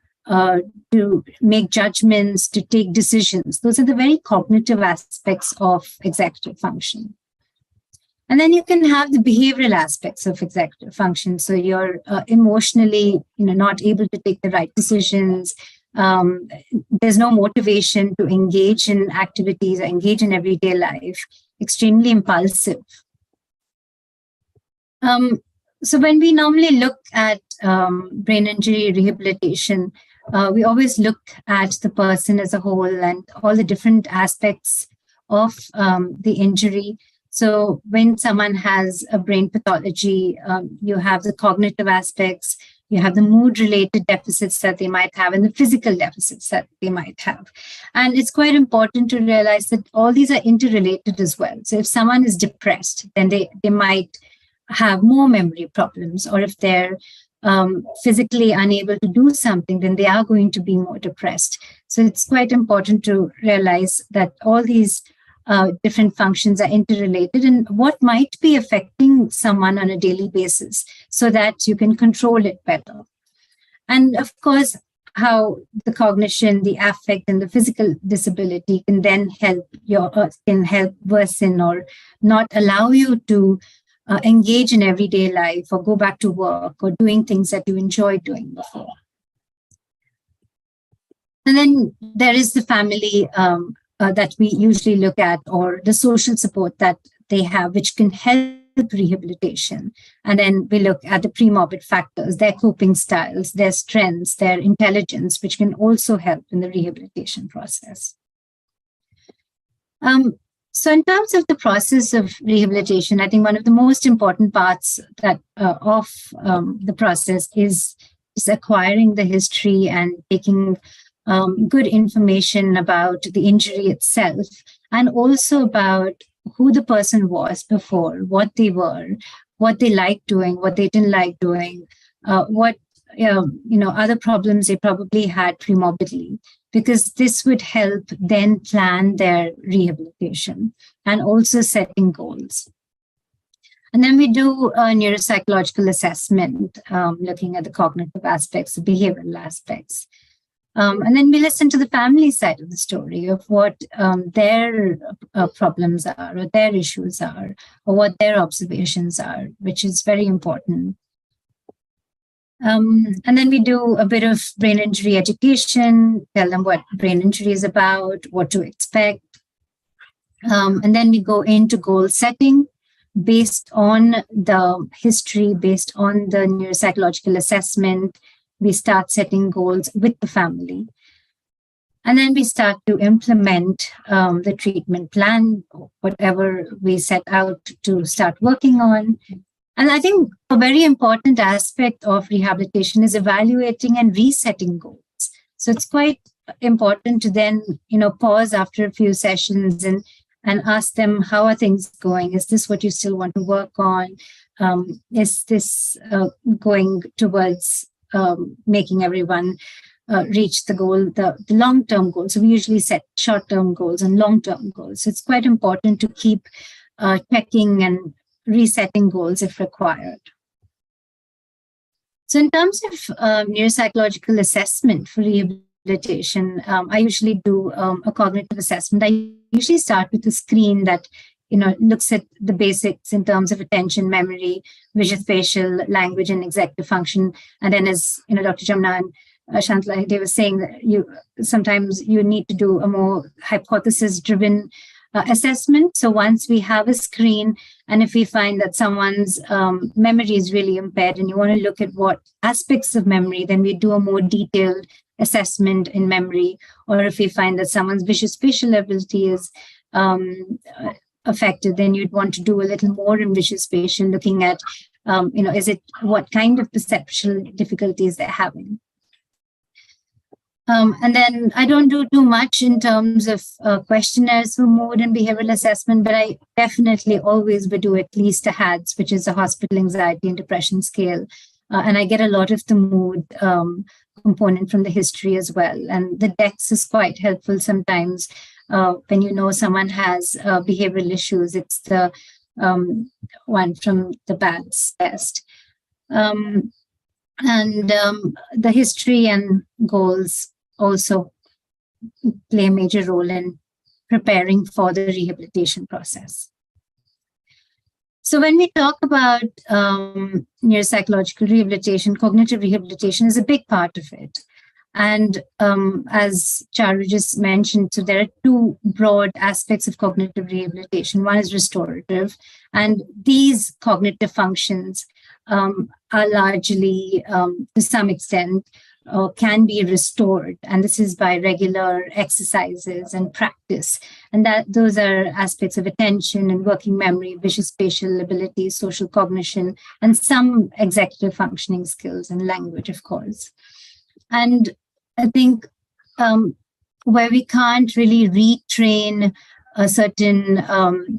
to make judgments, to take decisions. Those are the very cognitive aspects of executive function. And then you can have the behavioral aspects of executive function. So you're emotionally, not able to take the right decisions. There's no motivation to engage in activities or engage in everyday life. Extremely impulsive. So when we normally look at brain injury rehabilitation, we always look at the person as a whole and all the different aspects of the injury. So when someone has a brain pathology, you have the cognitive aspects, you have the mood-related deficits that they might have, and the physical deficits that they might have. And it's quite important to realize that all these are interrelated as well. So if someone is depressed, then they might have more memory problems, or if they're physically unable to do something, then they are going to be more depressed. So it's quite important to realize that all these different functions are interrelated and what might be affecting someone on a daily basis so that you can control it better. And of course, how the cognition, the affect, and the physical disability can then help worsen or not allow you to engage in everyday life or go back to work or doing things that you enjoyed doing before. And then there is the family that we usually look at, or the social support that they have, which can help rehabilitation. And then we look at the pre-morbid factors, their coping styles, their strengths, their intelligence, which can also help in the rehabilitation process. So in terms of the process of rehabilitation, I think one of the most important parts that of the process is acquiring the history and taking good information about the injury itself, and also about who the person was before, what they were, what they liked doing, what they didn't like doing, what other problems they probably had pre-morbidly, because this would help then plan their rehabilitation and also setting goals. And then we do a neuropsychological assessment, looking at the cognitive aspects, the behavioral aspects. And then we listen to the family side of the story of what their problems are, or their issues are, or what their observations are, which is very important. And then we do a bit of brain injury education, tell them what brain injury is about, what to expect. And then we go into goal setting based on the history, based on the neuropsychological assessment. We start setting goals with the family. And then we start to implement the treatment plan, whatever we set out to start working on. And I think a very important aspect of rehabilitation is evaluating and resetting goals. So it's quite important to then, pause after a few sessions and ask them, how are things going? Is this what you still want to work on? Is this going towards making everyone reach the goal, the long-term goal? So we usually set short-term goals and long-term goals. So it's quite important to keep checking and resetting goals if required. So in terms of neuropsychological assessment for rehabilitation, I usually do a cognitive assessment. I usually start with a screen that looks at the basics in terms of attention, memory, visuospatial, language, and executive function. And then, as Dr. Jamna and Shantala, they were saying that sometimes you need to do a more hypothesis-driven assessment. So once we have a screen, and if we find that someone's memory is really impaired and you want to look at what aspects of memory, then we do a more detailed assessment in memory. Or if we find that someone's visuospatial ability is affected, then you'd want to do a little more in visuospatial, looking at, what kind of perceptual difficulties they're having. And then I don't do too much in terms of questionnaires for mood and behavioral assessment, but I definitely always would do at least a HADS, which is a hospital anxiety and depression scale. And I get a lot of the mood component from the history as well. And the DEX is quite helpful sometimes when someone has behavioral issues. It's the one from the BADS test. And the history and goals also play a major role in preparing for the rehabilitation process. So when we talk about neuropsychological rehabilitation, cognitive rehabilitation is a big part of it. And as Charu just mentioned, so there are two broad aspects of cognitive rehabilitation. One is restorative, and these cognitive functions are largely, to some extent, can be restored, and this is by regular exercises and practice. And those are aspects of attention and working memory, visuospatial ability, social cognition, and some executive functioning skills and language, of course. And I think where we can't really retrain a certain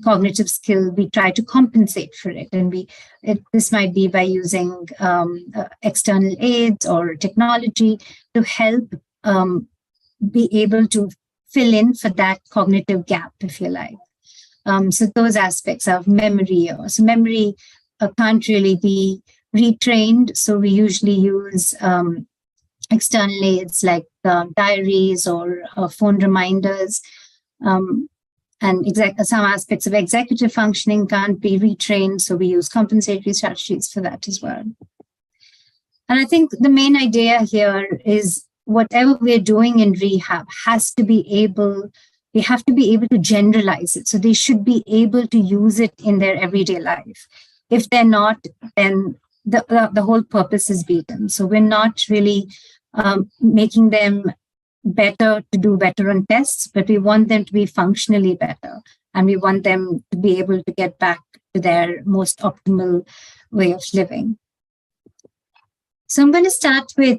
cognitive skill, we try to compensate for it. And this might be by using external aids or technology to help be able to fill in for that cognitive gap, if you like. So those aspects of memory. So memory can't really be retrained. So we usually use external aids like diaries or phone reminders. And some aspects of executive functioning can't be retrained, so we use compensatory strategies for that as well. And I think the main idea here is whatever we're doing in rehab we have to be able to generalize it. So they should be able to use it in their everyday life. If they're not, then the whole purpose is beaten. So we're not really making them better to do better on tests, but we want them to be functionally better, and we want them to be able to get back to their most optimal way of living. So I'm going to start with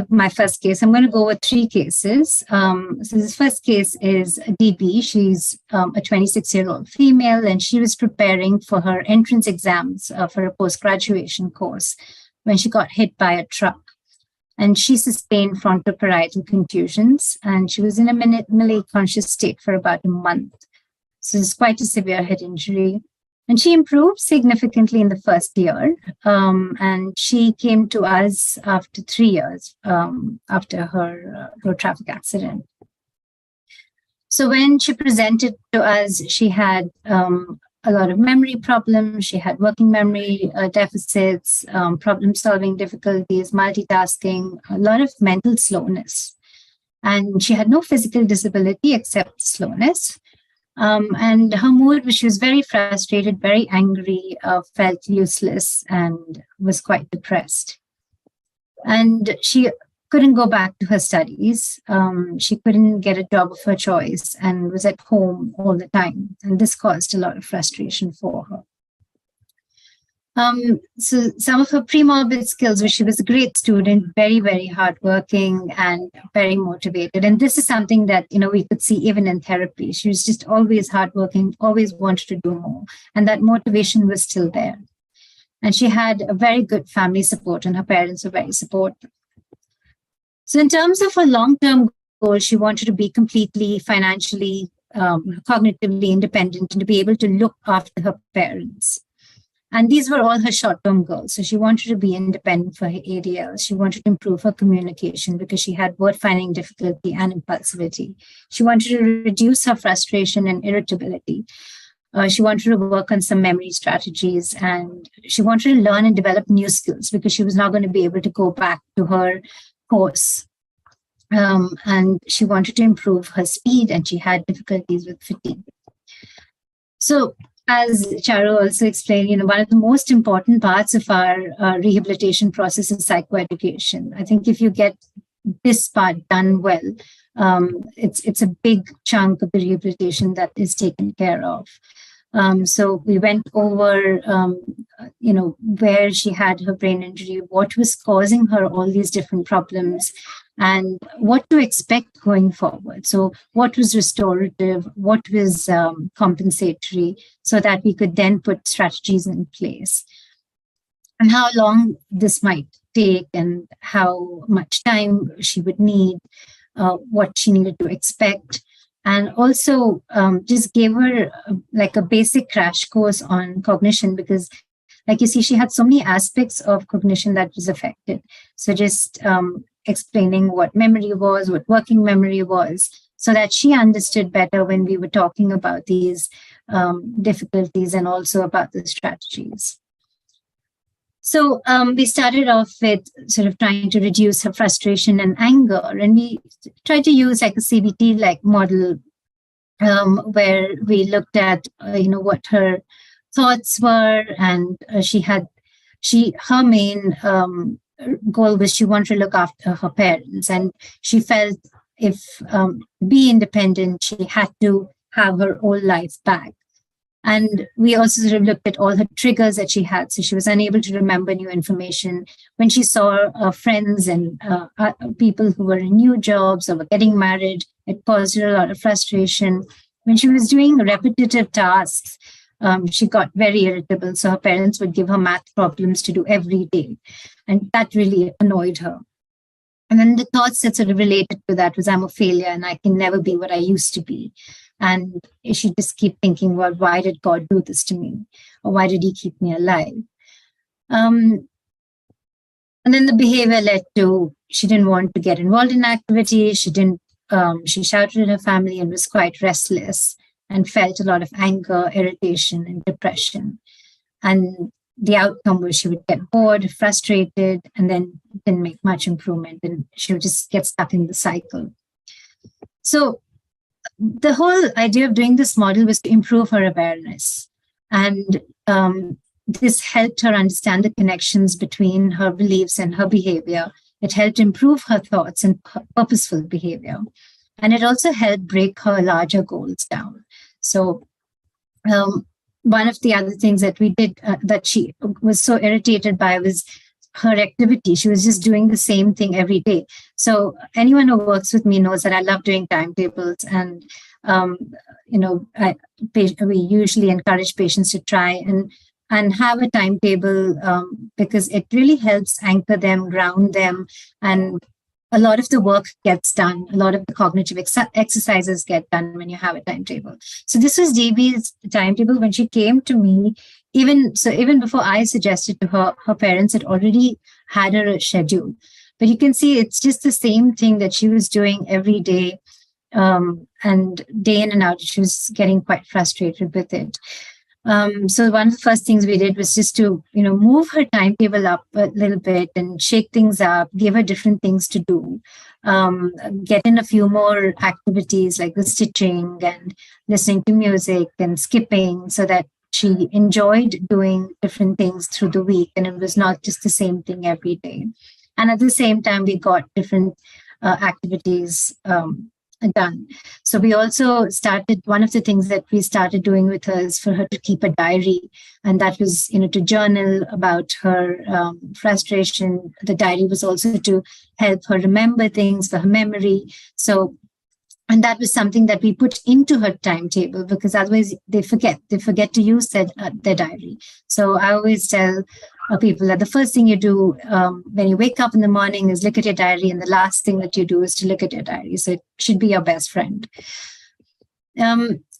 my first case. I'm going to go over 3 cases. So this first case is DB. She's a 26-year-old female, and she was preparing for her entrance exams for a post-graduation course when she got hit by a truck. And she sustained frontoparietal contusions, and she was in a minimally conscious state for about a month. So it's quite a severe head injury. And she improved significantly in the first year. And she came to us after 3 years after her road traffic accident. So when she presented to us, she had a lot of memory problems. She had working memory deficits, problem-solving difficulties, multitasking, a lot of mental slowness. And she had no physical disability except slowness. And her mood, she was very frustrated, very angry, felt useless, and was quite depressed. And she couldn't go back to her studies. She couldn't get a job of her choice and was at home all the time. And this caused a lot of frustration for her. So some of her pre-morbid skills were she was a great student, very, very hardworking and very motivated. And this is something that, we could see even in therapy. She was just always hardworking, always wanted to do more. And that motivation was still there. And she had a very good family support, and her parents were very supportive. So in terms of her long-term goal, she wanted to be completely financially, cognitively independent and to be able to look after her parents. And these were all her short-term goals. So she wanted to be independent for her ADL. She wanted to improve her communication because she had word finding difficulty and impulsivity. She wanted to reduce her frustration and irritability. She wanted to work on some memory strategies, and she wanted to learn and develop new skills because she was not going to be able to go back to her course. And she wanted to improve her speed, and she had difficulties with fatigue. So as Charu also explained, one of the most important parts of our rehabilitation process is psychoeducation. I think if you get this part done well, it's a big chunk of the rehabilitation that is taken care of. So we went over, where she had her brain injury, what was causing her all these different problems, and what to expect going forward. So what was restorative, what was compensatory, so that we could then put strategies in place. And how long this might take and how much time she would need, what she needed to expect. And also just gave her like a basic crash course on cognition because, like you see, she had so many aspects of cognition that was affected. So just explaining what memory was, what working memory was, so that she understood better when we were talking about these difficulties and also about the strategies. So we started off with sort of trying to reduce her frustration and anger, and we tried to use like a CBT-like model where we looked at what her thoughts were, and her main goal was she wanted to look after her parents, and she felt if be independent, she had to have her old life back. And we also sort of looked at all her triggers that she had. So she was unable to remember new information. When she saw friends and people who were in new jobs or were getting married, it caused her a lot of frustration. When she was doing repetitive tasks, she got very irritable. So her parents would give her math problems to do every day. And that really annoyed her. And then the thoughts that sort of related to that was, I'm a failure and I can never be what I used to be. And she just keep thinking, well, why did God do this to me? Or why did he keep me alive? And then the behavior led to, she didn't want to get involved in activities. She shouted at her family and was quite restless and felt a lot of anger, irritation, and depression. And the outcome was she would get bored, frustrated, and then didn't make much improvement. And she would just get stuck in the cycle. So the whole idea of doing this model was to improve her awareness. And this helped her understand the connections between her beliefs and her behavior. It helped improve her thoughts and purposeful behavior. And it also helped break her larger goals down. So one of the other things that we did that she was so irritated by was her activity. She was just doing the same thing every day. So anyone who works with me knows that I love doing timetables, and we usually encourage patients to try and have a timetable because it really helps anchor them, ground them, and a lot of the work gets done. A lot of the cognitive exercises get done when you have a timetable. So this was DB's timetable when she came to me. Even before I suggested to her, her parents had already had her schedule. But you can see it's just the same thing that she was doing every day, and day in and out. She was getting quite frustrated with it. So one of the first things we did was just to, move her timetable up a little bit and shake things up, give her different things to do, get in a few more activities like the stitching and listening to music and skipping, so that she enjoyed doing different things through the week and it was not just the same thing every day. And at the same time, we got different activities done. So we also started, one of the things that we started doing with her is for her to keep a diary. And that was, to journal about her frustration. The diary was also to help her remember things for her memory. So, and that was something that we put into her timetable, because otherwise they forget to use their diary. So I always tell people that the first thing you do when you wake up in the morning is look at your diary, and the last thing that you do is to look at your diary. So it should be your best friend.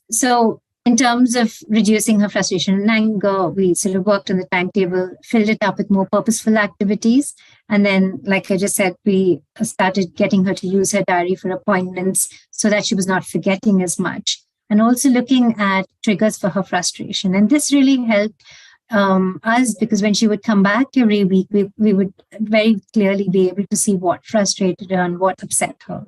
So in terms of reducing her frustration and anger, we sort of worked on the timetable, filled it up with more purposeful activities. And then, like I just said, we started getting her to use her diary for appointments so that she was not forgetting as much. And also looking at triggers for her frustration. And this really helped us, because when she would come back every week, we would very clearly be able to see what frustrated her and what upset her.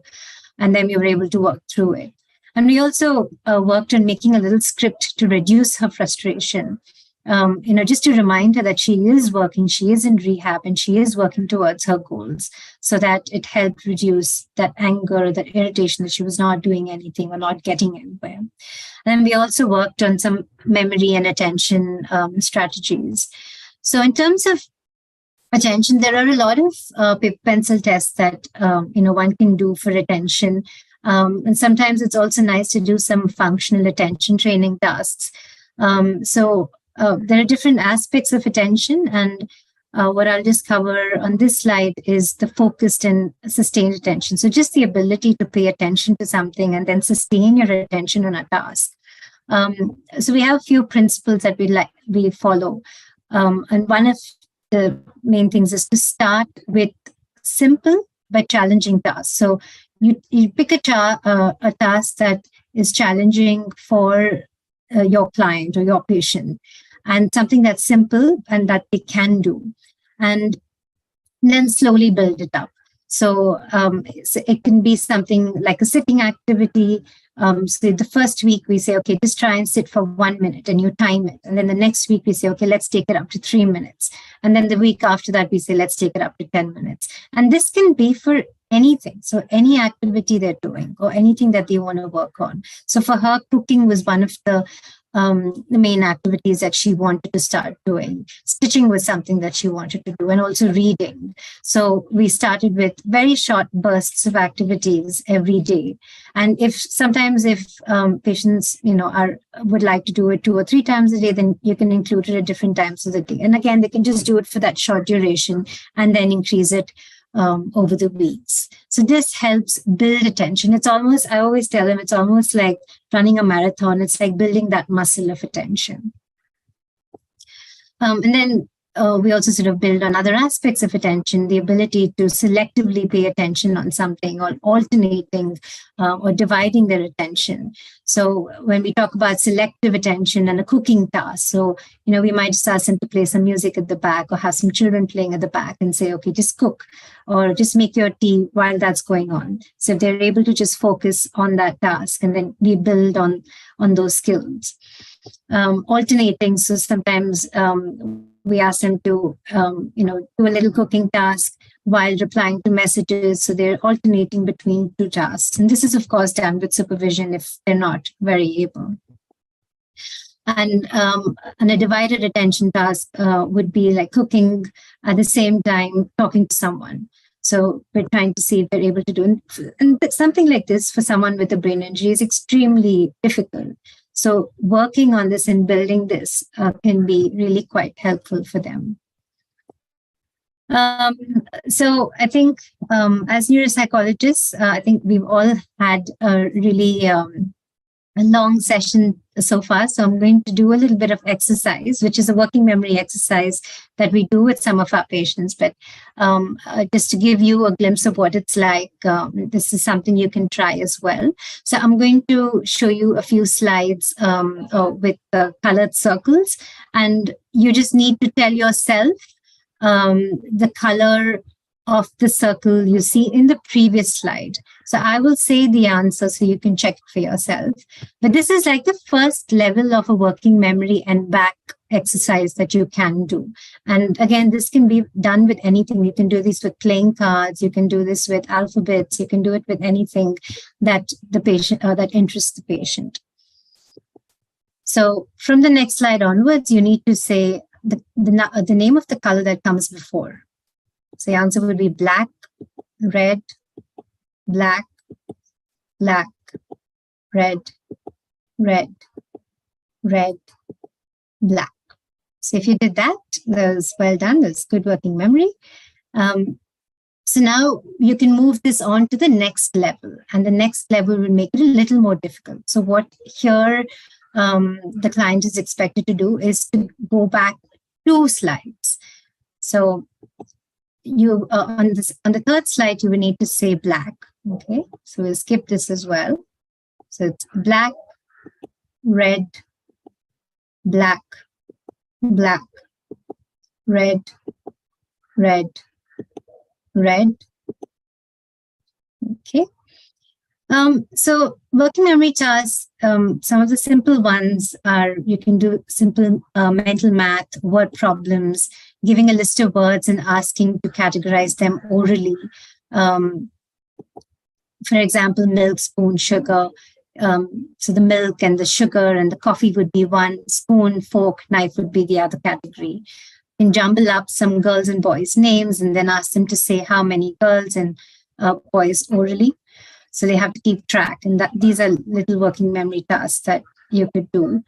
And then we were able to work through it. And we also worked on making a little script to reduce her frustration, just to remind her that she is working, she is in rehab, and she is working towards her goals, so that it helped reduce that anger, that irritation that she was not doing anything or not getting anywhere. And then we also worked on some memory and attention strategies. So in terms of attention, there are a lot of paper pencil tests that one can do for attention. And sometimes it's also nice to do some functional attention training tasks. So there are different aspects of attention, and what I'll just cover on this slide is the focused and sustained attention. So just the ability to pay attention to something and then sustain your attention on a task. So we have a few principles that we follow. And one of the main things is to start with simple but challenging tasks. So you pick a task that is challenging for your client or your patient, and something that's simple and that they can do, and then slowly build it up. So it can be something like a sitting activity. So the first week we say, okay, just try and sit for 1 minute, and you time it. And then the next week we say, okay, let's take it up to 3 minutes. And then the week after that we say, let's take it up to 10 minutes. And this can be for anything. So any activity they're doing or anything that they want to work on. So for her, cooking was one of the main activities that she wanted to start doing. Stitching was something that she wanted to do, and also reading. So we started with very short bursts of activities every day. And if patients, would like to do it 2 or 3 times a day, then you can include it at different times of the day. And again, they can just do it for that short duration and then increase it over the weeks. So this helps build attention. It's almost, I always tell them, it's almost like running a marathon. It's like building that muscle of attention. And then we also sort of build on other aspects of attention, the ability to selectively pay attention on something, or alternating or dividing their attention. So when we talk about selective attention and a cooking task, so, we might just ask them to play some music at the back, or have some children playing at the back, and say, okay, just cook or just make your tea while that's going on. So if they're able to just focus on that task, and then we build on those skills. Alternating, so sometimes we ask them to, do a little cooking task while replying to messages. So they're alternating between 2 tasks. And this is, of course, done with supervision if they're not very able. And a divided attention task would be like cooking at the same time talking to someone. So we're trying to see if they're able to do it. And something like this for someone with a brain injury is extremely difficult. So working on this and building this can be really quite helpful for them. So I think as neuropsychologists, I think we've all had a really a long session so far, so I'm going to do a little bit of exercise, which is a working memory exercise that we do with some of our patients. But just to give you a glimpse of what it's like, this is something you can try as well. So I'm going to show you a few slides with the colored circles, and you just need to tell yourself the color of the circle you see in the previous slide. So I will say the answer so you can check for yourself. But this is like the first level of a working memory and back exercise that you can do. And again, this can be done with anything. You can do this with playing cards. You can do this with alphabets. You can do it with anything that the patient that interests the patient. So from the next slide onwards, you need to say the name of the color that comes before. So the answer would be black, red, black, black, red, red, red, black. So if you did that, that was well done. That's good working memory. So now you can move this on to the next level, and the next level will make it a little more difficult. So what here the client is expected to do is to go back 2 slides. So you on the third slide, you will need to say black. Okay, so we'll skip this as well. So it's black, red, black, black, red, red, red. Okay. So working memory tasks, some of the simple ones are you can do simple mental math, word problems, giving a list of words and asking to categorize them orally. For example, milk, spoon, sugar. So the milk and the sugar and the coffee would be one, spoon, fork, knife would be the other category. You can jumble up some girls and boys' names and then ask them to say how many girls and boys orally. So they have to keep track, and these are little working memory tasks that you could do.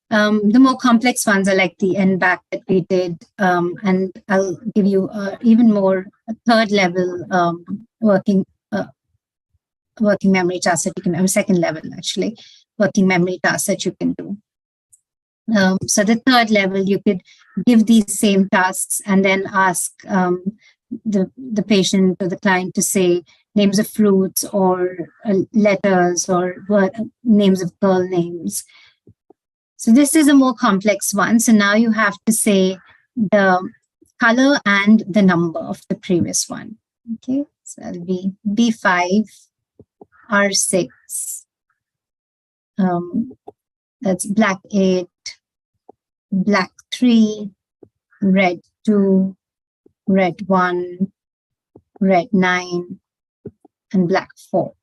The more complex ones are like the end back that we did, and I'll give you even more third level working memory tasks that you can, or second level actually, working memory tasks that you can do. So the third level, you could give these same tasks and then ask the patient or the client to say names of fruits or letters or names of girl names. So this is a more complex one. So now you have to say the color and the number of the previous one. Okay, so that'll be B5, R6, that's black 8, black 3, red 2, red 1, red 9, and black 4.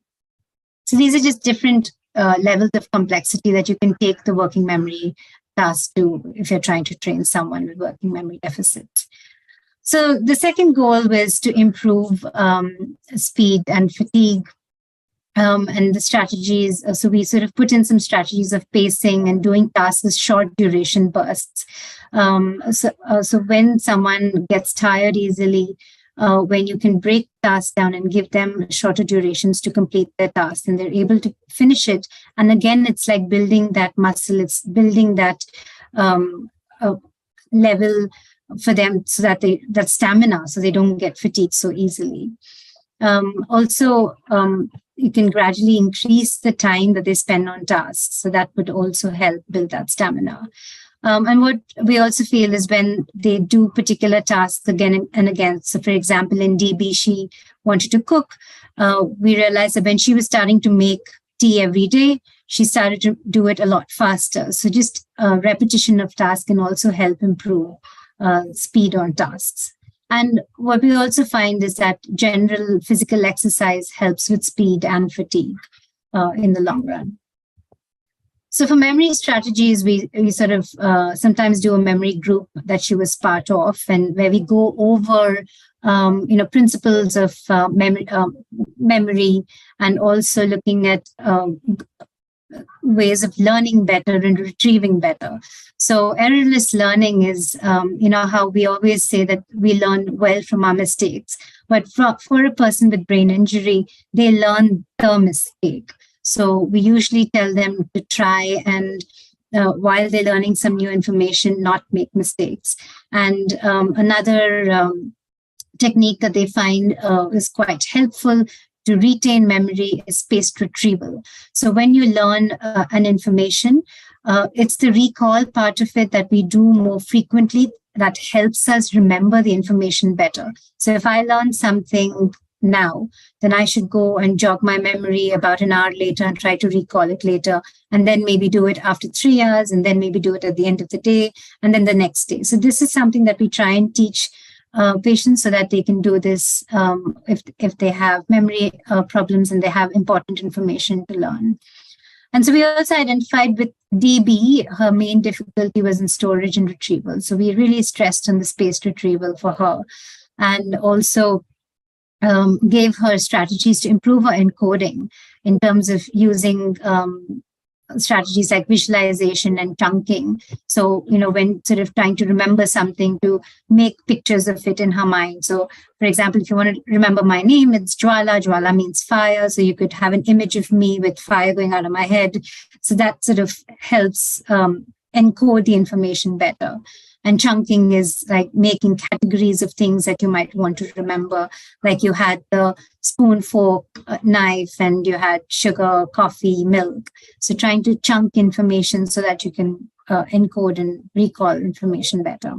So these are just different levels of complexity that you can take the working memory task to if you're trying to train someone with working memory deficits. So the second goal was to improve speed and fatigue. And the strategies, so we sort of put in some strategies of pacing and doing tasks as short duration bursts. So when someone gets tired easily, when you can break tasks down and give them shorter durations to complete their task, and they're able to finish it. And again, it's like building that muscle, it's building that level for them so that that stamina, so they don't get fatigued so easily. Also, you can gradually increase the time that they spend on tasks. So that would also help build that stamina. And what we also feel is when they do particular tasks again and again. So for example, in DB, she wanted to cook. We realized that when she was starting to make tea every day, she started to do it a lot faster. So just repetition of tasks can also help improve speed on tasks. And what we also find is that general physical exercise helps with speed and fatigue in the long run. So for memory strategies, we sort of sometimes do a memory group that she was part of, and where we go over principles of memory, and also looking at ways of learning better and retrieving better. So errorless learning is, how we always say that we learn well from our mistakes. But for a person with brain injury, they learn the mistake. So we usually tell them to try and while they're learning some new information, not make mistakes. And another technique that they find is quite helpful to retain memory is spaced retrieval. So when you learn an information, it's the recall part of it that we do more frequently that helps us remember the information better. So if I learn something now, then I should go and jog my memory about an hour later and try to recall it later, and then maybe do it after 3 hours, and then maybe do it at the end of the day, and then the next day. So this is something that we try and teach patients so that they can do this if they have memory problems and they have important information to learn. And so we also identified with DB, her main difficulty was in storage and retrieval. So we really stressed on the spaced retrieval for her, and also gave her strategies to improve her encoding in terms of using strategies like visualization and chunking. So, when sort of trying to remember something, to make pictures of it in her mind. So, for example, if you want to remember my name, it's Jwala. Jwala means fire. So you could have an image of me with fire going out of my head. So that sort of helps encode the information better. And chunking is like making categories of things that you might want to remember. Like you had the spoon, fork, knife, and you had sugar, coffee, milk. So trying to chunk information so that you can encode and recall information better.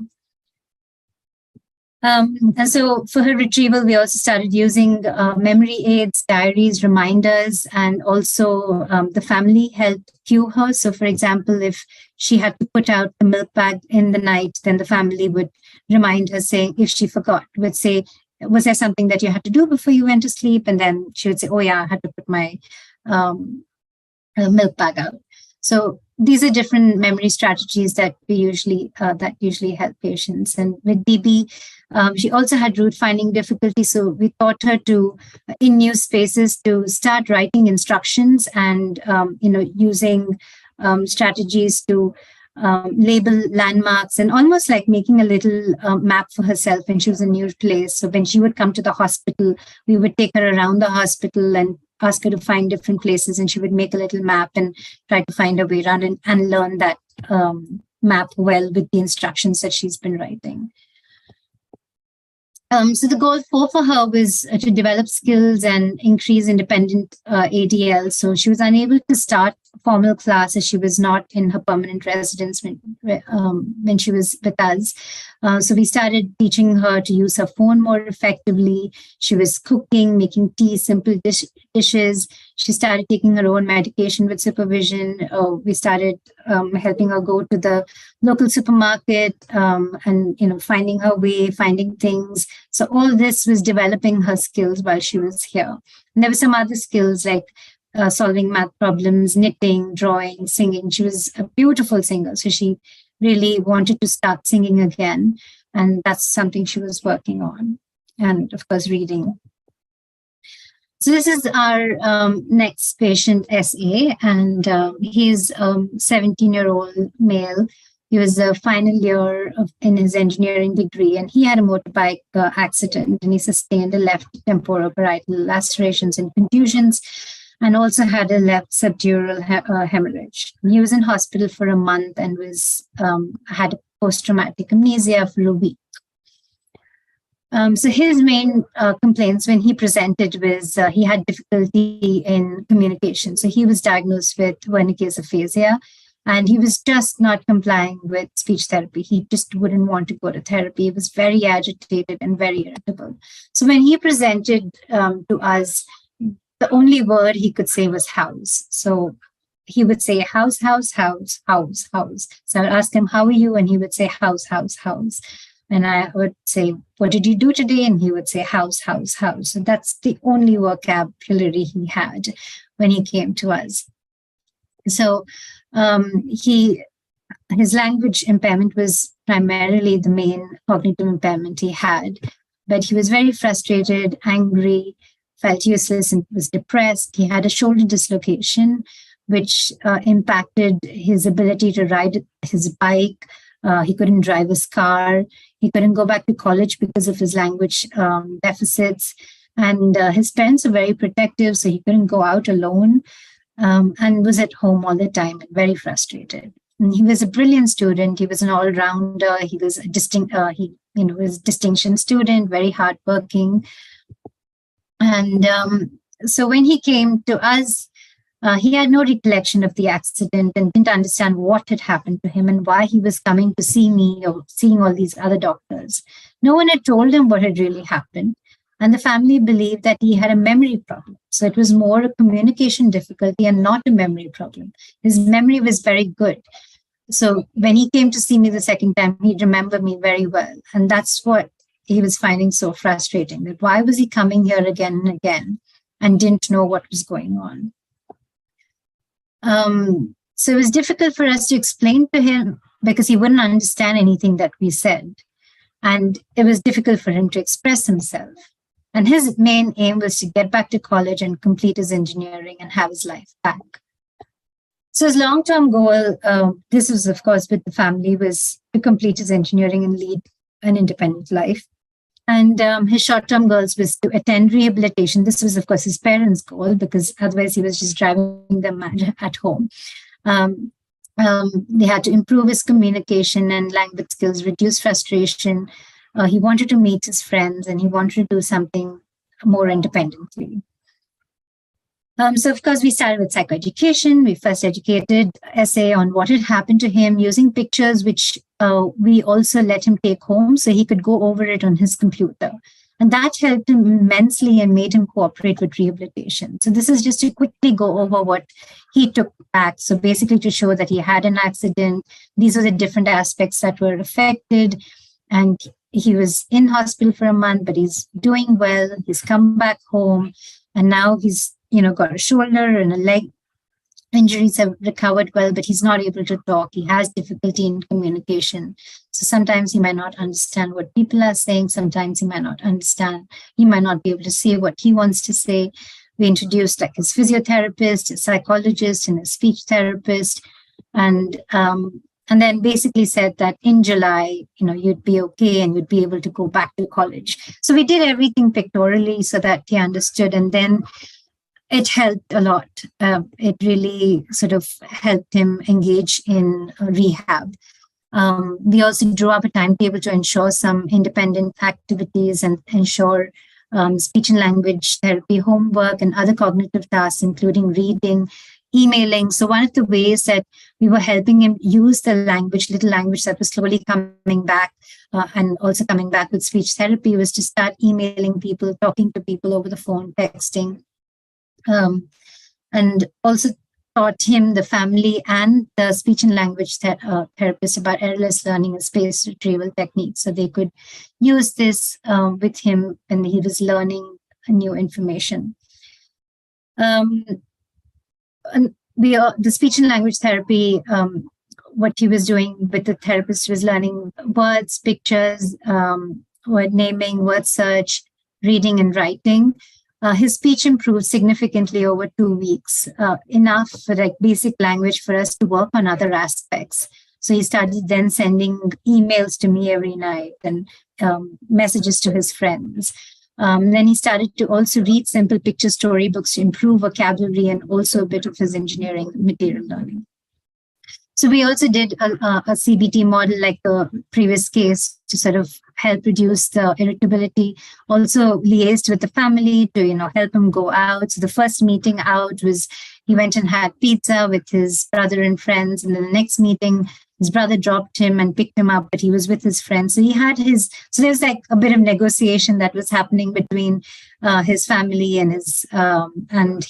And so for her retrieval, we also started using memory aids, diaries, reminders, and also the family helped cue her. So for example, if she had to put out the milk bag in the night, then the family would remind her, saying, if she forgot, would say, was there something that you had to do before you went to sleep? And then she would say, oh yeah, I had to put my milk bag out. So these are different memory strategies that we usually help patients. And with DB, she also had root finding difficulty. So we taught her to, in new spaces, to start writing instructions and using strategies to label landmarks, and almost like making a little map for herself when she was in a new place. So when she would come to the hospital, we would take her around the hospital and ask her to find different places, and she would make a little map and try to find her way around and learn that map well with the instructions that she's been writing. So the goal for her was to develop skills and increase independent ADL. So she was unable to start formal class as she was not in her permanent residence when she was with us. So we started teaching her to use her phone more effectively. She was cooking, making tea, simple dishes. She started taking her own medication with supervision. We started helping her go to the local supermarket and finding her way, finding things. So all this was developing her skills while she was here. And there were some other skills like solving math problems, knitting, drawing, singing. She was a beautiful singer. So she really wanted to start singing again. And that's something she was working on. And of course, reading. So this is our next patient, SA, and he's a 17-year-old male. He was a final year in his engineering degree, and he had a motorbike accident, and he sustained a left temporoparietal lacerations and contusions, and also had a left subdural hemorrhage. He was in hospital for a month and had a post-traumatic amnesia for a week. So his main complaints when he presented was he had difficulty in communication. So he was diagnosed with Wernicke's aphasia, and he was just not complying with speech therapy. He just wouldn't want to go to therapy. He was very agitated and very irritable. So when he presented to us, the only word he could say was house. So he would say house, house, house, house, house. So I'd ask him, how are you? And he would say house, house, house. And I would say, what did you do today? And he would say house, house, house. So that's the only vocabulary he had when he came to us. So his language impairment was primarily the main cognitive impairment he had, but he was very frustrated, angry, felt useless, and was depressed. He had a shoulder dislocation, which impacted his ability to ride his bike. He couldn't drive his car. He couldn't go back to college because of his language deficits. And his parents were very protective, so he couldn't go out alone. and was at home all the time and very frustrated. And he was a brilliant student. He was an all-rounder. He was a was a distinction student, very hardworking. And so when he came to us, he had no recollection of the accident and didn't understand what had happened to him and why he was coming to see me or seeing all these other doctors. No one had told him what had really happened. And the family believed that he had a memory problem. So it was more a communication difficulty and not a memory problem. His memory was very good. So when he came to see me the second time, he'd remember me very well. And that's what he was finding so frustrating, that why was he coming here again and again and didn't know what was going on. So it was difficult for us to explain to him because he wouldn't understand anything that we said. And it was difficult for him to express himself. And his main aim was to get back to college and complete his engineering and have his life back. So his long-term goal, this was, of course, with the family, was to complete his engineering and lead an independent life. And his short-term goals was to attend rehabilitation. This was, of course, his parents' goal, because otherwise he was just driving them at home. They had to improve his communication and language skills, reduce frustration. He wanted to meet his friends and he wanted to do something more independently. So, of course, we started with psychoeducation. We first educated essay on what had happened to him using pictures, which we also let him take home so he could go over it on his computer. And that helped him immensely and made him cooperate with rehabilitation. So this is just to quickly go over what he took back. So basically to show that he had an accident. These are the different aspects that were affected. And he was in hospital for a month, but he's doing well. He's come back home. And now he's got a shoulder and a leg injuries have recovered well, but he's not able to talk. He has difficulty in communication. So sometimes he might not understand what people are saying. Sometimes he might not understand. He might not be able to say what he wants to say. We introduced like his physiotherapist, his psychologist, and his speech therapist. And then basically said that in July, you'd be okay and you'd be able to go back to college. So we did everything pictorially so that he understood. And then it helped a lot. It really sort of helped him engage in rehab. We also drew up a timetable to ensure some independent activities and ensure speech and language therapy homework and other cognitive tasks, including reading, emailing. So one of the ways that we were helping him use the little language that was slowly coming back and also coming back with speech therapy was to start emailing people, talking to people over the phone, texting. And also taught him, the family and the speech and language therapist, about errorless learning and space retrieval techniques. So they could use this with him when he was learning new information. And the speech and language therapy, what he was doing with the therapist was learning words, pictures, word naming, word search, reading and writing. His speech improved significantly over 2 weeks, enough for like basic language for us to work on other aspects. So he started then sending emails to me every night and messages to his friends. Then he started to also read simple picture storybooks to improve vocabulary and also a bit of his engineering material learning. So we also did a CBT model like the previous case to sort of help reduce the irritability, also liaised with the family to, help him go out. So the first meeting out was he went and had pizza with his brother and friends. And then the next meeting, his brother dropped him and picked him up, but he was with his friends. So he had so there's like a bit of negotiation that was happening between his family and and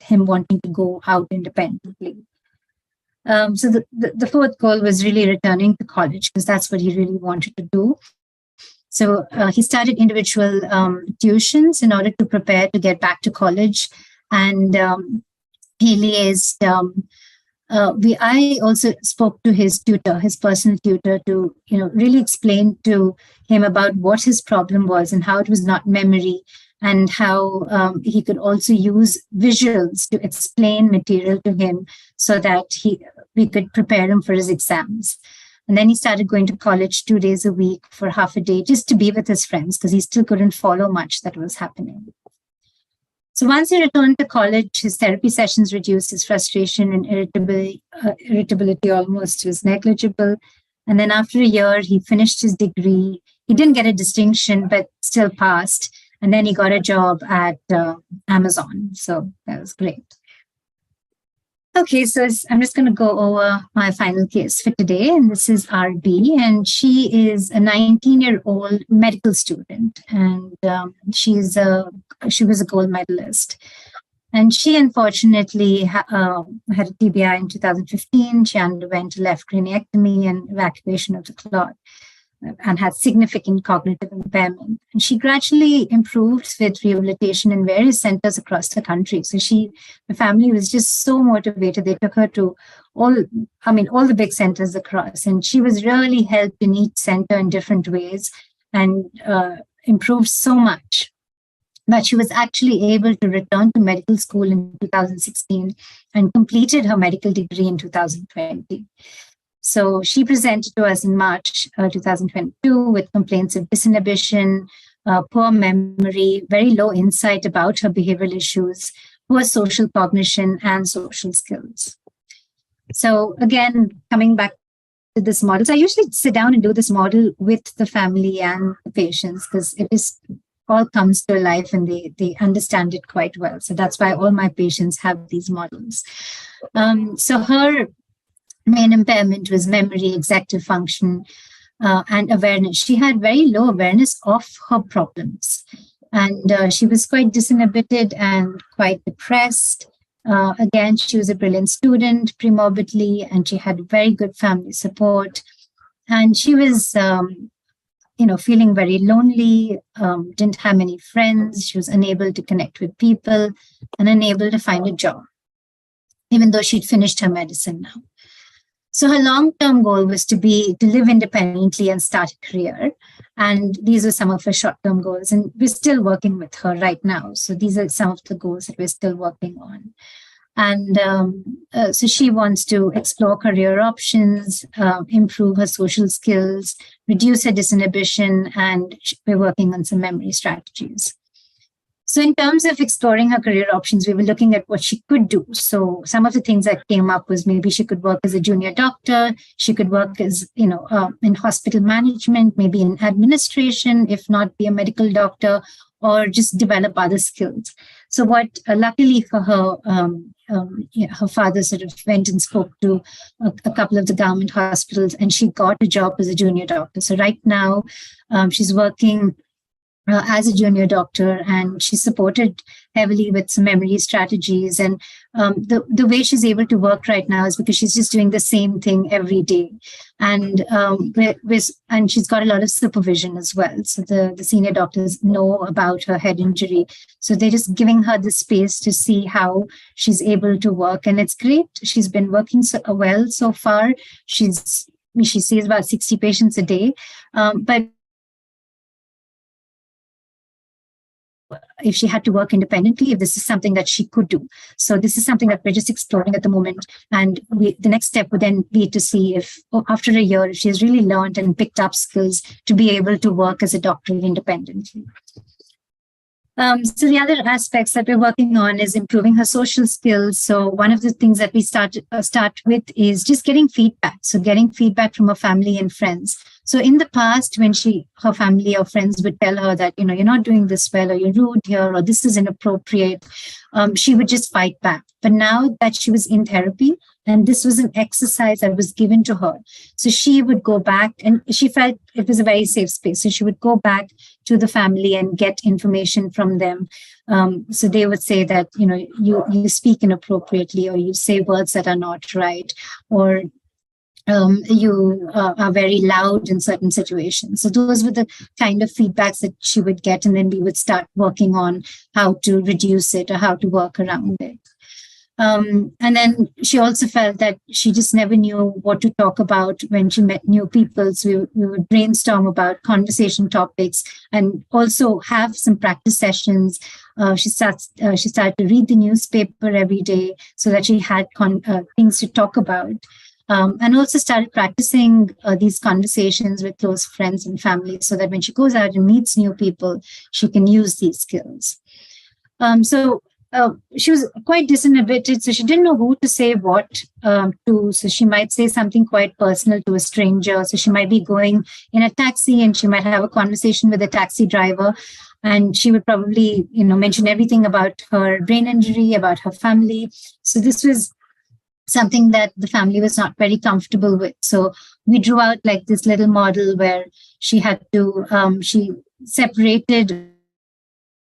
him wanting to go out independently. So the fourth goal was really returning to college because that's what he really wanted to do. So he started individual tuitions in order to prepare to get back to college. And he liaised. I also spoke to his tutor, his personal tutor, to really explain to him about what his problem was and how it was not memory, and how he could also use visuals to explain material to him so that we could prepare him for his exams. And then he started going to college 2 days a week for half a day just to be with his friends because he still couldn't follow much that was happening. So once he returned to college, his therapy sessions reduced, his frustration and irritability almost was negligible. And then after a year, he finished his degree. He didn't get a distinction, but still passed. And then he got a job at Amazon. So that was great. Okay, so I'm just going to go over my final case for today. And this is RB. And she is a 19-year-old medical student. And she was a gold medalist. And she unfortunately had a TBI in 2015. She underwent a left craniectomy and evacuation of the clot and had significant cognitive impairment. And she gradually improved with rehabilitation in various centers across the country. So the family was just so motivated. They took her to all the big centers across. And she was really helped in each center in different ways and improved so much that she was actually able to return to medical school in 2016 and completed her medical degree in 2020. So she presented to us in March 2022 with complaints of disinhibition, poor memory, very low insight about her behavioral issues, poor social cognition, and social skills. So again, coming back to this model, so I usually sit down and do this model with the family and the patients because it is all comes to life and they understand it quite well. So that's why all my patients have these models. So her main impairment was memory, executive function, and awareness. She had very low awareness of her problems. And she was quite disinhibited and quite depressed. Again, she was a brilliant student pre-morbidly, and she had very good family support. And she was, feeling very lonely, didn't have many friends. She was unable to connect with people and unable to find a job, even though she'd finished her medicine now. So her long-term goal was to live independently and start a career. And these are some of her short-term goals. And we're still working with her right now. So these are some of the goals that we're still working on. And so she wants to explore career options, improve her social skills, reduce her disinhibition, and we're working on some memory strategies. So in terms of exploring her career options, we were looking at what she could do. So some of the things that came up was maybe she could work as a junior doctor. She could work as, in hospital management, maybe in administration, if not be a medical doctor, or just develop other skills. So what, luckily for her, her father sort of went and spoke to a couple of the government hospitals, and she got a job as a junior doctor. So right now, she's working as a junior doctor, and she's supported heavily with some memory strategies. And the way she's able to work right now is because she's just doing the same thing every day. And and she's got a lot of supervision as well. So the senior doctors know about her head injury. So they're just giving her the space to see how she's able to work. And it's great. She's been working so well so far. She sees about 60 patients a day. But if she had to work independently, if this is something that she could do. So this is something that we're just exploring at the moment. And the next step would then be to see if after a year, if she has really learned and picked up skills to be able to work as a doctor independently. So the other aspects that we're working on is improving her social skills. So one of the things that we start with is just getting feedback. So getting feedback from her family and friends. So in the past, when her family or friends would tell her that, you're not doing this well, or you're rude here, or this is inappropriate, she would just fight back. But now that she was in therapy, and this was an exercise that was given to her, so she would go back, and she felt it was a very safe space. So she would go back to the family and get information from them. So they would say that, you speak inappropriately, or you say words that are not right, or you are very loud in certain situations. So those were the kind of feedbacks that she would get, and then we would start working on how to reduce it or how to work around it. And then she also felt that she just never knew what to talk about when she met new people. So we would brainstorm about conversation topics and also have some practice sessions. She started to read the newspaper every day so that she had things to talk about. And also started practicing these conversations with close friends and family so that when she goes out and meets new people, she can use these skills. She was quite disinhibited, so she didn't know who to say what to. So she might say something quite personal to a stranger. So she might be going in a taxi and she might have a conversation with a taxi driver, and she would probably, mention everything about her brain injury, about her family. So this was something that the family was not very comfortable with. So we drew out like this little model where she had to, she separated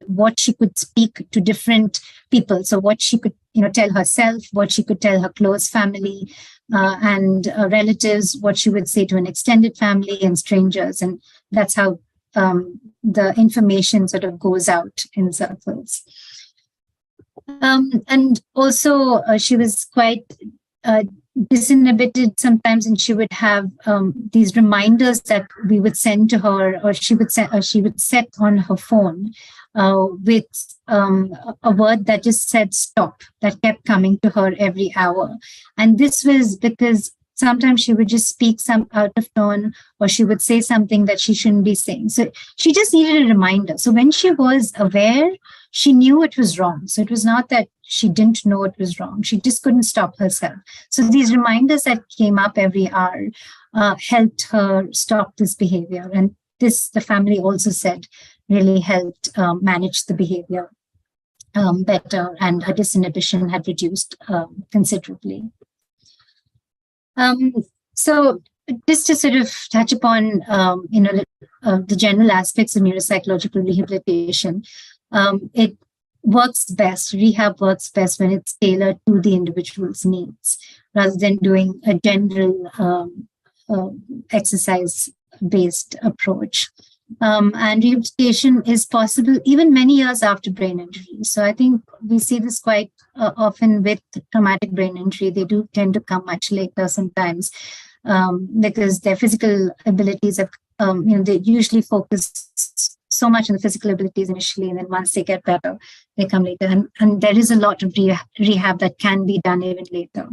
what she could speak to different people. So what she could, tell herself, what she could tell her close family and relatives, what she would say to an extended family and strangers. And that's how the information sort of goes out in circles. And also she was quite disinhibited sometimes, and she would have these reminders that we would send to her, or she would set on her phone with a word that just said stop, that kept coming to her every hour. And this was because sometimes she would just speak some out of tone, or she would say something that she shouldn't be saying. So she just needed a reminder. So when she was aware, she knew it was wrong. So it was not that she didn't know it was wrong. She just couldn't stop herself. So these reminders that came up every hour helped her stop this behavior. And this, the family also said, really helped manage the behavior better, and her disinhibition had reduced considerably. So just to sort of touch upon, the general aspects of neuropsychological rehabilitation, it works best, rehab works best when it's tailored to the individual's needs, rather than doing a general exercise-based approach. And rehabilitation is possible even many years after brain injury. So I think we see this quite often with traumatic brain injury. They do tend to come much later sometimes because their physical abilities have, they usually focus so much on the physical abilities initially, and then once they get better, they come later. And there is a lot of rehab that can be done even later.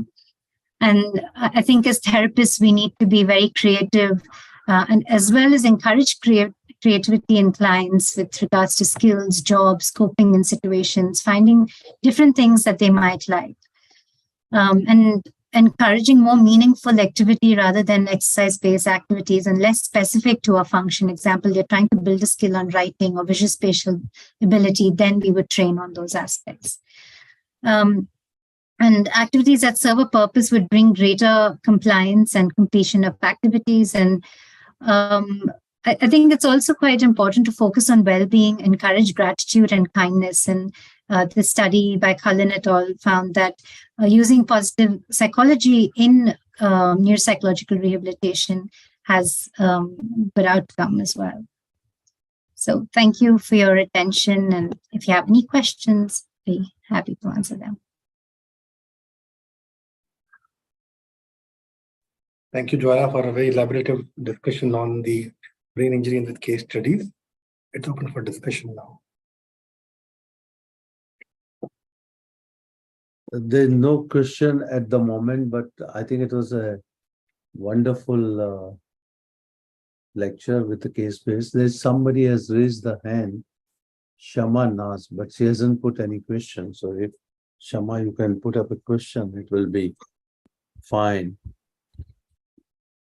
And I think as therapists, we need to be very creative and as well as encourage creativity in clients with regards to skills, jobs, coping in situations, finding different things that they might like, and encouraging more meaningful activity rather than exercise-based activities and less specific to a function. Example, you're trying to build a skill on writing or visual spatial ability, then we would train on those aspects. And activities that serve a purpose would bring greater compliance and completion of activities. And I think it's also quite important to focus on well-being, encourage gratitude and kindness. And the study by Cullen et al. Found that using positive psychology in neuropsychological rehabilitation has good outcome as well. So thank you for your attention. And if you have any questions, I'd be happy to answer them. Thank you, Jwala, for a very elaborative discussion on the brain injury and the case studies. It's open for discussion now. There's no question at the moment, but I think it was a wonderful lecture with the case base. There's somebody has raised the hand, Shama Naz, but she hasn't put any question. So if Shama, you can put up a question, it will be fine.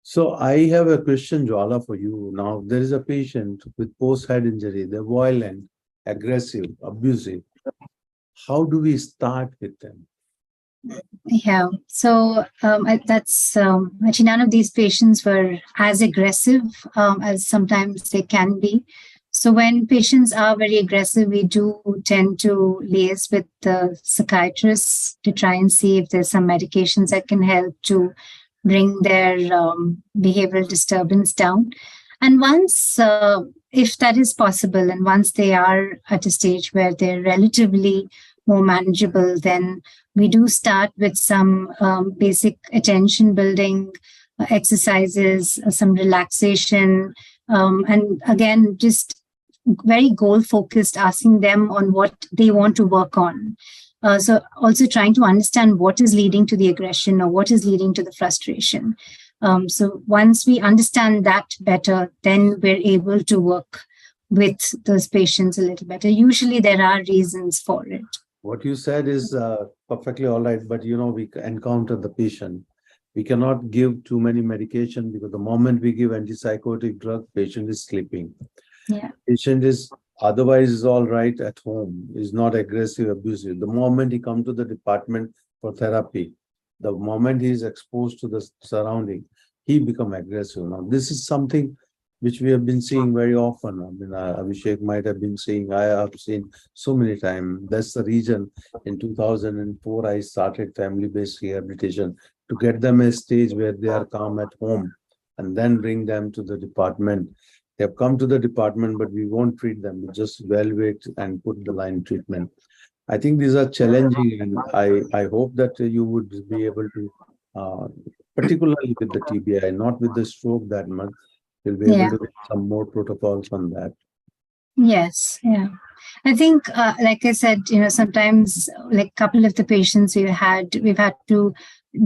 So I have a question, Jwala, for you. Now, there is a patient with post-head injury. They're violent, aggressive, abusive. How do we start with them? Yeah, so that's actually none of these patients were as aggressive as sometimes they can be. So when patients are very aggressive, we do tend to liaise with the psychiatrists to try and see if there's some medications that can help to bring their behavioral disturbance down. And once, if that is possible, and once they are at a stage where they're relatively more manageable, then we do start with some basic attention building exercises, some relaxation, and again, just very goal focused, asking them on what they want to work on. So also trying to understand what is leading to the aggression or what is leading to the frustration. So once we understand that better, then we're able to work with those patients a little better. Usually there are reasons for it. What you said is perfectly all right, but we encounter the patient. We cannot give too many medication because the moment we give antipsychotic drug, patient is sleeping. Yeah. Patient is otherwise is all right at home, is not aggressive, abusive. The moment he comes to the department for therapy, the moment he is exposed to the surrounding, he become aggressive. Now, this is something which we have been seeing very often. I mean, Abhishek might have been seeing, I have seen so many times. That's the reason in 2004, I started family-based rehabilitation to get them a stage where they are calm at home and then bring them to the department. They have come to the department, but we won't treat them. We just evaluate and put the line treatment. I think these are challenging, and I hope that you would be able to, particularly with the TBI, not with the stroke that much, you'll be able to get some more protocols on that. Yes, yeah. I think, like I said, sometimes like a couple of the patients we've had to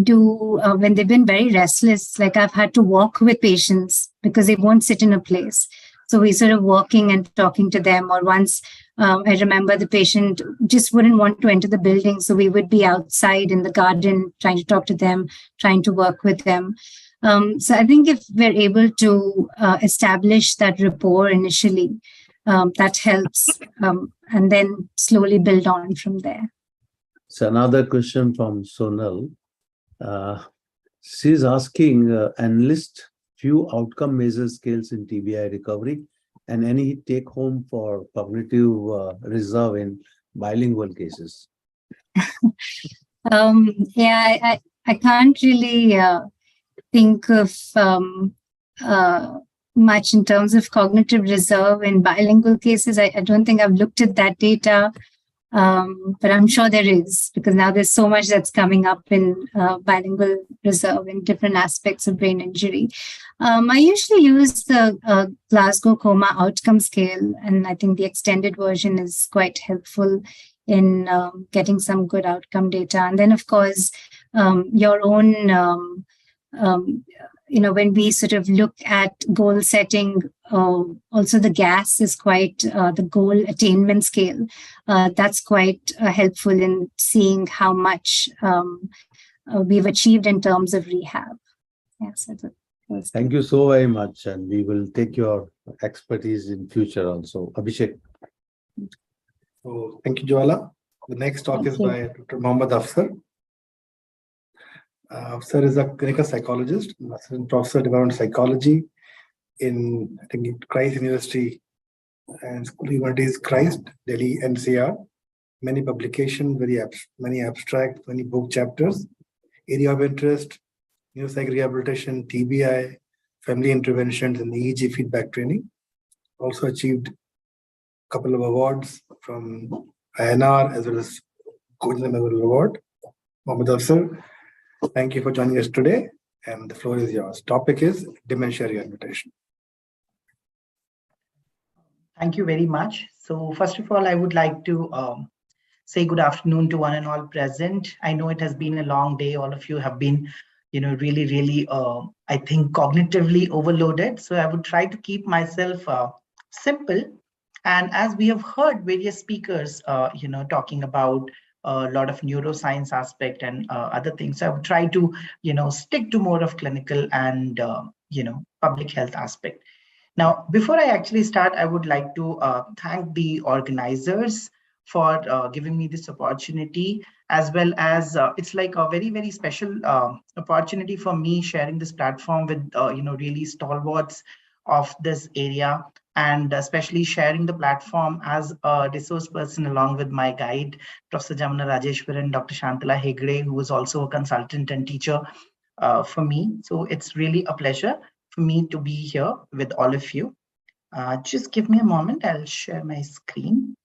do when they've been very restless, like I've had to walk with patients because they won't sit in a place. So we sort of walking and talking to them. Or once I remember the patient just wouldn't want to enter the building. So we would be outside in the garden trying to talk to them, trying to work with them. So I think if we're able to establish that rapport initially, that helps, and then slowly build on from there. So another question from Sonal. She's asking, enlist few outcome measure scales in TBI recovery and any take home for cognitive reserve in bilingual cases. Yeah, I can't really think of much in terms of cognitive reserve in bilingual cases. I don't think I've looked at that data, but I'm sure there is, because now there's so much that's coming up in bilingual reserve in different aspects of brain injury. I usually use the Glasgow Coma Outcome Scale, and I think the extended version is quite helpful in getting some good outcome data. And then, of course, your own when we sort of look at goal setting, also the GAS is quite the goal attainment scale. That's quite helpful in seeing how much we've achieved in terms of rehab. Yes. Thank you so very much, and we will take your expertise in future also. Abhishek. So thank you, Jwala. The next talk is by Dr. Mohammad Afsar. Afsar is a clinical psychologist, assistant professor of developmental psychology in, I think, Christ University and School of Humanities, Christ, Delhi, NCR. Many publications, many abstracts, many book chapters. Area of interest: neuropsych rehabilitation, TBI, family interventions, and EEG feedback training. Also achieved a couple of awards from INR as well as Golden Memorial Award. Mohammad Afsar, thank you for joining us today, and the floor is yours. Topic is dementia rehabilitation. Thank you very much. So first of all, I would like to say good afternoon to one and all present. I know it has been a long day. All of you have been, really, I think, cognitively overloaded. So I would try to keep myself simple. And as we have heard various speakers, talking about a lot of neuroscience aspect and other things, so I would try to, stick to more of clinical and, public health aspect. Now, before I actually start, I would like to thank the organizers for giving me this opportunity, as well as it's like a very, very special opportunity for me sharing this platform with, really stalwarts of this area, and especially sharing the platform as a resource person along with my guide, Professor Jamana Rajeshwaran, Dr. Shantala Hegde, who is also a consultant and teacher for me. So it's really a pleasure for me to be here with all of you. Just give me a moment, I'll share my screen.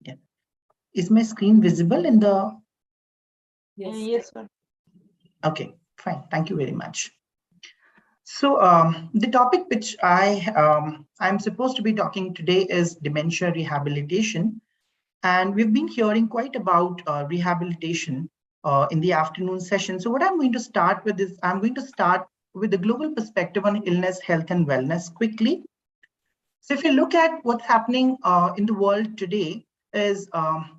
Yeah. Is my screen visible in the? Yes, sir. Okay, fine. Thank you very much. So the topic which I'm supposed to be talking today is dementia rehabilitation. And we've been hearing quite about rehabilitation in the afternoon session. So what I'm going to start with is I'm going to start with the global perspective on illness, health, and wellness quickly. So if you look at what's happening in the world today, is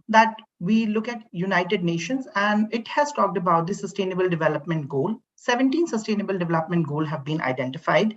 that we look at United Nations, and it has talked about the Sustainable Development Goal. 17 Sustainable Development Goals have been identified.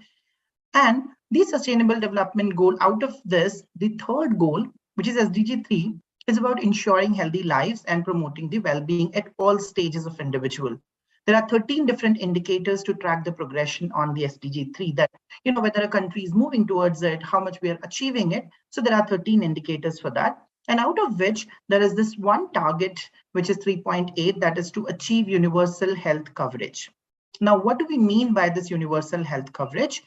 And the Sustainable Development Goal, out of this, the third goal, which is SDG 3, is about ensuring healthy lives and promoting the well-being at all stages of individual. There are 13 different indicators to track the progression on the SDG 3, that, whether a country is moving towards it, how much we are achieving it. So there are 13 indicators for that. And out of which there is this one target, which is 3.8, that is to achieve universal health coverage. Now, what do we mean by this universal health coverage?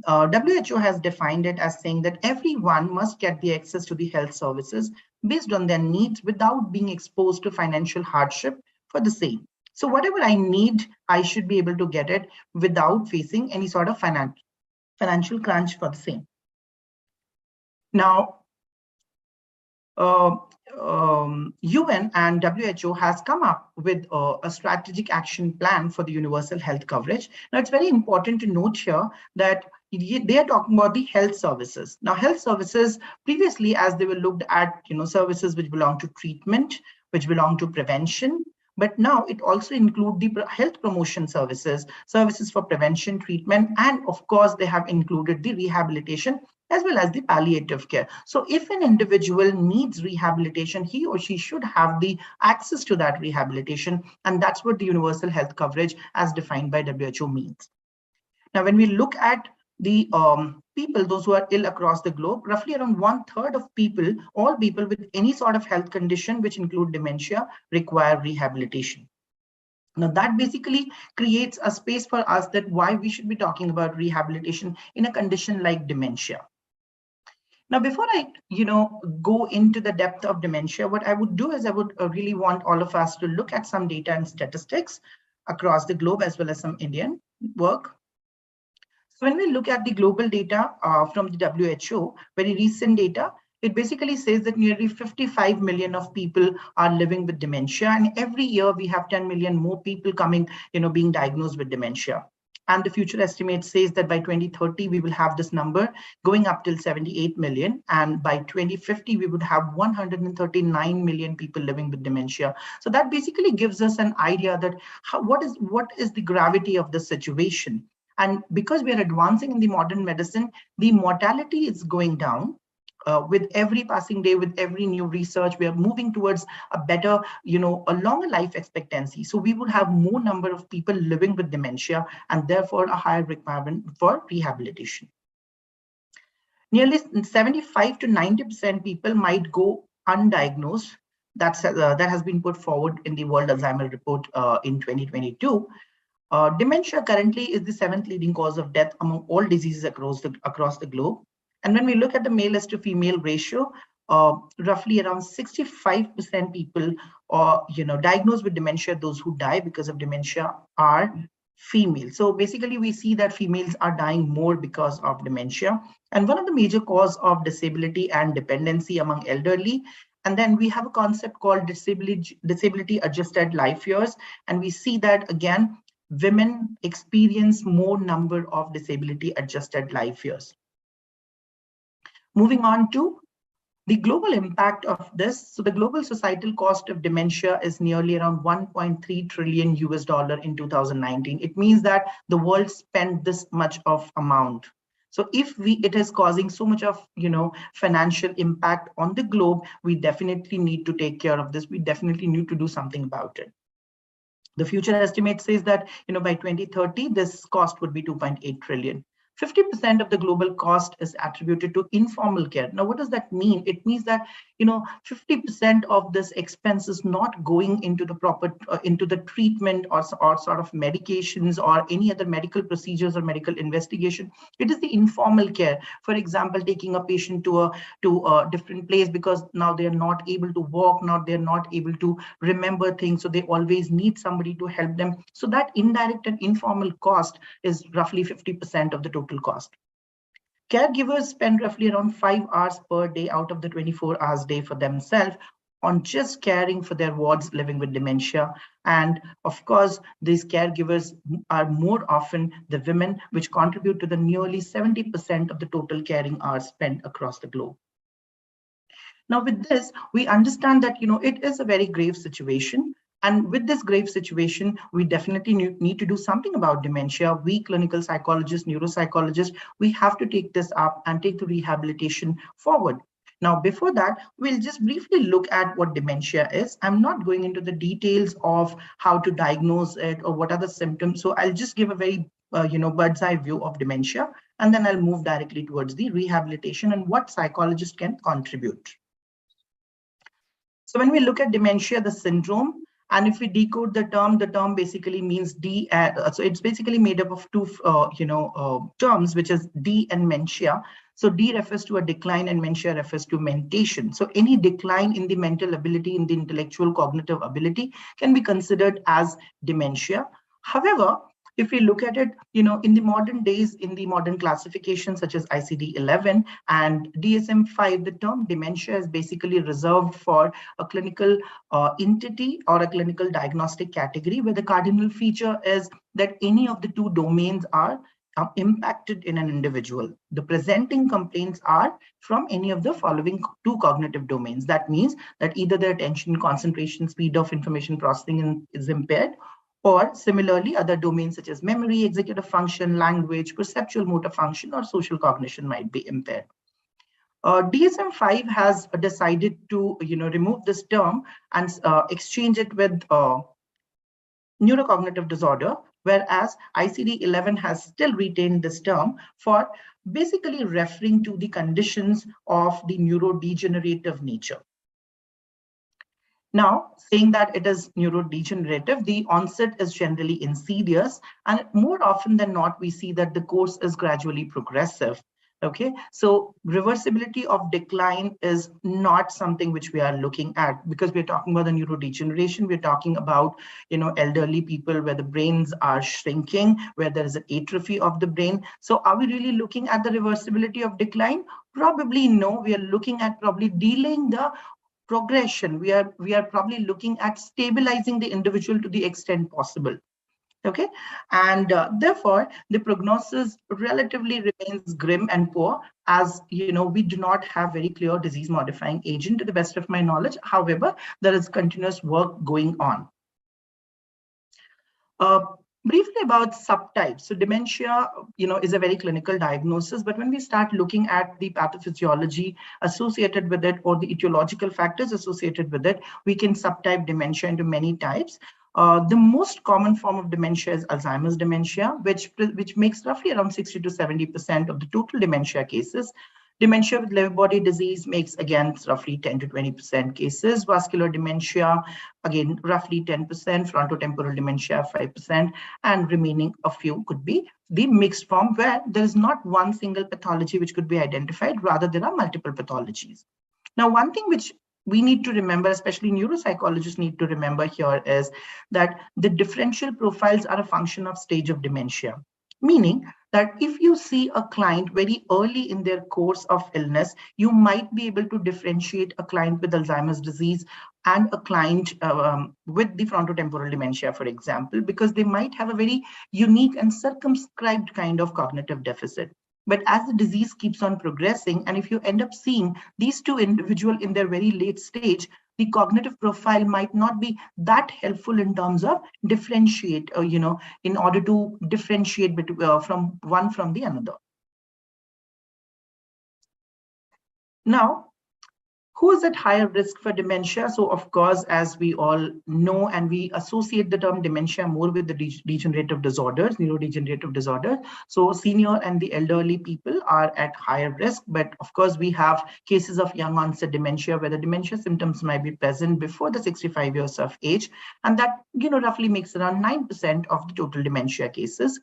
WHO has defined it as saying that everyone must get the access to the health services based on their needs without being exposed to financial hardship for the same. So whatever I need, I should be able to get it without facing any sort of financial crunch for the same. Now, UN and WHO has come up with a strategic action plan for the universal health coverage. Now, it's very important to note here that they are talking about the health services. Now, health services previously, as they were looked at, services which belong to treatment, which belong to prevention, but now it also includes the health promotion services, services for prevention, treatment, and of course, they have included the rehabilitation as well as the palliative care. So if an individual needs rehabilitation, he or she should have the access to that rehabilitation. And that's what the universal health coverage as defined by WHO means. Now, when we look at the people, those who are ill across the globe, roughly around 1/3 of people, all people with any sort of health condition, which include dementia, require rehabilitation. Now, that basically creates a space for us that why we should be talking about rehabilitation in a condition like dementia. Now, before I, go into the depth of dementia, what I would do is I would really want all of us to look at some data and statistics across the globe, as well as some Indian work. So when we look at the global data from the WHO, very recent data, it basically says that nearly 55 million of people are living with dementia. And every year we have 10 million more people coming, being diagnosed with dementia. And the future estimate says that by 2030, we will have this number going up till 78 million. And by 2050, we would have 139 million people living with dementia. So that basically gives us an idea that what is the gravity of the situation. And because we are advancing in the modern medicine, the mortality is going down. With every passing day, with every new research, we are moving towards a better, a longer life expectancy. So we would have more number of people living with dementia and therefore a higher requirement for rehabilitation. Nearly 75 to 90% people might go undiagnosed. That has been put forward in the World Alzheimer's Report in 2022. Dementia currently is the 7th leading cause of death among all diseases across the globe. And when we look at the male to female ratio, roughly around 65% people diagnosed with dementia, those who die because of dementia, are female. So basically we see that females are dying more because of dementia. And one of the major cause of disability and dependency among elderly. And then we have a concept called disability adjusted life years. And we see that again, women experience more number of disability adjusted life years. Moving on to the global impact of this. So the global societal cost of dementia is nearly around 1.3 trillion US dollar in 2019. It means that the world spent this much of amount. So if it is causing so much of, financial impact on the globe, we definitely need to take care of this. We definitely need to do something about it. The future estimate says that, by 2030, this cost would be 2.8 trillion. 50% of the global cost is attributed to informal care. Now, what does that mean? It means that 50% of this expense is not going into the proper into the treatment or sort of medications or any other medical procedures or medical investigation. It is the informal care. For example, taking a patient to a different place because now they are not able to walk, now they're not able to remember things, so they always need somebody to help them. So that indirect and informal cost is roughly 50% of the total cost. Caregivers spend roughly around 5 hours per day out of the 24 hours day for themselves on just caring for their wards living with dementia. And of course, these caregivers are more often the women, which contribute to the nearly 70% of the total caring hours spent across the globe. Now, with this, we understand that, it is a very grave situation. And with this grave situation, we definitely need to do something about dementia. We clinical psychologists, neuropsychologists, we have to take this up and take the rehabilitation forward. Now, before that, we'll just briefly look at what dementia is. I'm not going into the details of how to diagnose it or what are the symptoms. So I'll just give a very bird's eye view of dementia, and then I'll move directly towards the rehabilitation and what psychologists can contribute. So when we look at dementia, the syndrome, and if we decode the term basically means D. So it's basically made up of two, terms, which is D and mentia. So D refers to a decline and mentia refers to mentation. So any decline in the mental ability, in the intellectual cognitive ability can be considered as dementia. However, if we look at it, in the modern days, in the modern classifications such as ICD-11 and DSM-5, the term dementia is basically reserved for a clinical entity or a clinical diagnostic category where the cardinal feature is that any of the two domains are impacted in an individual. The presenting complaints are from any of the following two cognitive domains. That means that either the attention, concentration, speed of information processing is impaired, or similarly, other domains such as memory, executive function, language, perceptual motor function, or social cognition might be impaired. DSM-5 has decided to remove this term and exchange it with neurocognitive disorder, whereas ICD-11 has still retained this term for basically referring to the conditions of the neurodegenerative nature. Now, saying that it is neurodegenerative, the onset is generally insidious, and more often than not, we see that the course is gradually progressive. Okay, so reversibility of decline is not something which we are looking at, because we're talking about the neurodegeneration. We're talking about, elderly people where the brains are shrinking, where there is an atrophy of the brain. So are we really looking at the reversibility of decline? Probably no. We are looking at probably delaying the progression. We are probably looking at stabilizing the individual to the extent possible. Okay, and therefore the prognosis relatively remains grim and poor, as we do not have very clear disease modifying agent to the best of my knowledge. However, there is continuous work going on. Briefly about subtypes. So dementia, is a very clinical diagnosis, but when we start looking at the pathophysiology associated with it or the etiological factors associated with it, we can subtype dementia into many types. The most common form of dementia is Alzheimer's dementia, which makes roughly around 60 to 70% of the total dementia cases. Dementia with Lewy body disease makes, again, roughly 10 to 20% cases. Vascular dementia, again, roughly 10%. Frontotemporal dementia, 5%. And remaining a few could be the mixed form, where there is not one single pathology which could be identified. Rather, there are multiple pathologies. Now, one thing which we need to remember, especially neuropsychologists need to remember here, is that the differential profiles are a function of stage of dementia. Meaning that if you see a client very early in their course of illness, you might be able to differentiate a client with Alzheimer's disease and a client with the frontotemporal dementia, for example, because they might have a very unique and circumscribed kind of cognitive deficit. But as the disease keeps on progressing, and if you end up seeing these two individuals in their very late stage, the cognitive profile might not be that helpful in terms of differentiate, in order to differentiate between from one from the another. Now, who is at higher risk for dementia? So, of course, as we all know, and we associate the term dementia more with the degenerative disorders, neurodegenerative disorders. So, senior and the elderly people are at higher risk. But of course, we have cases of young onset dementia where the dementia symptoms might be present before the 65 years of age. And that, roughly makes around 9% of the total dementia cases.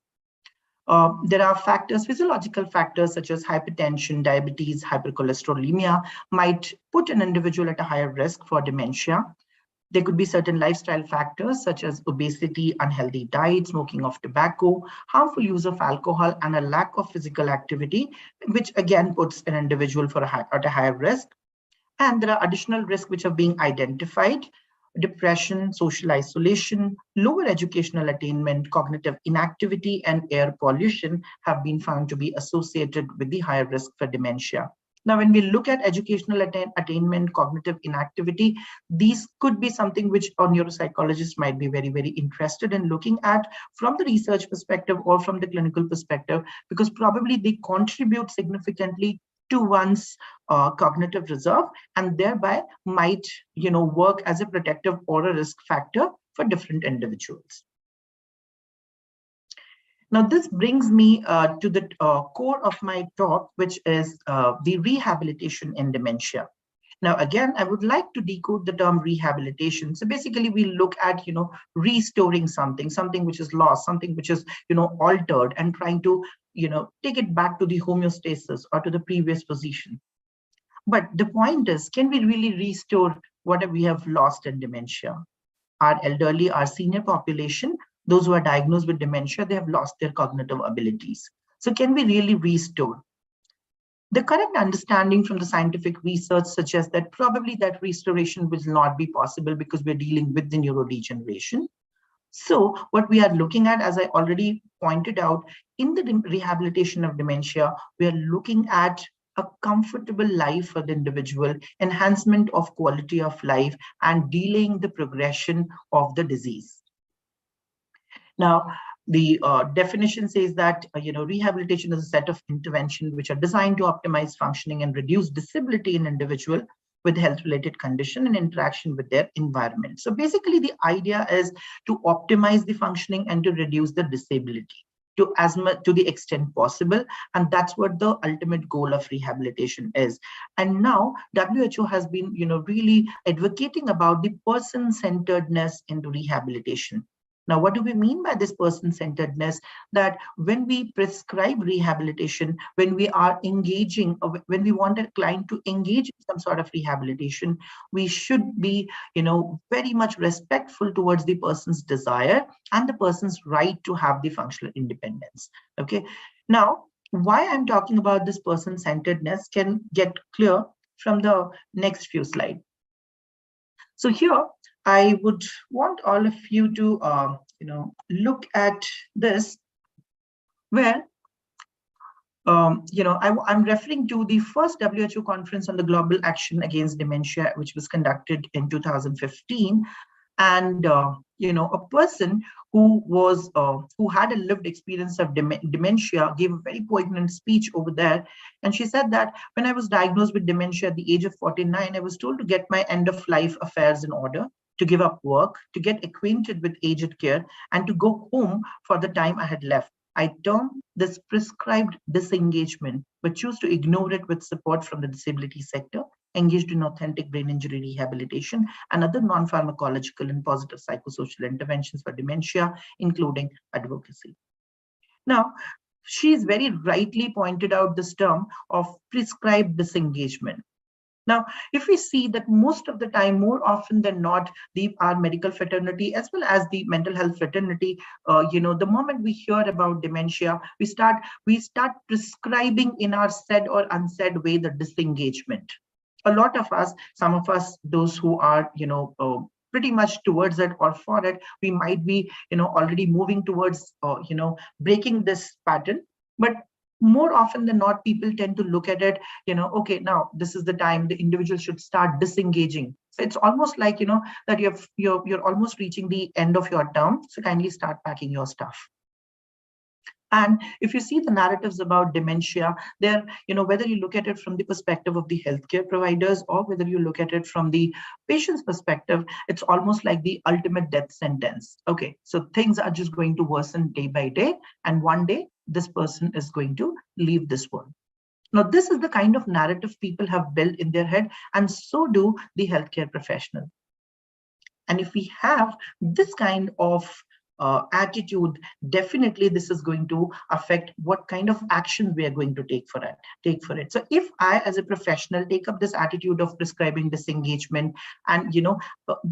There are factors, physiological factors such as hypertension, diabetes, hypercholesterolemia might put an individual at a higher risk for dementia. There could be certain lifestyle factors such as obesity, unhealthy diet, smoking of tobacco, harmful use of alcohol, and a lack of physical activity, which again puts an individual at a higher risk. And there are additional risks which are being identified. Depression, social isolation, lower educational attainment, cognitive inactivity, and air pollution have been found to be associated with the higher risk for dementia. Now, when we look at educational attainment, cognitive inactivity, these could be something which a neuropsychologist might be very, very interested in looking at from the research perspective or from the clinical perspective, because probably they contribute significantly to one's cognitive reserve, and thereby might, work as a protective or a risk factor for different individuals. Now, this brings me to the core of my talk, which is the rehabilitation in dementia. Now, again, I would like to decode the term rehabilitation. So basically, we look at, restoring something which is lost, something which is, altered, and trying to, take it back to the homeostasis or to the previous position. But the point is, can we really restore what we have lost in dementia? Our elderly, our senior population, those who are diagnosed with dementia, they have lost their cognitive abilities. So can we really restore? The current understanding from the scientific research suggests that probably that restoration will not be possible because we're dealing with the neurodegeneration. So what we are looking at, as I already pointed out, in the rehabilitation of dementia, we are looking at a comfortable life for the individual, enhancement of quality of life, and delaying the progression of the disease. Now, the definition says that rehabilitation is a set of interventions which are designed to optimize functioning and reduce disability in individual with health-related condition and interaction with their environment. So basically, the idea is to optimize the functioning and to reduce the disability to the extent possible, and that's what the ultimate goal of rehabilitation is. And now WHO has been really advocating about the person-centeredness into rehabilitation. Now, what do we mean by this person-centeredness? That when we prescribe rehabilitation, when we are engaging, when we want a client to engage in some sort of rehabilitation, we should be, very much respectful towards the person's desire and the person's right to have the functional independence. Okay. Now, why I'm talking about this person-centeredness can get clear from the next few slides. So here, I would want all of you to, look at this, where, I'm referring to the first WHO conference on the global action against dementia, which was conducted in 2015. And, a person who had a lived experience of dementia gave a very poignant speech over there. And she said that when I was diagnosed with dementia at the age of 49, I was told to get my end of life affairs in order, to give up work, to get acquainted with aged care, and to go home for the time I had left. I termed this prescribed disengagement, but chose to ignore it with support from the disability sector, engaged in authentic brain injury rehabilitation and other non-pharmacological and positive psychosocial interventions for dementia, including advocacy. Now, she's very rightly pointed out this term of prescribed disengagement. Now, if we see that most of the time, more often than not, our medical fraternity as well as the mental health fraternity, the moment we hear about dementia, we start prescribing in our said or unsaid way the disengagement. A lot of us, some of us, those who are, pretty much towards it or for it, we might be, already moving towards, breaking this pattern. But more often than not, people tend to look at it, okay, now this is the time the individual should start disengaging. So it's almost like, that you're almost reaching the end of your term. So kindly start packing your stuff. And if you see the narratives about dementia, they're, whether you look at it from the perspective of the healthcare providers or whether you look at it from the patient's perspective, it's almost like the ultimate death sentence. Okay, so things are just going to worsen day by day. And one day, this person is going to leave this world. Now, this is the kind of narrative people have built in their head, and so do the healthcare professional. And if we have this kind of attitude, definitely this is going to affect what kind of action we are going to take for it. So if I, as a professional, take up this attitude of prescribing disengagement and,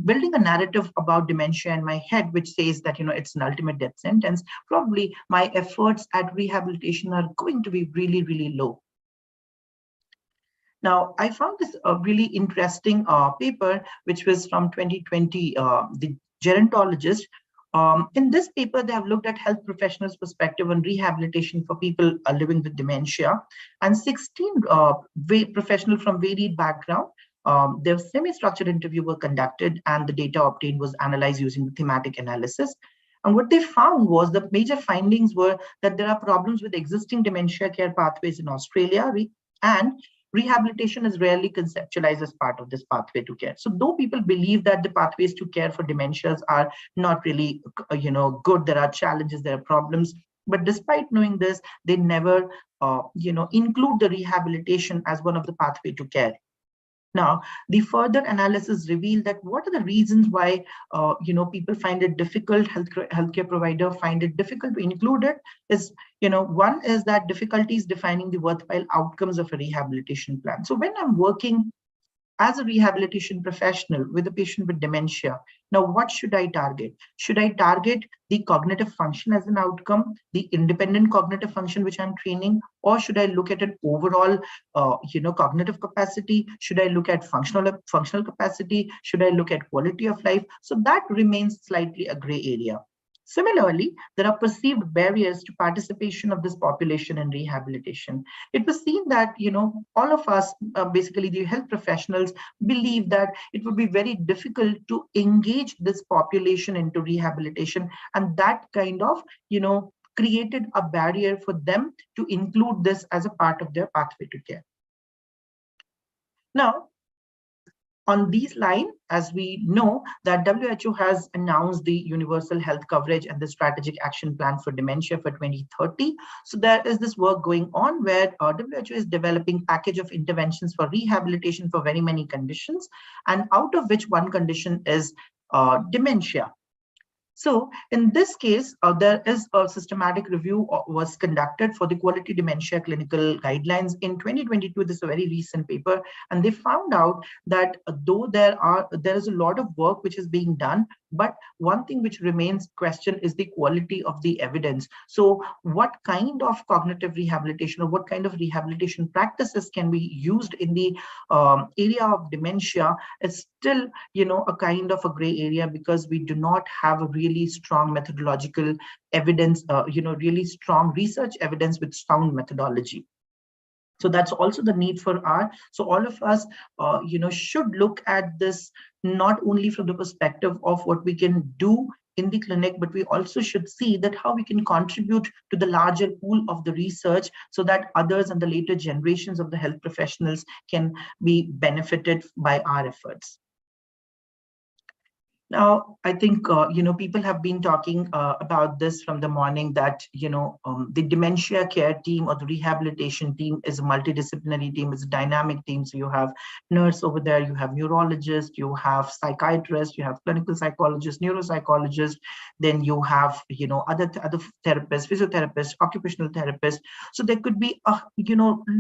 building a narrative about dementia in my head, which says that, it's an ultimate death sentence, probably my efforts at rehabilitation are going to be really, really low. Now, I found this a really interesting paper, which was from 2020, the gerontologist. In this paper, they have looked at health professionals' perspective on rehabilitation for people living with dementia, and 16 professionals from varied background. Their semi-structured interview were conducted, and the data obtained was analyzed using the thematic analysis. And what they found was the major findings were that there are problems with existing dementia care pathways in Australia, and rehabilitation is rarely conceptualized as part of this pathway to care. So though people believe that the pathways to care for dementias are not really good, there are challenges, there are problems, but despite knowing this, they never include the rehabilitation as one of the pathway to care. Now, the further analysis revealed that what are the reasons why people find it difficult, healthcare provider find it difficult to include it is, one is that difficulties defining the worthwhile outcomes of a rehabilitation plan. So when I'm working as a rehabilitation professional with a patient with dementia, now what should I target? Should I target the cognitive function as an outcome, the independent cognitive function which I'm training, or should I look at an overall, cognitive capacity? Should I look at functional capacity? Should I look at quality of life? So that remains slightly a gray area. Similarly, there are perceived barriers to participation of this population in rehabilitation. It was seen that, all of us, basically the health professionals, believe that it would be very difficult to engage this population into rehabilitation, and that kind of, created a barrier for them to include this as a part of their pathway to care. Now, on these lines, as we know that WHO has announced the universal health coverage and the strategic action plan for dementia for 2030. So there is this work going on where WHO is developing package of interventions for rehabilitation for very many conditions, and out of which one condition is dementia. So in this case, there is a systematic review was conducted for the quality dementia clinical guidelines in 2022. This is a very recent paper, and they found out that though there is a lot of work which is being done, but one thing which remains question is the quality of the evidence. So what kind of cognitive rehabilitation or what kind of rehabilitation practices can be used in the area of dementia is still, a kind of a gray area, because we do not have a really strong methodological evidence, really strong research evidence with sound methodology. So that's also the need for so all of us, should look at this not only from the perspective of what we can do in the clinic, but we also should see that how we can contribute to the larger pool of the research so that others and the later generations of the health professionals can be benefited by our efforts. Now, I think, people have been talking about this from the morning that, the dementia care team or the rehabilitation team is a multidisciplinary team, it's a dynamic team. So you have nurse over there, you have neurologist, you have psychiatrist, you have clinical psychologist, neuropsychologist, then you have, other therapists, physiotherapists, occupational therapists. So there could be a,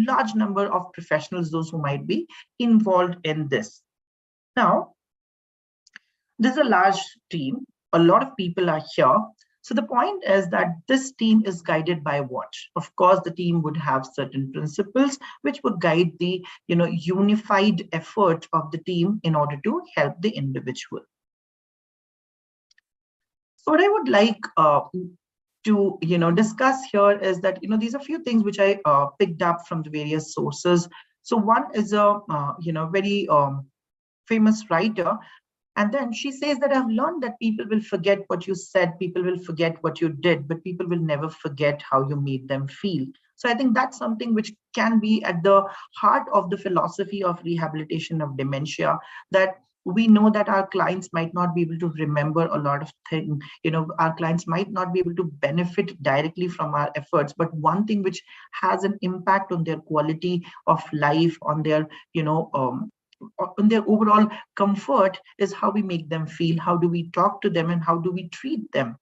large number of professionals, those who might be involved in this. Now, this is a large team. A lot of people are here. So the point is that this team is guided by what? Of course, the team would have certain principles which would guide the, unified effort of the team in order to help the individual. So what I would like to, discuss here is that, these are a few things which I picked up from the various sources. So one is a, very famous writer. And then she says that I've learned that people will forget what you said, people will forget what you did, but people will never forget how you made them feel. So I think that's something which can be at the heart of the philosophy of rehabilitation of dementia, that we know that our clients might not be able to remember a lot of things, our clients might not be able to benefit directly from our efforts, but one thing which has an impact on their quality of life, on their, on their overall comfort is how we make them feel, how do we talk to them, and how do we treat them.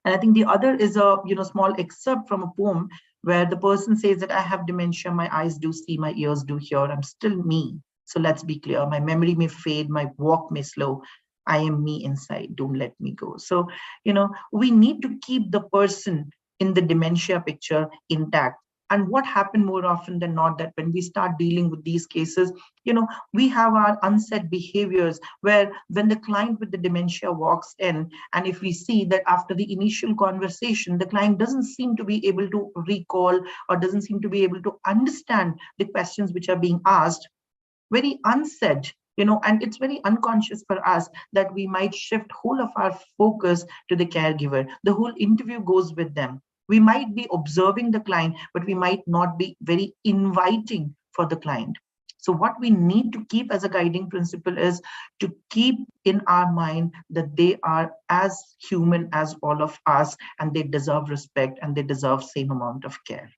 And I think the other is a small excerpt from a poem where the person says that I have dementia, my eyes do see, my ears do hear, I'm still me. So let's be clear, my memory may fade, my walk may slow, I am me inside, don't let me go. So, we need to keep the person in the dementia picture intact. And what happened more often than not, that when we start dealing with these cases, we have our unsaid behaviors, where when the client with the dementia walks in, and if we see that after the initial conversation, the client doesn't seem to be able to recall or doesn't seem to be able to understand the questions which are being asked, very unsaid, and it's very unconscious for us that we might shift whole of our focus to the caregiver. The whole interview goes with them. We might be observing the client, but we might not be very inviting for the client. So what we need to keep as a guiding principle is to keep in our mind that they are as human as all of us, and they deserve respect and they deserve same amount of care.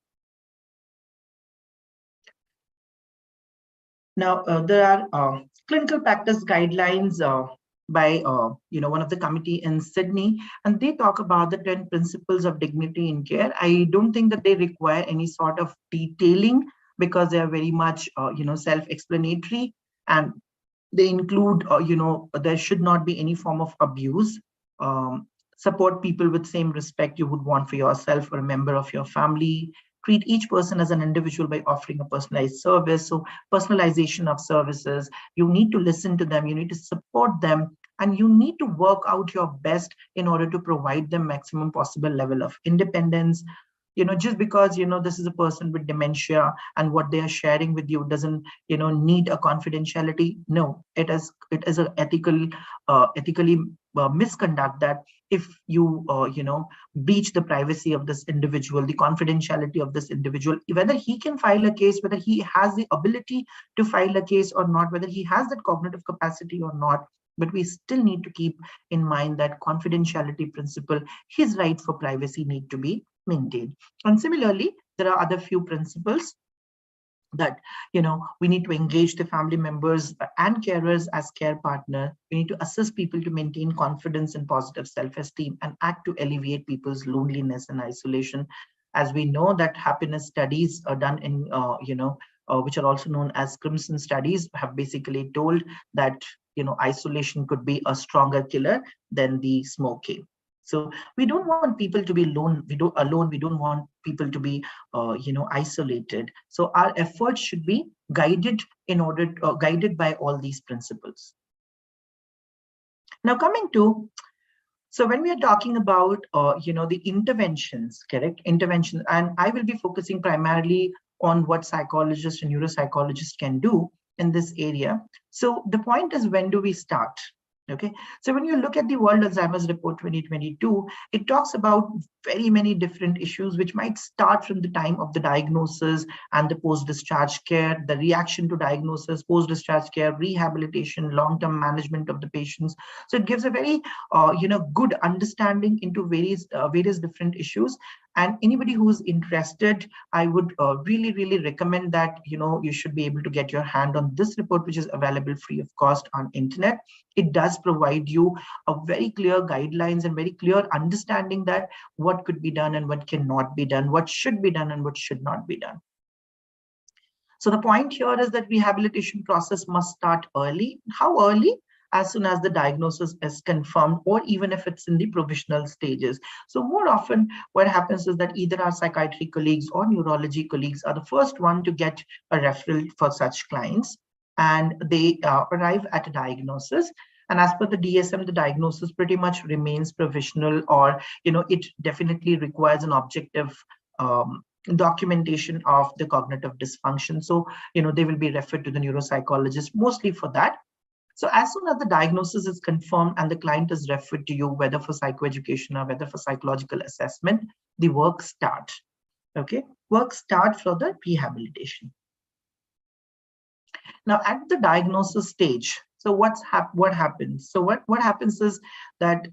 Now, there are clinical practice guidelines by one of the committee in Sydney, and they talk about the 10 principles of dignity in care. I don't think that they require any sort of detailing, because they are very much self-explanatory, and they include there should not be any form of abuse. Support people with same respect you would want for yourself or a member of your family. Treat each person as an individual by offering a personalized service. So personalization of services, you need to listen to them, you need to support them, and you need to work out your best in order to provide them maximum possible level of independence. Just because this is a person with dementia and what they are sharing with you doesn't need a confidentiality. No, it is a ethically misconduct that if you breach the privacy of this individual, the confidentiality of this individual, whether he can file a case, whether he has the ability to file a case or not, whether he has that cognitive capacity or not, but we still need to keep in mind that confidentiality principle, his right for privacy, need to be maintained. And similarly, there are other few principles that we need to engage the family members and carers as care partner. We need to assist people to maintain confidence and positive self-esteem, and act to alleviate people's loneliness and isolation. As we know that happiness studies are done in which are also known as Crimson studies, have basically told that isolation could be a stronger killer than the smoking. So we don't want people to be alone. We don't want people to be, isolated. So our efforts should be guided guided by all these principles. Now coming to, so when we are talking about, the interventions, correct? Intervention, and I will be focusing primarily on what psychologists and neuropsychologists can do in this area. So the point is, when do we start? Okay, so when you look at the World Alzheimer's Report 2022, it talks about very many different issues which might start from the time of the diagnosis and the post-discharge care, the reaction to diagnosis, post-discharge care, rehabilitation, long-term management of the patients. So it gives a very good understanding into various different issues. And anybody who's interested, I would really recommend that you should be able to get your hand on this report, which is available free of cost on internet. It does provide you a very clear guidelines and very clear understanding that what could be done and what cannot be done, what should be done and what should not be done. So the point here is that rehabilitation process must start early. How early? As soon as the diagnosis is confirmed, or even if it's in the provisional stages. So more often what happens is that either our psychiatry colleagues or neurology colleagues are the first one to get a referral for such clients, and they arrive at a diagnosis. And as per the DSM, the diagnosis pretty much remains provisional, or it definitely requires an objective documentation of the cognitive dysfunction. So they will be referred to the neuropsychologist mostly for that. So as soon as the diagnosis is confirmed and the client is referred to you, whether for psychoeducation or whether for psychological assessment, the work starts. Okay, work starts for the rehabilitation. Now at the diagnosis stage, so what happens? So what happens is that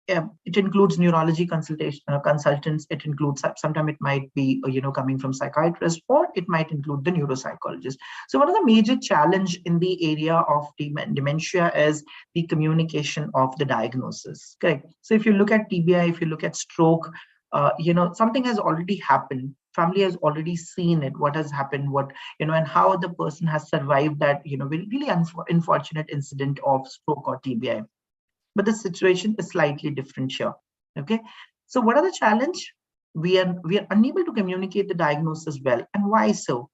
it includes neurology consultants. It includes, sometimes it might be coming from psychiatrists, or it might include the neuropsychologist. So one of the major challenge in the area of dementia is the communication of the diagnosis. Okay, so if you look at TBI, if you look at stroke, something has already happened. Family has already seen it, what has happened, and how the person has survived that really unfortunate incident of stroke or TBI. But the situation is slightly different here. Okay, so what are the challenge? we are unable to communicate the diagnosis well. And why so?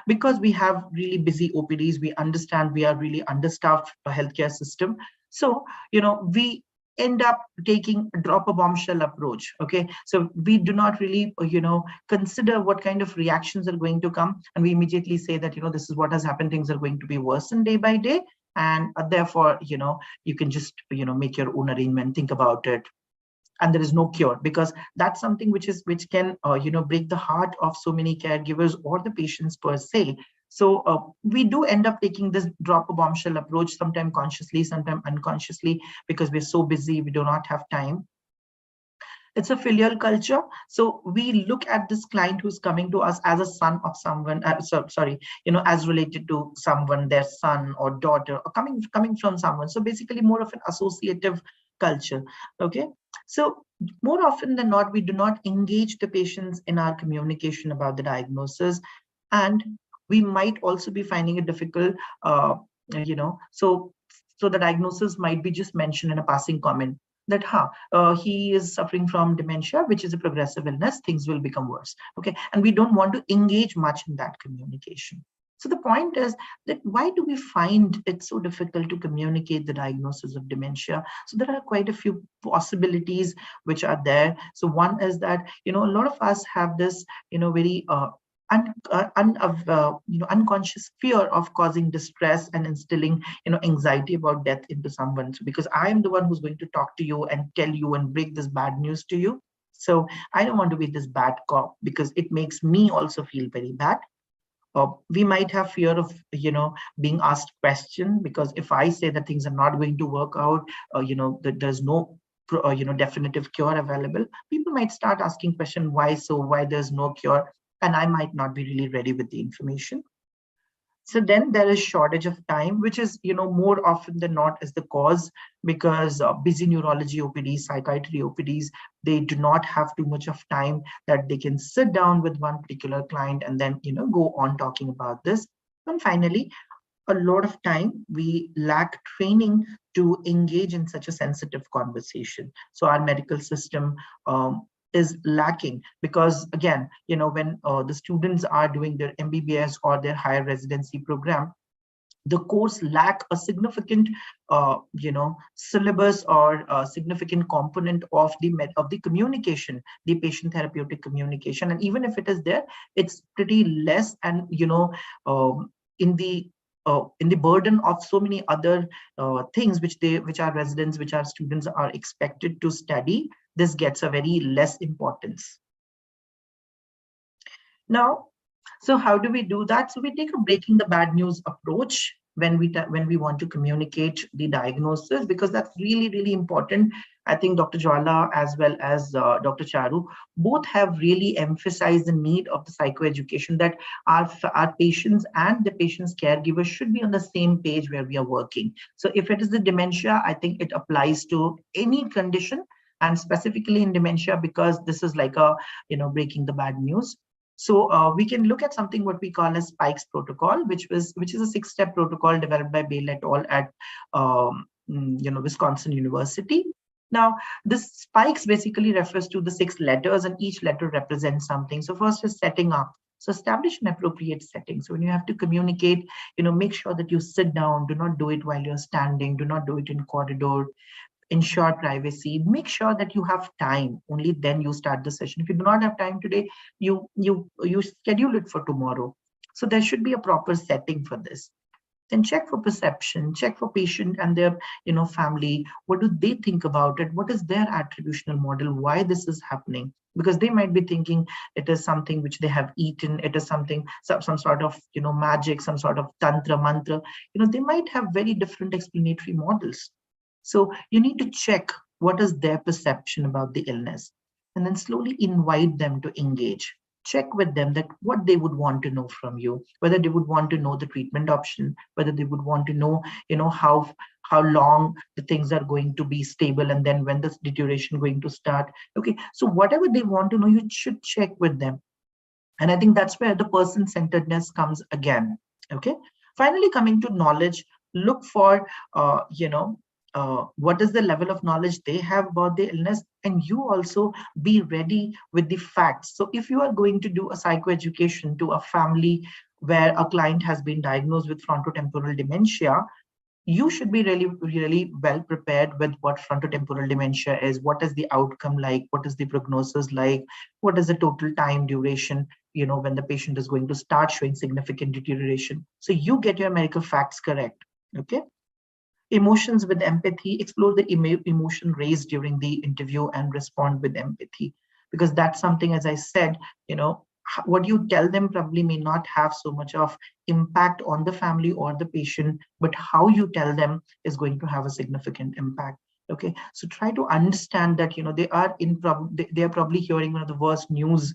Because we have really busy OPDs, we understand we are really understaffed healthcare system. So, we end up taking a drop a bombshell approach. Okay, so we do not really, consider what kind of reactions are going to come, and we immediately say that, this is what has happened, things are going to be worsened day by day, and therefore, you can just, make your own arrangement, think about it, and there is no cure, because that's something which can break the heart of so many caregivers or the patients per se. So we do end up taking this drop a bombshell approach, sometimes consciously, sometimes unconsciously, because we're so busy, we do not have time. It's a filial culture. So we look at this client who's coming to us as a son of someone, as related to someone, their son or daughter, or coming from someone. So basically more of an associative culture. Okay. So more often than not, we do not engage the patients in our communication about the diagnosis. And we might also be finding it difficult, so the diagnosis might be just mentioned in a passing comment that he is suffering from dementia, which is a progressive illness, things will become worse. Okay, and we don't want to engage much in that communication. So the point is that why do we find it so difficult to communicate the diagnosis of dementia? So there are quite a few possibilities which are there. So one is that, a lot of us have this, very unconscious fear of causing distress and instilling, anxiety about death into someone. So because I am the one who's going to talk to you and tell you and break this bad news to you. So I don't want to be this bad cop, because it makes me also feel very bad. We might have fear of, being asked question, because if I say that things are not going to work out, that there's no definitive cure available, people might start asking question, why there's no cure, and I might not be really ready with the information. So then there is shortage of time, which is, more often than not is the cause, because busy neurology OPDs, psychiatry OPDs, they do not have too much of time that they can sit down with one particular client and then, go on talking about this. And finally, a lot of time we lack training to engage in such a sensitive conversation. So our medical system is lacking, because again, when the students are doing their MBBS or their higher residency program, the course lack a significant syllabus or a significant component of the communication, the patient therapeutic communication. And even if it is there, it's pretty less, and in the burden of so many other things which our residents, which our students are expected to study, this gets a very less importance. Now, so how do we do that? So we take a breaking the bad news approach when we want to communicate the diagnosis, because that's really, really important. I think Dr. Jwala as well as Dr. Charu both have really emphasized the need of the psychoeducation, that our patients and the patient's caregivers should be on the same page where we are working. So if it is the dementia, I think it applies to any condition, and specifically in dementia, because this is like a, breaking the bad news. So we can look at something what we call as SPIKES protocol, which is a 6-step protocol developed by Bale et al. At Wisconsin University. Now, this SPIKES basically refers to the 6 letters, and each letter represents something. So first is setting up. So establish an appropriate setting. So when you have to communicate, make sure that you sit down. Do not do it while you're standing. Do not do it in corridor. Ensure privacy. Make sure that you have time. Only then you start the session. If you do not have time today, you schedule it for tomorrow. So there should be a proper setting for this. Then check for perception, check for patient and their family. What do they think about it? What is their attributional model? Why this is happening? Because they might be thinking it is something which they have eaten, it is something, some sort of magic, some sort of tantra mantra. They might have very different explanatory models. So you need to check what is their perception about the illness, and then slowly invite them to engage. Check with them that what they would want to know from you, whether they would want to know the treatment option, whether they would want to know, how long the things are going to be stable, and then when the deterioration going to start. Okay, so whatever they want to know, you should check with them. And I think that's where the person-centeredness comes again. Okay, finally, coming to knowledge, look for, what is the level of knowledge they have about the illness, and you also be ready with the facts. So if you are going to do a psychoeducation to a family where a client has been diagnosed with frontotemporal dementia, you should be really well prepared with what frontotemporal dementia is, what is the outcome like, what is the prognosis like, what is the total time duration, when the patient is going to start showing significant deterioration. So you get your medical facts correct, okay? Emotions with empathy, explore the emotion raised during the interview and respond with empathy, because that's something, as I said, what you tell them probably may not have so much of impact on the family or the patient, but how you tell them is going to have a significant impact. Okay, so try to understand that they are they are probably hearing one of the worst news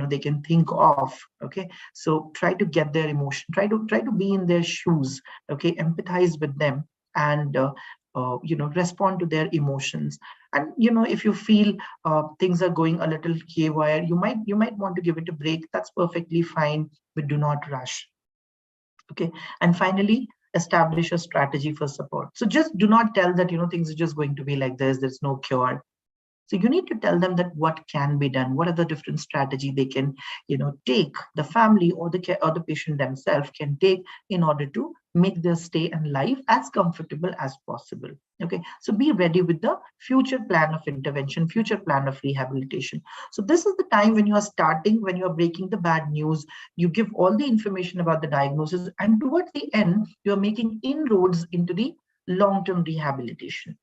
they can think of. Okay, so try to get their emotion, try to be in their shoes. Okay, empathize with them and respond to their emotions. And if you feel things are going a little haywire, you might want to give it a break. That's perfectly fine, but do not rush. Okay, and finally, establish a strategy for support. So just do not tell that things are just going to be like this, there's no cure. So you need to tell them that what can be done, what are the different strategies they can, take, the family or the patient themselves can take in order to make their stay and life as comfortable as possible. Okay, so be ready with the future plan of intervention, future plan of rehabilitation. So this is the time when you are starting, when you are breaking the bad news, you give all the information about the diagnosis, and towards the end, you are making inroads into the long-term rehabilitation.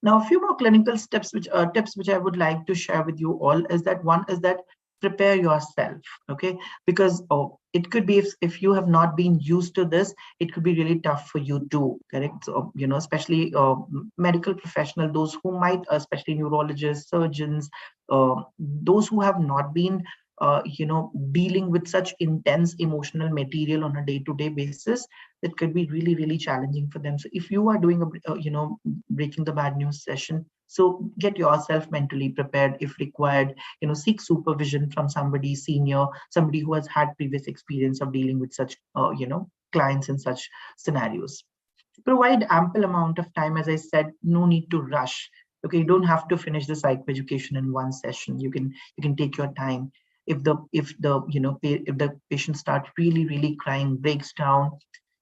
Now, a few more clinical tips which I would like to share with you all is that one is that prepare yourself, okay? Because it could be if you have not been used to this, it could be really tough for you too, correct? So, especially medical professional, those who might, especially neurologists, surgeons, those who have not been dealing with such intense emotional material on a day-to-day basis, that could be really, really challenging for them. So if you are doing a, breaking the bad news session, so get yourself mentally prepared. If required, seek supervision from somebody senior, somebody who has had previous experience of dealing with such, clients in such scenarios. Provide ample amount of time. As I said, no need to rush. Okay, you don't have to finish the psychoeducation in one session. You can take your time. If the patient starts really crying, breaks down,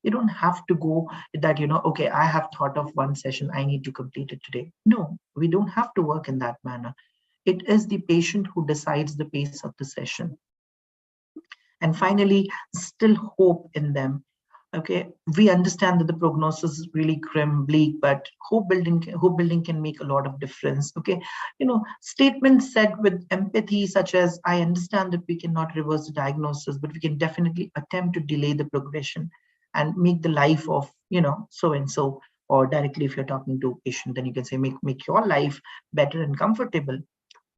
you don't have to go that, okay, I have thought of one session, I need to complete it today. No, we don't have to work in that manner. It is the patient who decides the pace of the session. And finally, still hope in them. Okay, we understand that the prognosis is really grim, bleak, but hope building can make a lot of difference. Okay, statements said with empathy, such as, I understand that we cannot reverse the diagnosis, but we can definitely attempt to delay the progression and make the life of so and so. Or directly, if you're talking to a patient, then you can say, make your life better and comfortable.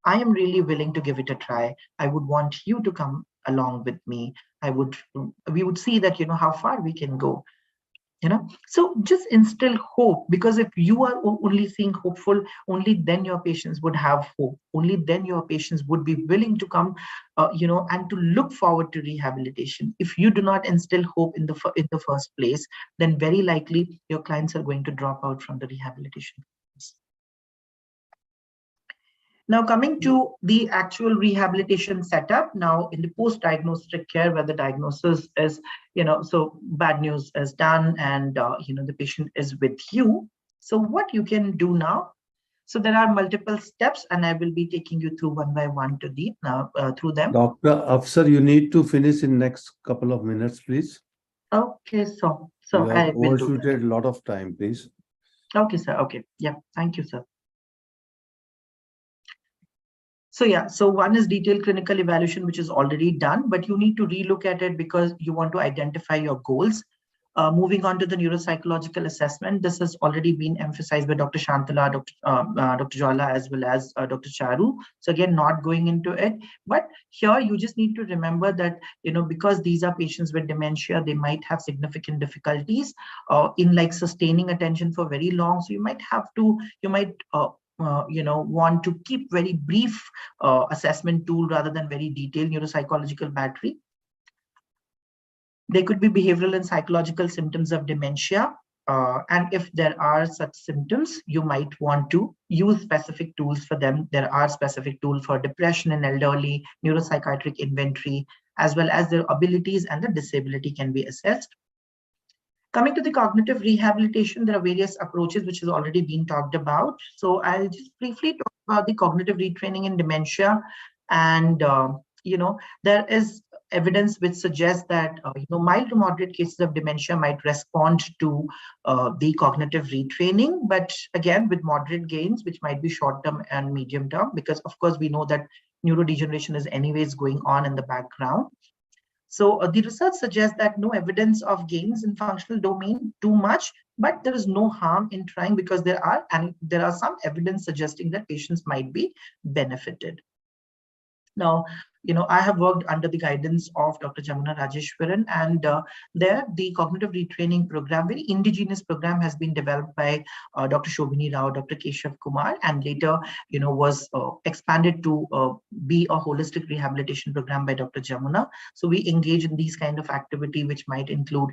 I am really willing to give it a try. I would want you to come along with me. We would see that, how far we can go, So just instill hope, because if you are only seeing hopeful, only then your patients would have hope. Only then your patients would be willing to come, and to look forward to rehabilitation. If you do not instill hope in the first place, then very likely your clients are going to drop out from the rehabilitation. Now, coming to the actual rehabilitation setup, now in the post-diagnostic care, where the diagnosis is, so bad news is done and, the patient is with you. So what you can do now, so there are multiple steps, and I will be taking you through one by one through them. Dr. Afsar, you need to finish in next couple of minutes, please. Okay, so you I have will do overshooted a lot of time, please. Okay, sir. Okay. Yeah. Thank you, sir. So yeah, so one is detailed clinical evaluation, which is already done, but you need to relook at it because you want to identify your goals. Moving on to the neuropsychological assessment, this has already been emphasized by Dr. Shantala, Dr. Jwala, as well as Dr. Charu. So again, not going into it, but here you just need to remember that, because these are patients with dementia, they might have significant difficulties in like sustaining attention for very long. So you might want to keep very brief assessment tool rather than very detailed neuropsychological battery. There could be behavioral and psychological symptoms of dementia. And if there are such symptoms, you might want to use specific tools for them. There are specific tools for depression in elderly, neuropsychiatric inventory, as well as their abilities and the disability can be assessed. Coming to the cognitive rehabilitation, there are various approaches which has already been talked about. So I'll just briefly talk about the cognitive retraining in dementia. And, there is evidence which suggests that, mild to moderate cases of dementia might respond to the cognitive retraining, but again, with moderate gains, which might be short-term and medium-term, because of course, we know that neurodegeneration is anyways going on in the background. So the research suggests that no evidence of gains in functional domain too much, but there is no harm in trying because there are some evidence suggesting that patients might be benefited. Now, I have worked under the guidance of Dr. Jamuna Rajeshwaran, and there the cognitive retraining program, very indigenous program, has been developed by Dr. Shobhini Rao, Dr. Keshav Kumar, and later, was expanded to be a holistic rehabilitation program by Dr. Jamuna. So we engage in these kind of activity, which might include,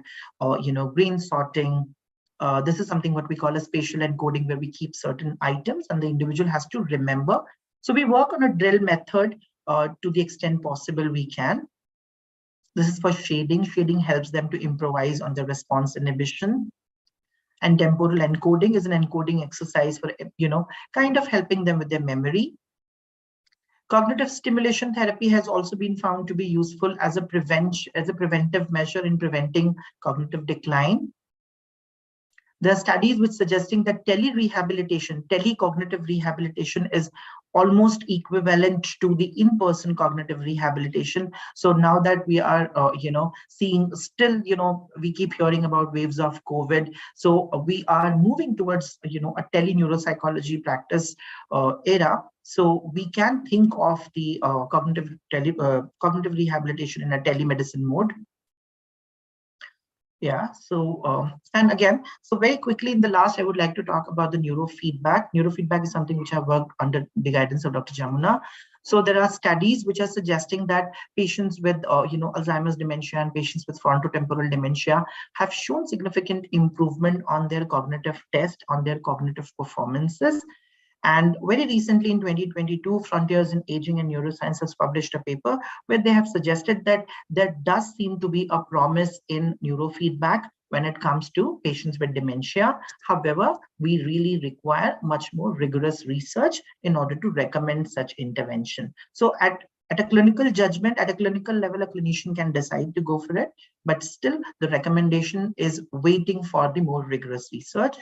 brain sorting. This is something what we call a spatial encoding, where we keep certain items and the individual has to remember. So we work on a drill method to the extent possible we can. This is for shading. Shading helps them to improvise on the response inhibition. And temporal encoding is an encoding exercise for, kind of helping them with their memory. Cognitive stimulation therapy has also been found to be useful as a preventive measure in preventing cognitive decline. There are studies which suggesting that telecognitive rehabilitation is almost equivalent to the in-person cognitive rehabilitation. So now that we are, seeing still, we keep hearing about waves of COVID. So we are moving towards, a tele-neuropsychology practice era. So we can think of the cognitive rehabilitation in a telemedicine mode. Yeah, so, and again, so very quickly in the last, I would like to talk about the neurofeedback. Neurofeedback is something which I worked under the guidance of Dr. Jamuna. So there are studies which are suggesting that patients with, Alzheimer's dementia and patients with frontotemporal dementia have shown significant improvement on their cognitive test, on their cognitive performances. And very recently in 2022, Frontiers in Aging and Neuroscience has published a paper where they have suggested that there does seem to be a promise in neurofeedback when it comes to patients with dementia. However, we really require much more rigorous research in order to recommend such intervention. So at a clinical judgment, at a clinical level, a clinician can decide to go for it, but still the recommendation is waiting for the more rigorous research.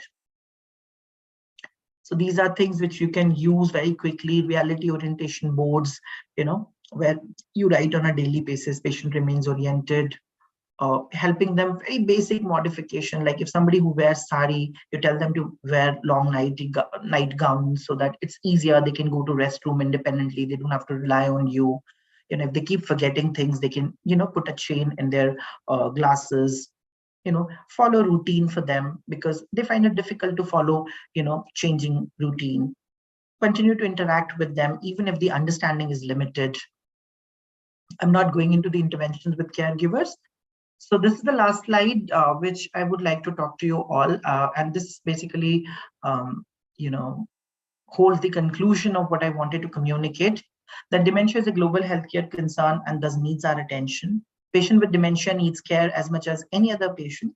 So these are things which you can use very quickly, reality orientation boards, where you write on a daily basis, patient remains oriented, helping them very basic modification. Like if somebody who wears sari, you tell them to wear long night gowns so that it's easier. They can go to restroom independently. They don't have to rely on you. If they keep forgetting things, they can, put a chain in their glasses. Follow routine for them because they find it difficult to follow, changing routine. Continue to interact with them, even if the understanding is limited. I'm not going into the interventions with caregivers. So this is the last slide, which I would like to talk to you all. And this basically, holds the conclusion of what I wanted to communicate, that dementia is a global healthcare concern and thus needs our attention. Patient with dementia needs care as much as any other patient.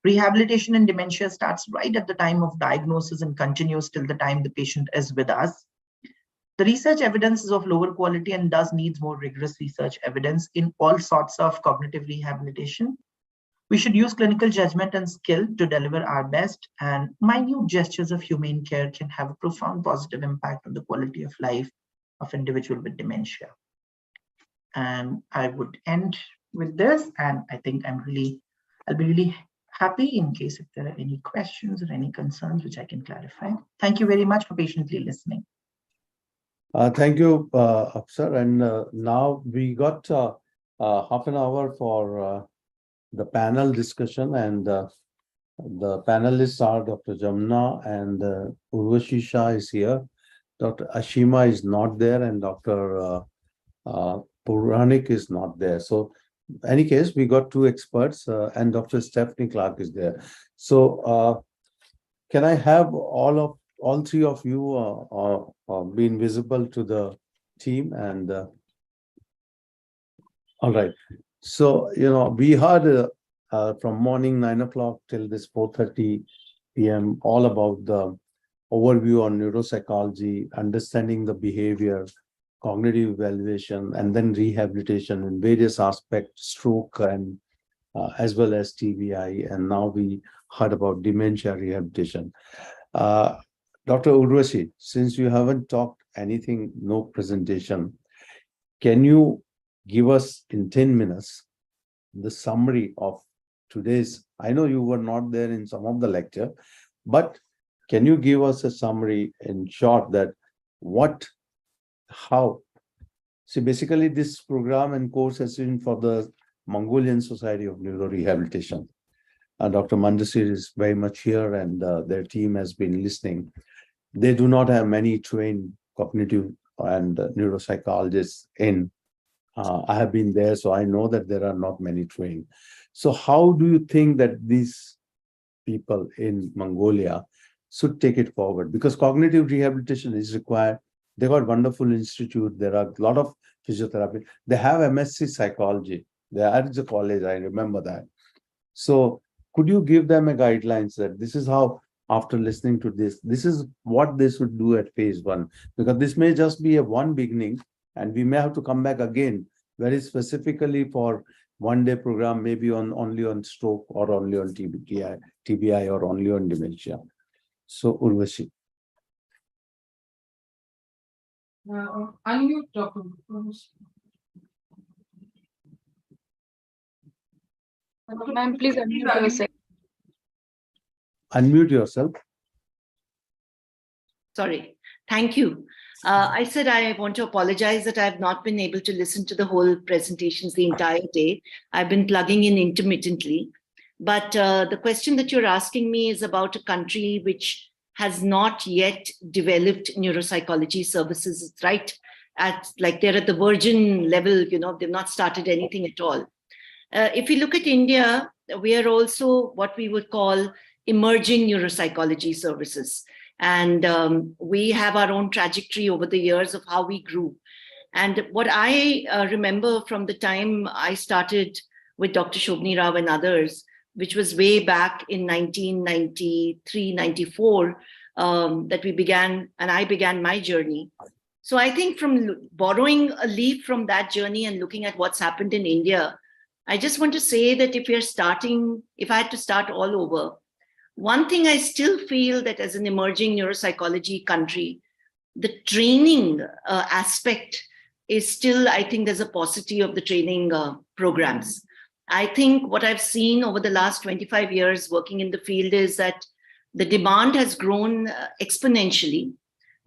Rehabilitation in dementia starts right at the time of diagnosis and continues till the time the patient is with us. The research evidence is of lower quality and thus needs more rigorous research evidence in all sorts of cognitive rehabilitation. We should use clinical judgment and skill to deliver our best, and minute gestures of humane care can have a profound positive impact on the quality of life of individual with dementia. And I would end with this, and I think I'll be really happy in case if there are any questions or any concerns which I can clarify. Thank you very much for patiently listening. Thank you, Afsar. And now we got half an hour for the panel discussion, and the panelists are Dr. Jamuna and Urvashi Shah is here. Dr. Ashima is not there, and Dr. Puranik is not there. So any case, we got two experts and Dr. Stephanie Clark is there. So can I have all three of you being visible to the team? And all right. So, we heard from morning 9 o'clock till this 4:30 p.m. all about the overview on neuropsychology, understanding the behavior, cognitive evaluation, and then rehabilitation in various aspects, stroke and as well as TBI. And now we heard about dementia rehabilitation. Dr. Urvashi, since you haven't talked anything, no presentation, can you give us in 10 minutes the summary of today's? I know you were not there in some of the lecture, but can you give us a summary in short that how? See, basically this program and course has been for the Mongolian Society of Neurorehabilitation. Dr. Mandasir is very much here and their team has been listening. They do not have many trained cognitive and neuropsychologists in. I have been there, so I know that there are not many trained. So how do you think that these people in Mongolia should take it forward? Because cognitive rehabilitation is required. They got wonderful institute. There are a lot of physiotherapy. They have MSc psychology. They are at the college. I remember that. So could you give them a guidelines that this is how, after listening to this is what they should do at phase one? Because this may just be a one beginning, and we may have to come back again very specifically for one-day program, maybe only on stroke or only on TBI or only on dementia. So Urvashi. Unmute Dr. Ma'am, please unmute yourself. Unmute yourself. Sorry. Thank you. I said I want to apologize that I have not been able to listen to the whole presentations the entire day. I've been plugging in intermittently. But the question that you're asking me is about a country which has not yet developed neuropsychology services. It's right like they're at the virgin level, they've not started anything at all. If you look at India, we are also what we would call emerging neuropsychology services. And we have our own trajectory over the years of how we grew. And what I remember from the time I started with Dr. Shobhani Rao and others, which was way back in 1993, 94, that we began, and I began my journey. So I think from borrowing a leaf from that journey and looking at what's happened in India, I just want to say that if I had to start all over, one thing I still feel that as an emerging neuropsychology country, the training aspect is still, I think there's a paucity of the training programs. I think what I've seen over the last 25 years working in the field is that the demand has grown exponentially.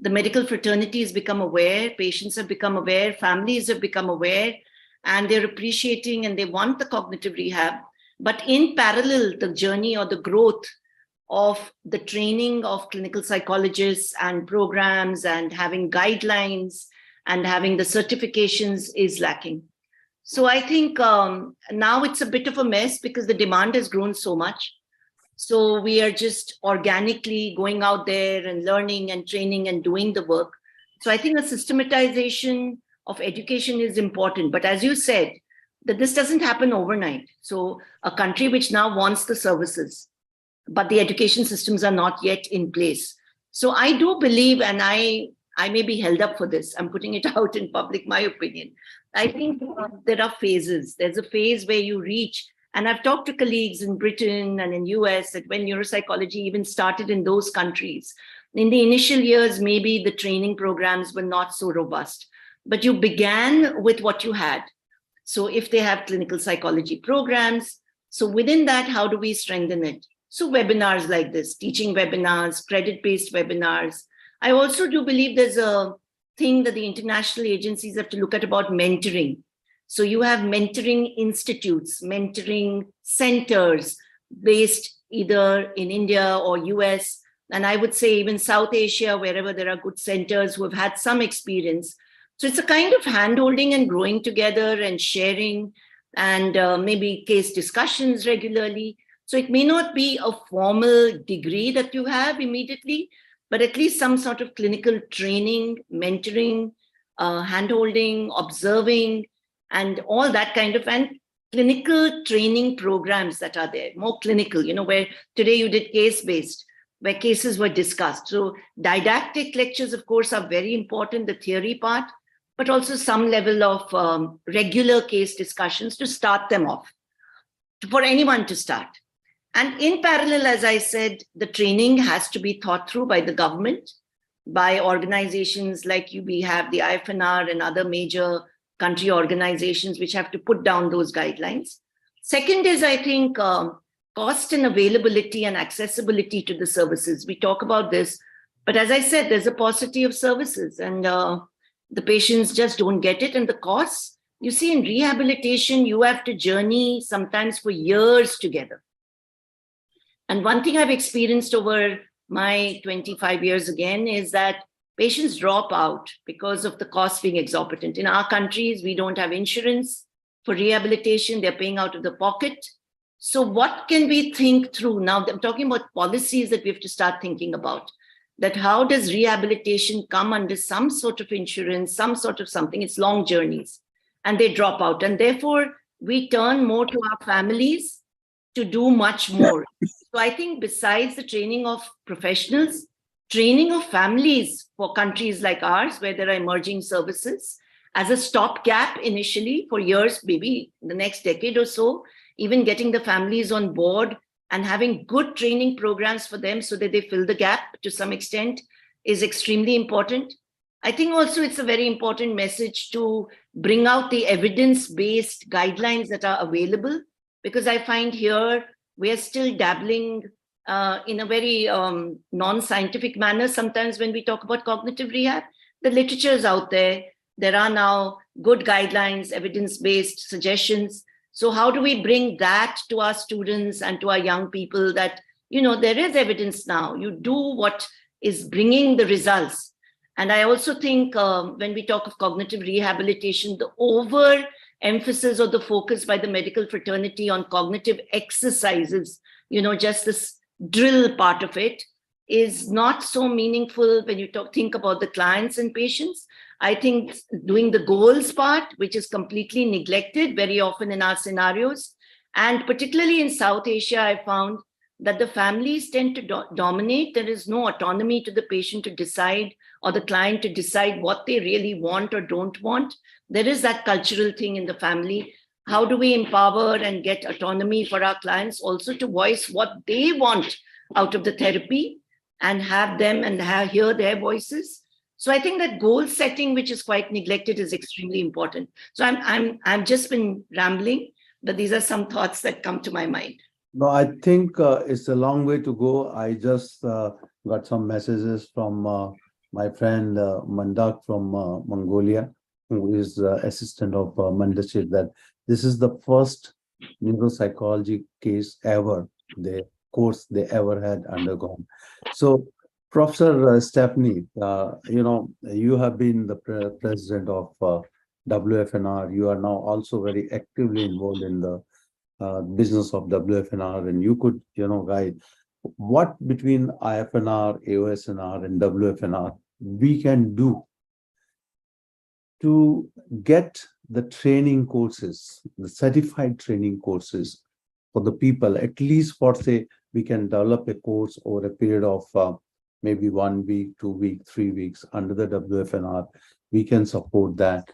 The medical fraternity has become aware, patients have become aware, families have become aware, and they're appreciating and they want the cognitive rehab. But in parallel, the journey or the growth of the training of clinical psychologists and programs and having guidelines and having the certifications is lacking. So I think now it's a bit of a mess because the demand has grown so much. So we are just organically going out there and learning and training and doing the work. So I think the systematization of education is important. But as you said, that this doesn't happen overnight. So a country which now wants the services, but the education systems are not yet in place. So I do believe, and I may be held up for this, I'm putting it out in public, my opinion. I think there are phases. There's a phase where you reach, and I've talked to colleagues in Britain and in US that when neuropsychology even started in those countries, in the initial years, maybe the training programs were not so robust, but you began with what you had. So if they have clinical psychology programs, so within that, how do we strengthen it? So webinars like this, teaching webinars, credit-based webinars. I also do believe there's a thing that the international agencies have to look at about mentoring. So you have mentoring institutes, mentoring centers based either in India or US, and I would say even South Asia, wherever there are good centers who have had some experience. So it's a kind of hand-holding and growing together and sharing and maybe case discussions regularly. So it may not be a formal degree that you have immediately, but at least some sort of clinical training, mentoring, hand-holding, observing, and all that kind of, and clinical training programs that are there, more clinical, where today you did case-based, where cases were discussed. So didactic lectures, of course, are very important, the theory part, but also some level of regular case discussions to start them off, for anyone to start. And in parallel, as I said, the training has to be thought through by the government, by organizations like we have the IFNR and other major country organizations which have to put down those guidelines. Second is, I think, cost and availability and accessibility to the services. We talk about this, but as I said, there's a paucity of services, and the patients just don't get it. And the costs, you see, in rehabilitation, you have to journey sometimes for years together. And one thing I've experienced over my 25 years again is that patients drop out because of the cost being exorbitant. In our countries, we don't have insurance for rehabilitation. They're paying out of the pocket. So what can we think through? Now, I'm talking about policies that we have to start thinking about. That how does rehabilitation come under some sort of insurance, some sort of something? It's long journeys and they drop out. And therefore, we turn more to our families to do much more. So I think besides the training of professionals, training of families for countries like ours, where there are emerging services, as a stopgap initially for years, maybe the next decade or so, even getting the families on board and having good training programs for them so that they fill the gap to some extent is extremely important. I think also it's a very important message to bring out the evidence-based guidelines that are available, because I find here we are still dabbling in a very non-scientific manner. Sometimes when we talk about cognitive rehab, the literature is out there. There are now good guidelines, evidence-based suggestions. So how do we bring that to our students and to our young people that, there is evidence now. You do what is bringing the results. And I also think when we talk of cognitive rehabilitation, the overemphasis or the focus by the medical fraternity on cognitive exercises, just this drill part of it is not so meaningful when you think about the clients and patients. I think doing the goals part, which is completely neglected very often in our scenarios, and particularly in South Asia, I found that the families tend to dominate. There is no autonomy to the patient to decide or the client to decide what they really want or don't want. There is that cultural thing in the family. How do we empower and get autonomy for our clients also to voice what they want out of the therapy and have them and hear their voices? So I think that goal setting, which is quite neglected, is extremely important. So I've just been rambling, but these are some thoughts that come to my mind. No, I think it's a long way to go. I just got some messages from my friend Mandak from Mongolia, who is assistant of Mandashir, that this is the first neuropsychology case ever, the course they ever had undergone. So, Professor Stephanie, you have been the president of WFNR. You are now also very actively involved in the business of WFNR, and you could, guide what between IFNR, AOSNR, and WFNR we can do to get the training courses, the certified training courses for the people, at least for, say, we can develop a course over a period of maybe 1 week, 2 weeks, 3 weeks under the WFNR. We can support that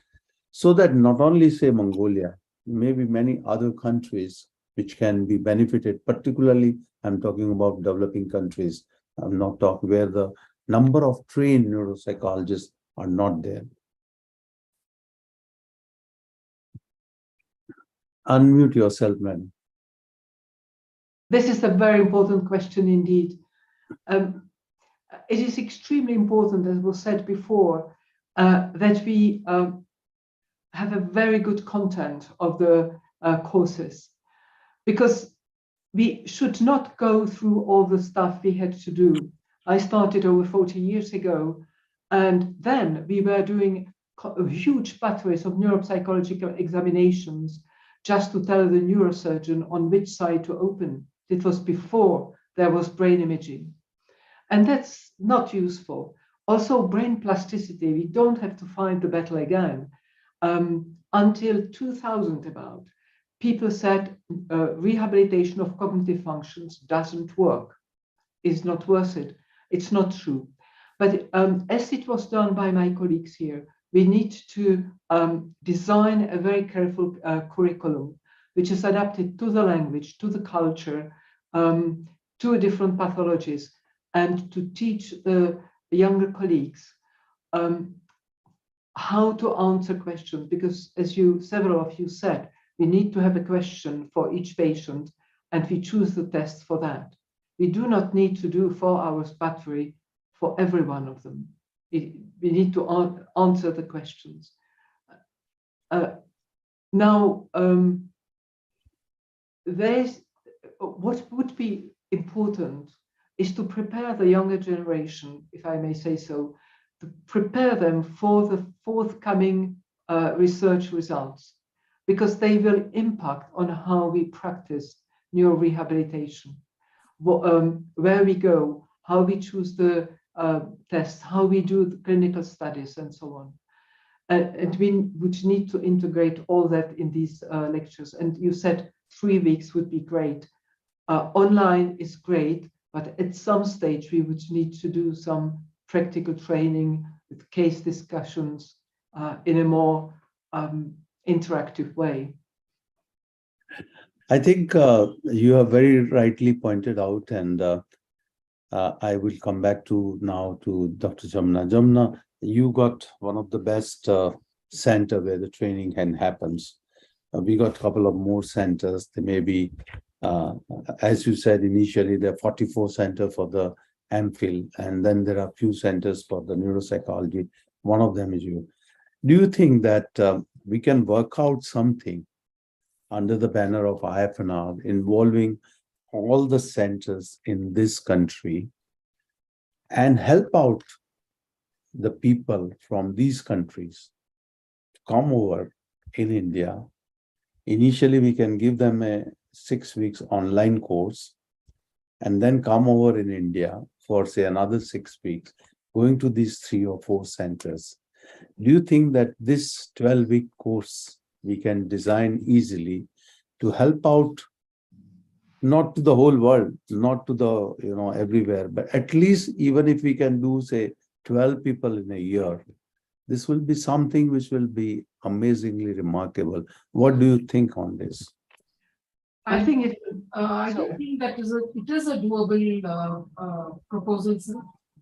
so that not only, say, Mongolia, maybe many other countries which can be benefited, particularly I'm talking about developing countries. I'm not talking where the number of trained neuropsychologists are not there. Unmute yourself, madam. This is a very important question indeed. It is extremely important, as was said before, that we have a very good content of the courses, because we should not go through all the stuff we had to do. I started over 40 years ago, and then we were doing huge batteries of neuropsychological examinations just to tell the neurosurgeon on which side to open. It was before there was brain imaging. And that's not useful. Also, brain plasticity, we don't have to fight the battle again. Until 2000 about, people said rehabilitation of cognitive functions doesn't work, is not worth it. It's not true. But as it was done by my colleagues here, we need to design a very careful curriculum, which is adapted to the language, to the culture, to different pathologies, and to teach the younger colleagues how to answer questions. Because as several of you said, we need to have a question for each patient, and we choose the test for that. We do not need to do 4 hours battery for every one of them. We need to answer the questions. Now, what would be important is to prepare the younger generation, if I may say so, to prepare them for the forthcoming research results, because they will impact on how we practice neurorehabilitation, where we go, how we choose the tests, how we do the clinical studies, and so on. And we would need to integrate all that in these lectures. And you said 3 weeks would be great. Online is great, but at some stage we would need to do some practical training with case discussions in a more interactive way. I think you have very rightly pointed out, and I will come back to now to Dr. Jamna. Jamna, you got one of the best center where the training happens. We got a couple of more centers. There may be, as you said initially, there are 44 centers for the MPhil, and then there are few centers for the neuropsychology. One of them is you. Do you think that we can work out something under the banner of IFNR involving all the centers in this country and help out the people from these countries to come over in India? Initially, we can give them a 6 weeks online course and then come over in India for, say, another 6 weeks, going to these 3 or 4 centers. Do you think that this 12-week course we can design easily to help out, not to the whole world, not to the, everywhere, but at least even if we can do, say, 12 people in a year, this will be something which will be amazingly remarkable. What do you think on this? I think I don't think that it is a doable proposal, sir.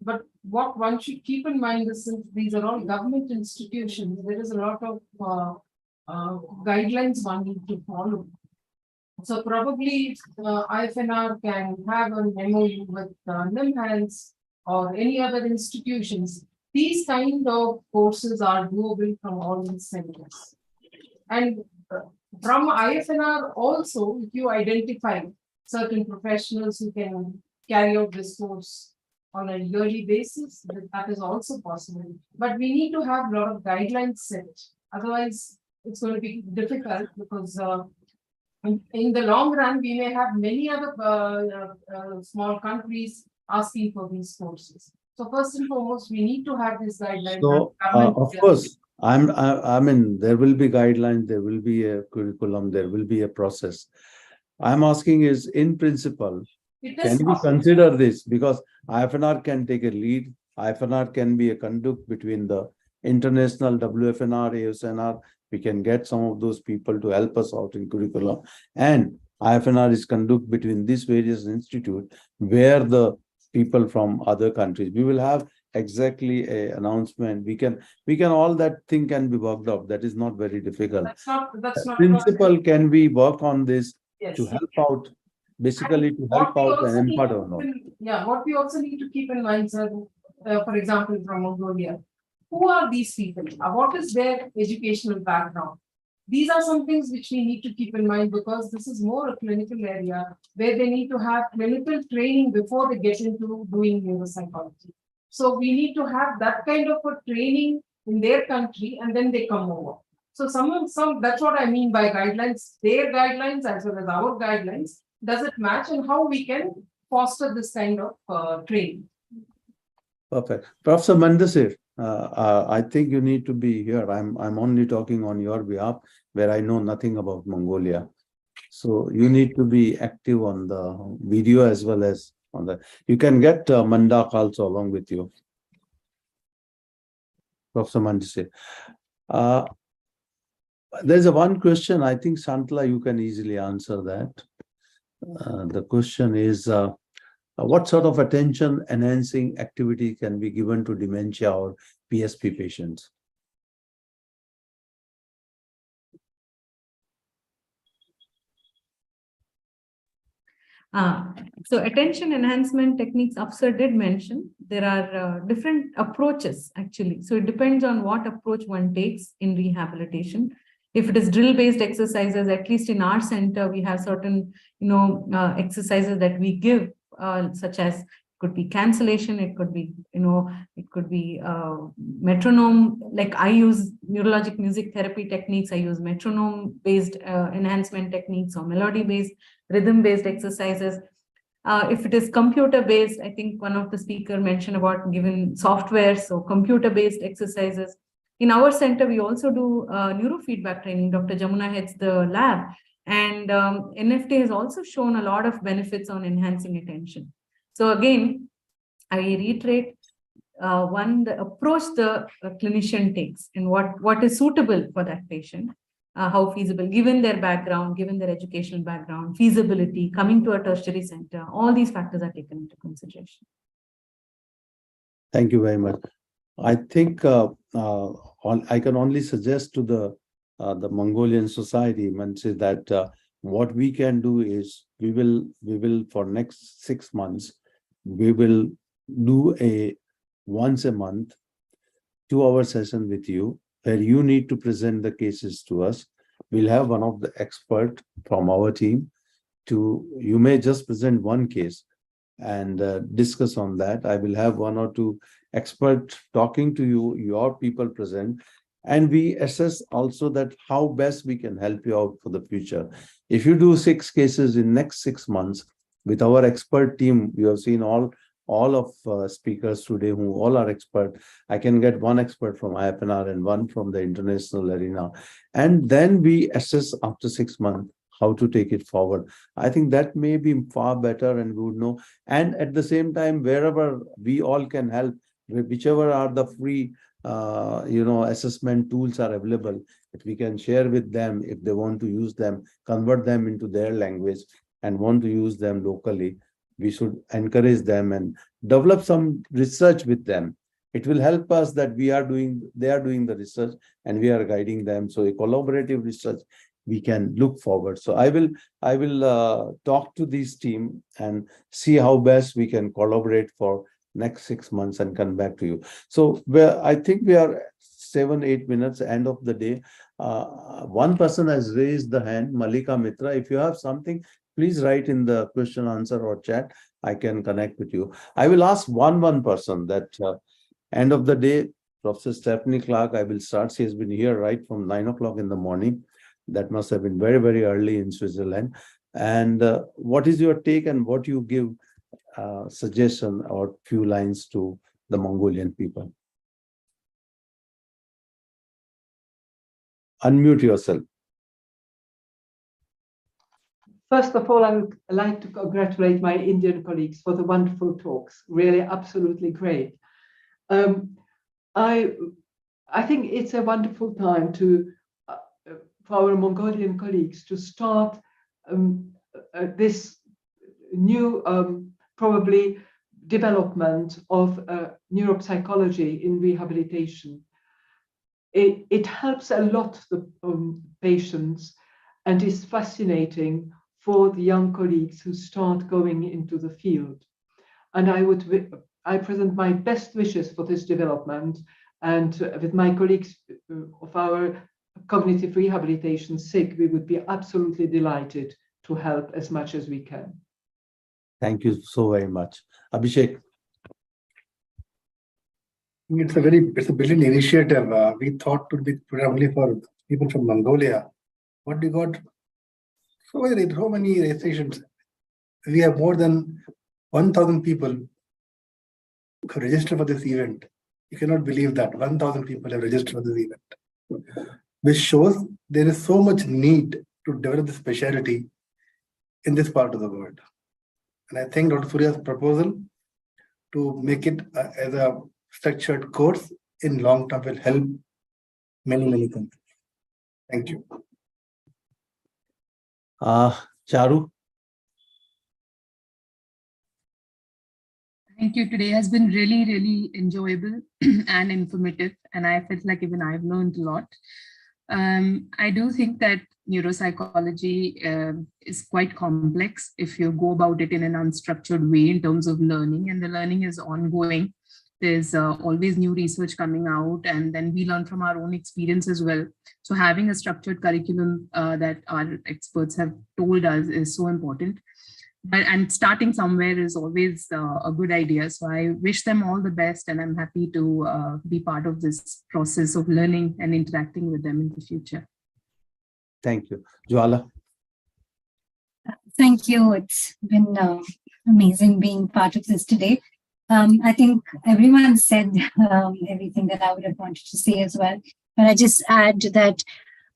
But what one should keep in mind is, since these are all government institutions, there is a lot of guidelines one need to follow. So probably IFNR can have an MOU with NIMHANS or any other institutions. These kind of courses are doable from all these centers. And from IFNR also, if you identify certain professionals who can carry out this course on a yearly basis, that is also possible. But we need to have a lot of guidelines set. Otherwise, it's going to be difficult, because in the long run, we may have many other small countries asking for these courses. So first and foremost, we need to have these guidelines. So, of course, I mean, there will be guidelines, there will be a curriculum, there will be a process. I'm asking is, in principle, can we consider this? Because IFNR can take a lead. IFNR can be a conduit between the international WFNR, ASNR. We can get some of those people to help us out in curriculum. And IFNR is conduit between these various institutes where the people from other countries. We will have exactly an announcement. We can all that thing can be worked out. That is not very difficult. That's not principle. Can we work on this to Yes. help out? Basically, to help out and impart or not. Yeah, what we also need to keep in mind, sir, for example, from Mongolia, who are these people? What is their educational background? These are some things which we need to keep in mind, because this is more a clinical area where they need to have clinical training before they get into doing neuropsychology. So we need to have that kind of a training in their country, and then they come over. So that's what I mean by guidelines, their guidelines as well as our guidelines. Does it match, and how we can foster this kind of training? Perfect. Professor Mandasir, I think you need to be here. I'm only talking on your behalf, where I know nothing about Mongolia. So you need to be active on the video as well as on the. You can get Mandak also along with you, Professor Mandasir. There's one question. I think Santla, you can easily answer that. The question is, what sort of attention enhancing activity can be given to dementia or PSP patients? So attention enhancement techniques, Afsar did mention, there are different approaches actually. So it depends on what approach one takes in rehabilitation. If it is drill-based exercises, at least in our center, we have certain, exercises that we give, such as could be cancellation, it could be, it could be metronome. Like I use neurologic music therapy techniques. I use metronome-based enhancement techniques or melody-based, rhythm-based exercises. If it is computer-based, I think one of the speakers mentioned about given software, so computer-based exercises. In our center, we also do neurofeedback training. Dr. Jamuna heads the lab, and NFT has also shown a lot of benefits on enhancing attention. So again, I reiterate, the approach the clinician takes and what is suitable for that patient, how feasible, given their background, given their educational background, feasibility, coming to a tertiary center, all these factors are taken into consideration. Thank you very much. I think I can only suggest to the Mongolian society, that what we can do is we will for next 6 months, we will do a once a month 2-hour session with you, where you need to present the cases to us. We'll have one of the expert from our team you may just present one case and discuss on that. I will have 1 or 2 experts talking to you, your people present, and we assess also that how best we can help you out for the future. If you do 6 cases in next 6 months with our expert team, you have seen all of speakers today who all are expert. I can get 1 expert from IFNR and 1 from the international arena. And then we assess after 6 months how to take it forward. I think that may be far better, and we would know. And at the same time, wherever we all can help, whichever are the free assessment tools are available, if we can share with them, if they want to use them, convert them into their language and want to use them locally, we should encourage them and develop some research with them. It will help us that they are doing the research and we are guiding them. So a collaborative research we can look forward. So I will talk to this team and see how best we can collaborate for next 6 months and come back to you. So I think we are 7-8 minutes, end of the day. One person has raised the hand, Malika Mitra. If you have something, please write in the question, answer, or chat. I can connect with you. I will ask one person that end of the day, Professor Stephanie Clark, I will start. She has been here right from 9 o'clock in the morning. That must have been very, very early in Switzerland. And what is your take and what you give suggestion or few lines to the Mongolian people? Unmute yourself. First of all, I would like to congratulate my Indian colleagues for the wonderful talks. Really, absolutely great. I think it's a wonderful time for our Mongolian colleagues to start this new, probably, development of neuropsychology in rehabilitation. It helps a lot the patients and is fascinating for the young colleagues who start going into the field. And I present my best wishes for this development, and with my colleagues of our cognitive rehabilitation SIG, we would be absolutely delighted to help as much as we can. Thank you so very much. Abhishek. It's a brilliant initiative. We thought to be probably for people from Mongolia. But we got so many registrations. We have more than 1,000 people who registered for this event. You cannot believe that 1,000 people have registered for this event, which shows there is so much need to develop the specialty in this part of the world. And I think Dr. Surya's proposal to make it as a structured course in long term will help many countries. Thank you. Charu? Thank you. Today has been really, really enjoyable and informative, and I felt like even I've learned a lot. I do think that neuropsychology is quite complex if you go about it in an unstructured way in terms of learning, and the learning is ongoing. There's always new research coming out, and then we learn from our own experience as well. So having a structured curriculum that our experts have told us is so important. And starting somewhere is always a good idea. So I wish them all the best, and I'm happy to be part of this process of learning and interacting with them in the future. Thank you. Jwala? Thank you. It's been amazing being part of this today. I think everyone said everything that I would have wanted to say as well. But I just add that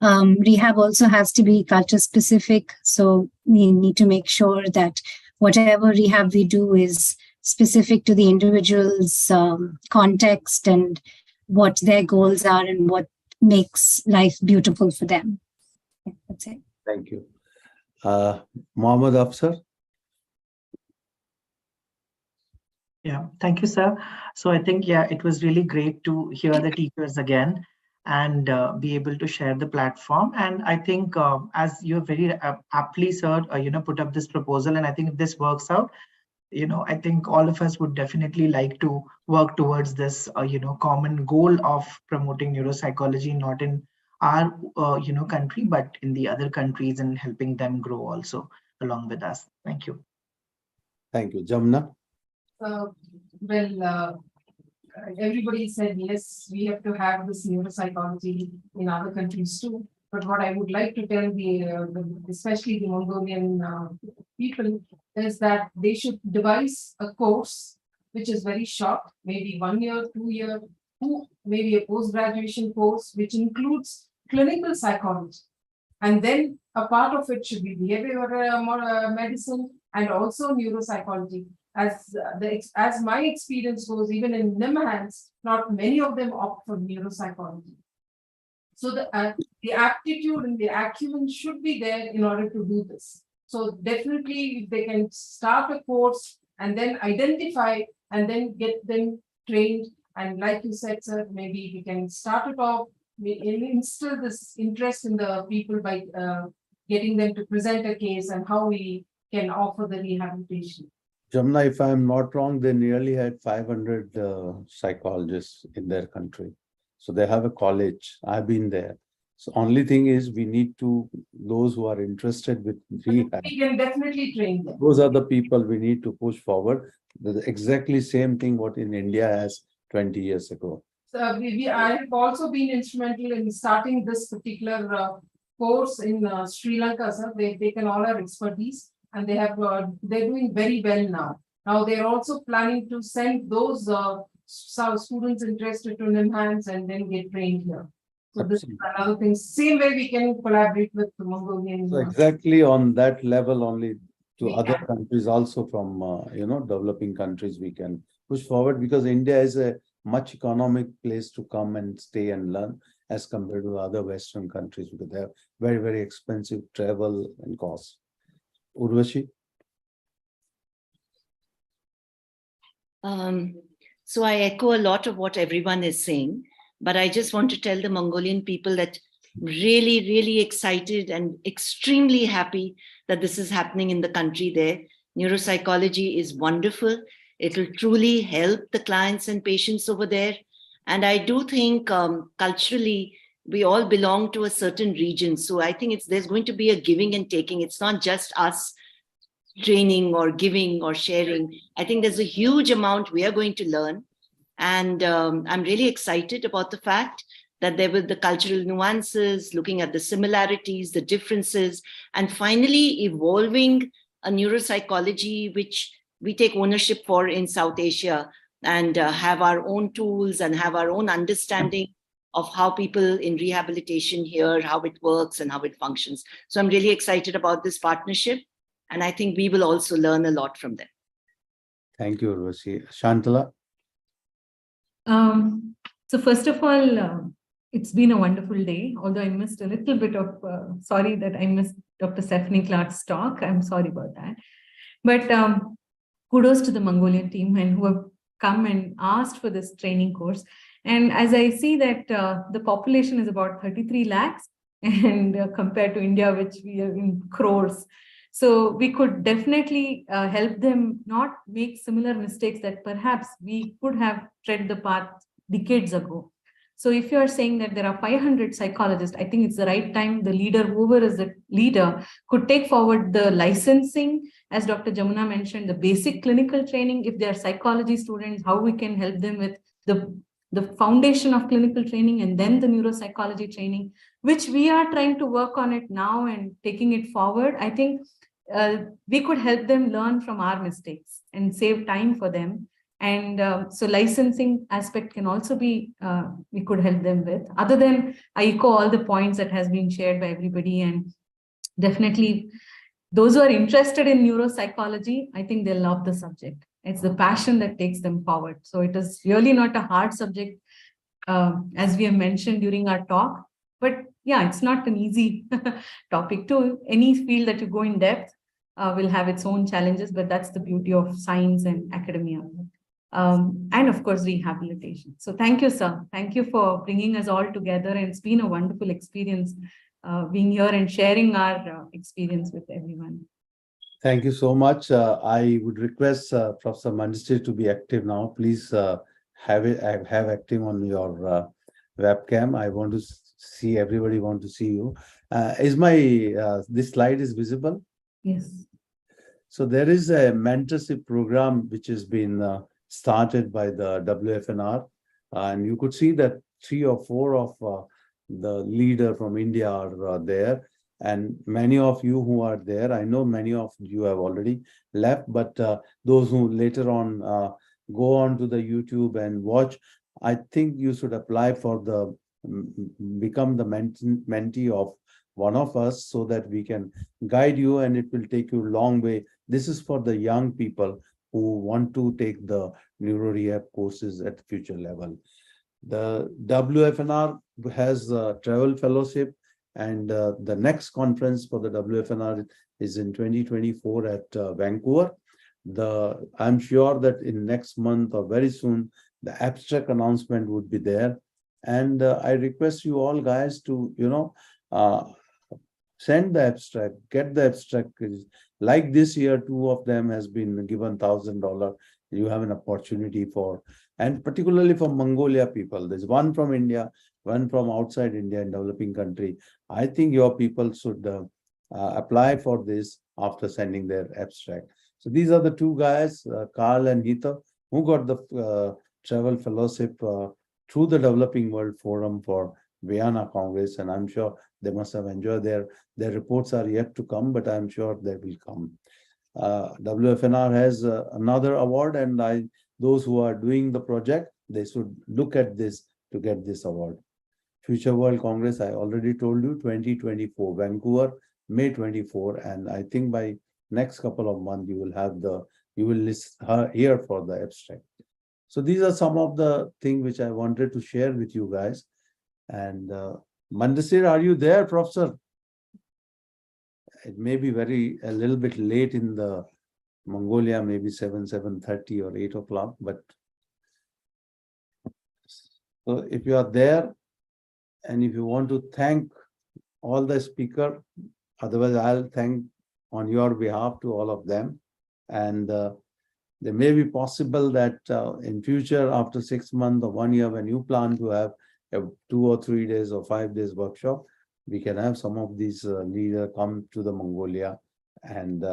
rehab also has to be culture specific. So we need to make sure that whatever rehab we do is specific to the individual's context and what their goals are and what makes life beautiful for them. That's it. Thank you. Mohammed Afsar? Yeah, thank you, sir. So I think, yeah, it was really great to hear the teachers again and be able to share the platform. And I think as you very aptly, sir, put up this proposal, and I think if this works out, I think all of us would definitely like to work towards this, common goal of promoting neuropsychology, not in our, country, but in the other countries, and helping them grow also along with us. Thank you. Thank you. Jamna? Everybody said, yes, we have to have this neuropsychology in other countries too. But what I would like to tell especially the Mongolian people, is that they should devise a course which is very short, maybe 1 year, 2 year, maybe a post-graduation course, which includes clinical psychology. And then a part of it should be behavioral medicine and also neuropsychology. As my experience goes, even in NIMHANS, not many of them opt for neuropsychology. So the aptitude and the acumen should be there in order to do this. So definitely, if they can start a course and then identify and then get them trained. And like you said, sir, maybe we can start it off, instill this interest in the people by getting them to present a case and how we can offer the rehabilitation. Jamna, if I'm not wrong, they nearly had 500 psychologists in their country. So they have a college. I've been there. So only thing is we need to, those who are interested with rehab, we can definitely train them. Those are the people we need to push forward. The exactly same thing what in India has 20 years ago. So I have also been instrumental in starting this particular course in Sri Lanka, sir. They've taken all our expertise. And they have they're doing very well now. Now they're also planning to send those students interested to NIMHANS and then get trained here. So this is another thing. Same way we can collaborate with the Mongolian. So exactly on that level only to other countries also from developing countries we can push forward, because India is a much economic place to come and stay and learn as compared to other Western countries, because they have very, very expensive travel and costs. Urvashi? So I echo a lot of what everyone is saying, but I just want to tell the Mongolian people that really, really excited and extremely happy that this is happening in the country there. Neuropsychology is wonderful. It will truly help the clients and patients over there. And I do think culturally, we all belong to a certain region. So I think there's going to be a giving and taking. It's not just us training or giving or sharing. I think there's a huge amount we are going to learn. And I'm really excited about the fact that there were the cultural nuances, looking at the similarities, the differences, and finally evolving a neuropsychology which we take ownership for in South Asia, and have our own tools and have our own understanding of how people in rehabilitation here, how it works and how it functions. So I'm really excited about this partnership, and I think we will also learn a lot from them. Thank you, Urvashi. Shantala? So first of all, it's been a wonderful day, although I missed a little bit of, sorry that I missed Dr. Stephanie Clark's talk. I'm sorry about that. But kudos to the Mongolian team and who have come and asked for this training course. And as I see that the population is about 33 lakhs and compared to India, which we are in crores. So we could definitely help them not make similar mistakes that perhaps we could have tread the path decades ago. So if you are saying that there are 500 psychologists, I think it's the right time the leader, whoever is the leader, could take forward the licensing, as Dr. Jamuna mentioned, the basic clinical training. If they are psychology students, how we can help them with the foundation of clinical training and then the neuropsychology training, which we are trying to work on it now and taking it forward. I think we could help them learn from our mistakes and save time for them. And so licensing aspect can also be, we could help them with. Other than, I echo all the points that has been shared by everybody, and definitely those who are interested in neuropsychology, I think they'll love the subject. It's the passion that takes them forward. So it is really not a hard subject, as we have mentioned during our talk. But yeah, it's not an easy topic too. Any field that you go in depth will have its own challenges, but that's the beauty of science and academia. And of course, rehabilitation. So thank you, sir. Thank you for bringing us all together. And it's been a wonderful experience being here and sharing our experience with everyone. Thank you so much. I would request Professor Mandisri to be active now. Please have active on your webcam. I want to see everybody want to see you. Is my this slide is visible? Yes. So there is a mentorship program which has been started by the WFNR, and you could see that 3 or 4 of the leader from India are there. And many of you who are there, I know many of you have already left, but those who later on go on to the YouTube and watch, I think you should apply for the become the mentee of one of us so that we can guide you, and it will take you a long way. This is for the young people who want to take the neuro rehab courses at the future level. The WFNR has a travel fellowship, and the next conference for the WFNR is in 2024 at Vancouver. I'm sure that in next month or very soon, the abstract announcement would be there. And I request you all guys to, send the abstract, get the abstract. Like this year, 2 of them has been given $1,000. You have an opportunity for, and particularly for Mongolia people. There's one from India, one from outside India in developing country. I think your people should apply for this after sending their abstract. So these are the 2 guys, Carl and Hito, who got the travel fellowship through the Developing World Forum for Vienna Congress, and I'm sure they must have enjoyed their reports are yet to come, but I'm sure they will come. WFNR has another award, and those who are doing the project, they should look at this to get this award. Future World Congress, I already told you, 2024, Vancouver, May 24, and I think by next couple of months you will hear for the abstract. So these are some of the things which I wanted to share with you guys. And Mandasir, are you there, Professor? It may be a little bit late in the Mongolia, maybe 7:30 or 8 o'clock, but so if you are there and if you want to thank all the speaker, otherwise I'll thank on your behalf to all of them. And there may be possible that in future, after 6 months or 1 year, when you plan to have a 2 or 3 days or 5 days workshop, we can have some of these leaders come to the Mongolia, and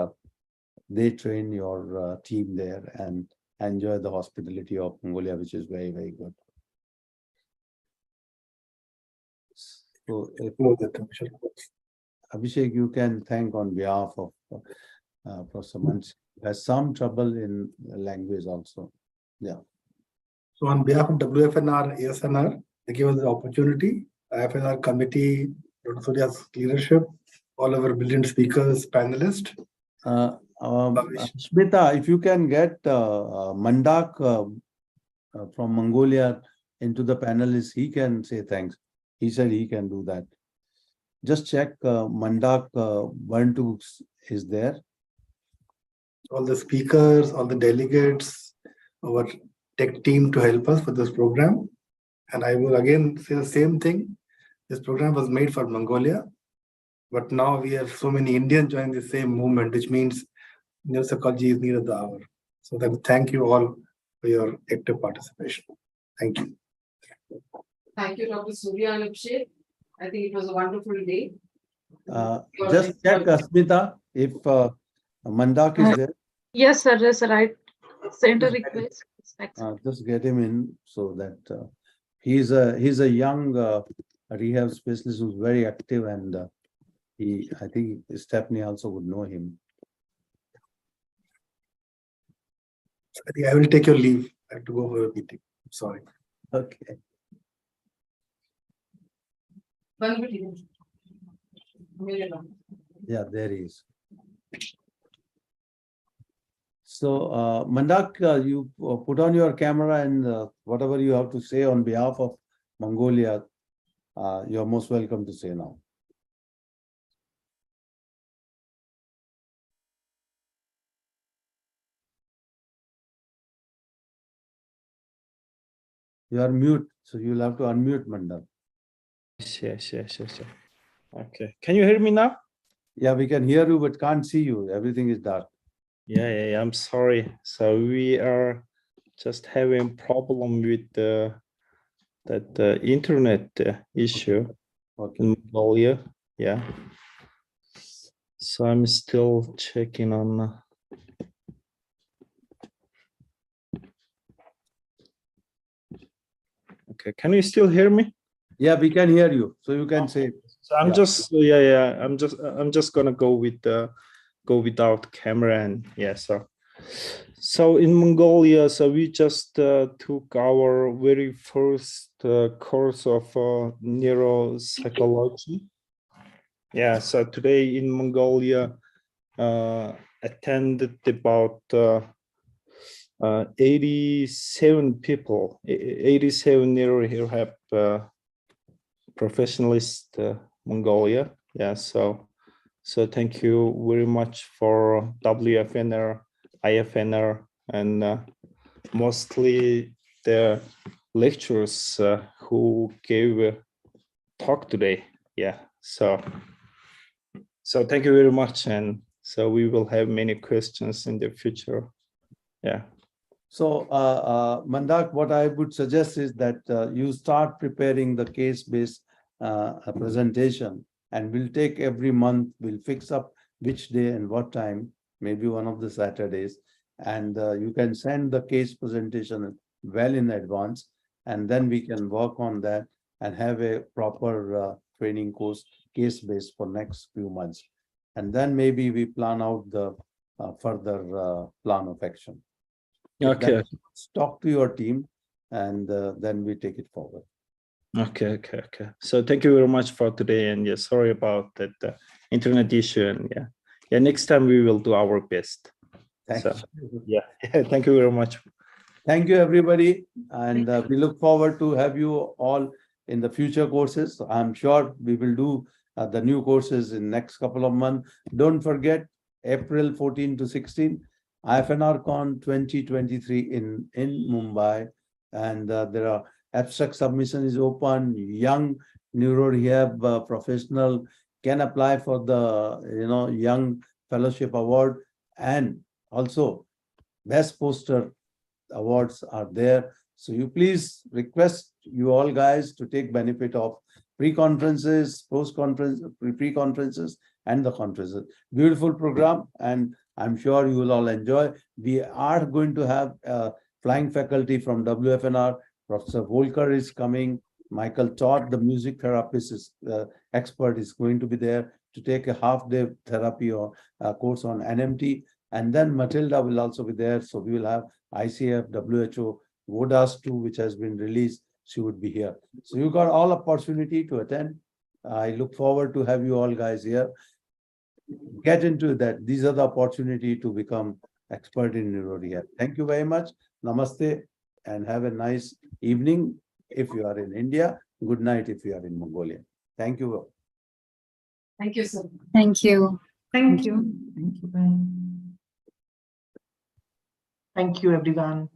they train your team there and enjoy the hospitality of Mongolia, which is very, very good. So if Close it, Abhishek. Abhishek, you can thank on behalf of Professor Mansi, who has some trouble in language also. Yeah. So on behalf of WFNR, ASNR, they give us the opportunity. IFNR committee, Dr. Surya's leadership, all our brilliant speakers, panelists. Smita, if you can get Mandak from Mongolia into the panelists, he can say thanks. He said he can do that. Just check Mandak Bantu is there. All the speakers, all the delegates, our tech team to help us for this program. And I will again say the same thing. This program was made for Mongolia, but now we have so many Indians joining the same movement, which means neuropsychology is needed the hour. So then thank you all for your active participation. Thank you. Thank you, Dr. Surya and Abhishek. I think it was a wonderful day. Just check Smita if Mandak is there. Yes, sir. Yes, sir. I sent a request. Just get him in so that he's a young rehab specialist who's very active, and I think Stephanie also would know him. I think I will take your leave. I have to go for a meeting. Sorry. Okay. Yeah, there he is. So, Mandak, you put on your camera, and whatever you have to say on behalf of Mongolia, you're most welcome to say now. You are mute, so you'll have to unmute, Mandak. Yes. Okay. Can you hear me now? Yeah, we can hear you, but can't see you. Everything is dark. Yeah. I'm sorry. So we are just having problem with that internet issue in Mongolia. Yeah. So I'm still checking on. Okay. Can you still hear me? Yeah, we can hear you. So you can say. So I'm just I'm just gonna go without camera, and yeah. So in Mongolia, so we just took our very first course of neuropsychology. Yeah. So today in Mongolia, attended about 87 people, 87 neuro rehab professionalist Mongolia. Yeah, so thank you very much for WFNR, IFNR, and mostly the lecturers who gave a talk today. Yeah, so thank you very much, and so we will have many questions in the future. Yeah. So, Mandak, what I would suggest is that you start preparing the case-based presentation, and we'll take every month, we'll fix up which day and what time, maybe one of the Saturdays, and you can send the case presentation well in advance, and then we can work on that and have a proper training course case-based for next few months. And then maybe we plan out the further plan of action. Okay. Talk to your team, and then we take it forward. Okay. So thank you very much for today, and yeah, sorry about that internet issue, and yeah, next time we will do our best. Thank you. Yeah, thank you very much. Thank you, everybody, and we look forward to have you all in the future courses. I'm sure we will do the new courses in next couple of months. Don't forget, April 14 to 16. IFNR Con 2023 in Mumbai, and there are abstract submission is open. Young neuro rehab professional can apply for the Young Fellowship Award, and also best poster awards are there. So you please request you all guys to take benefit of pre-conferences, post-conference, pre-conferences, and the conferences. Beautiful program, and I'm sure you will all enjoy. We are going to have flying faculty from WFNR. Professor Volker is coming, Michael Todd, the music therapist is expert, is going to be there to take a half-day therapy or course on NMT. And then Matilda will also be there. So we will have ICF, WHO, VODAS 2, which has been released. She would be here. So you got all opportunity to attend. I look forward to have you all guys here. Get into that. These are the opportunity to become expert in neuro rehab. Thank you very much. Namaste and have a nice evening if you are in India. Good night if you are in Mongolia. Thank you. Thank you, sir. Thank you. Thank you. Thank you. Bye. Thank you, everyone.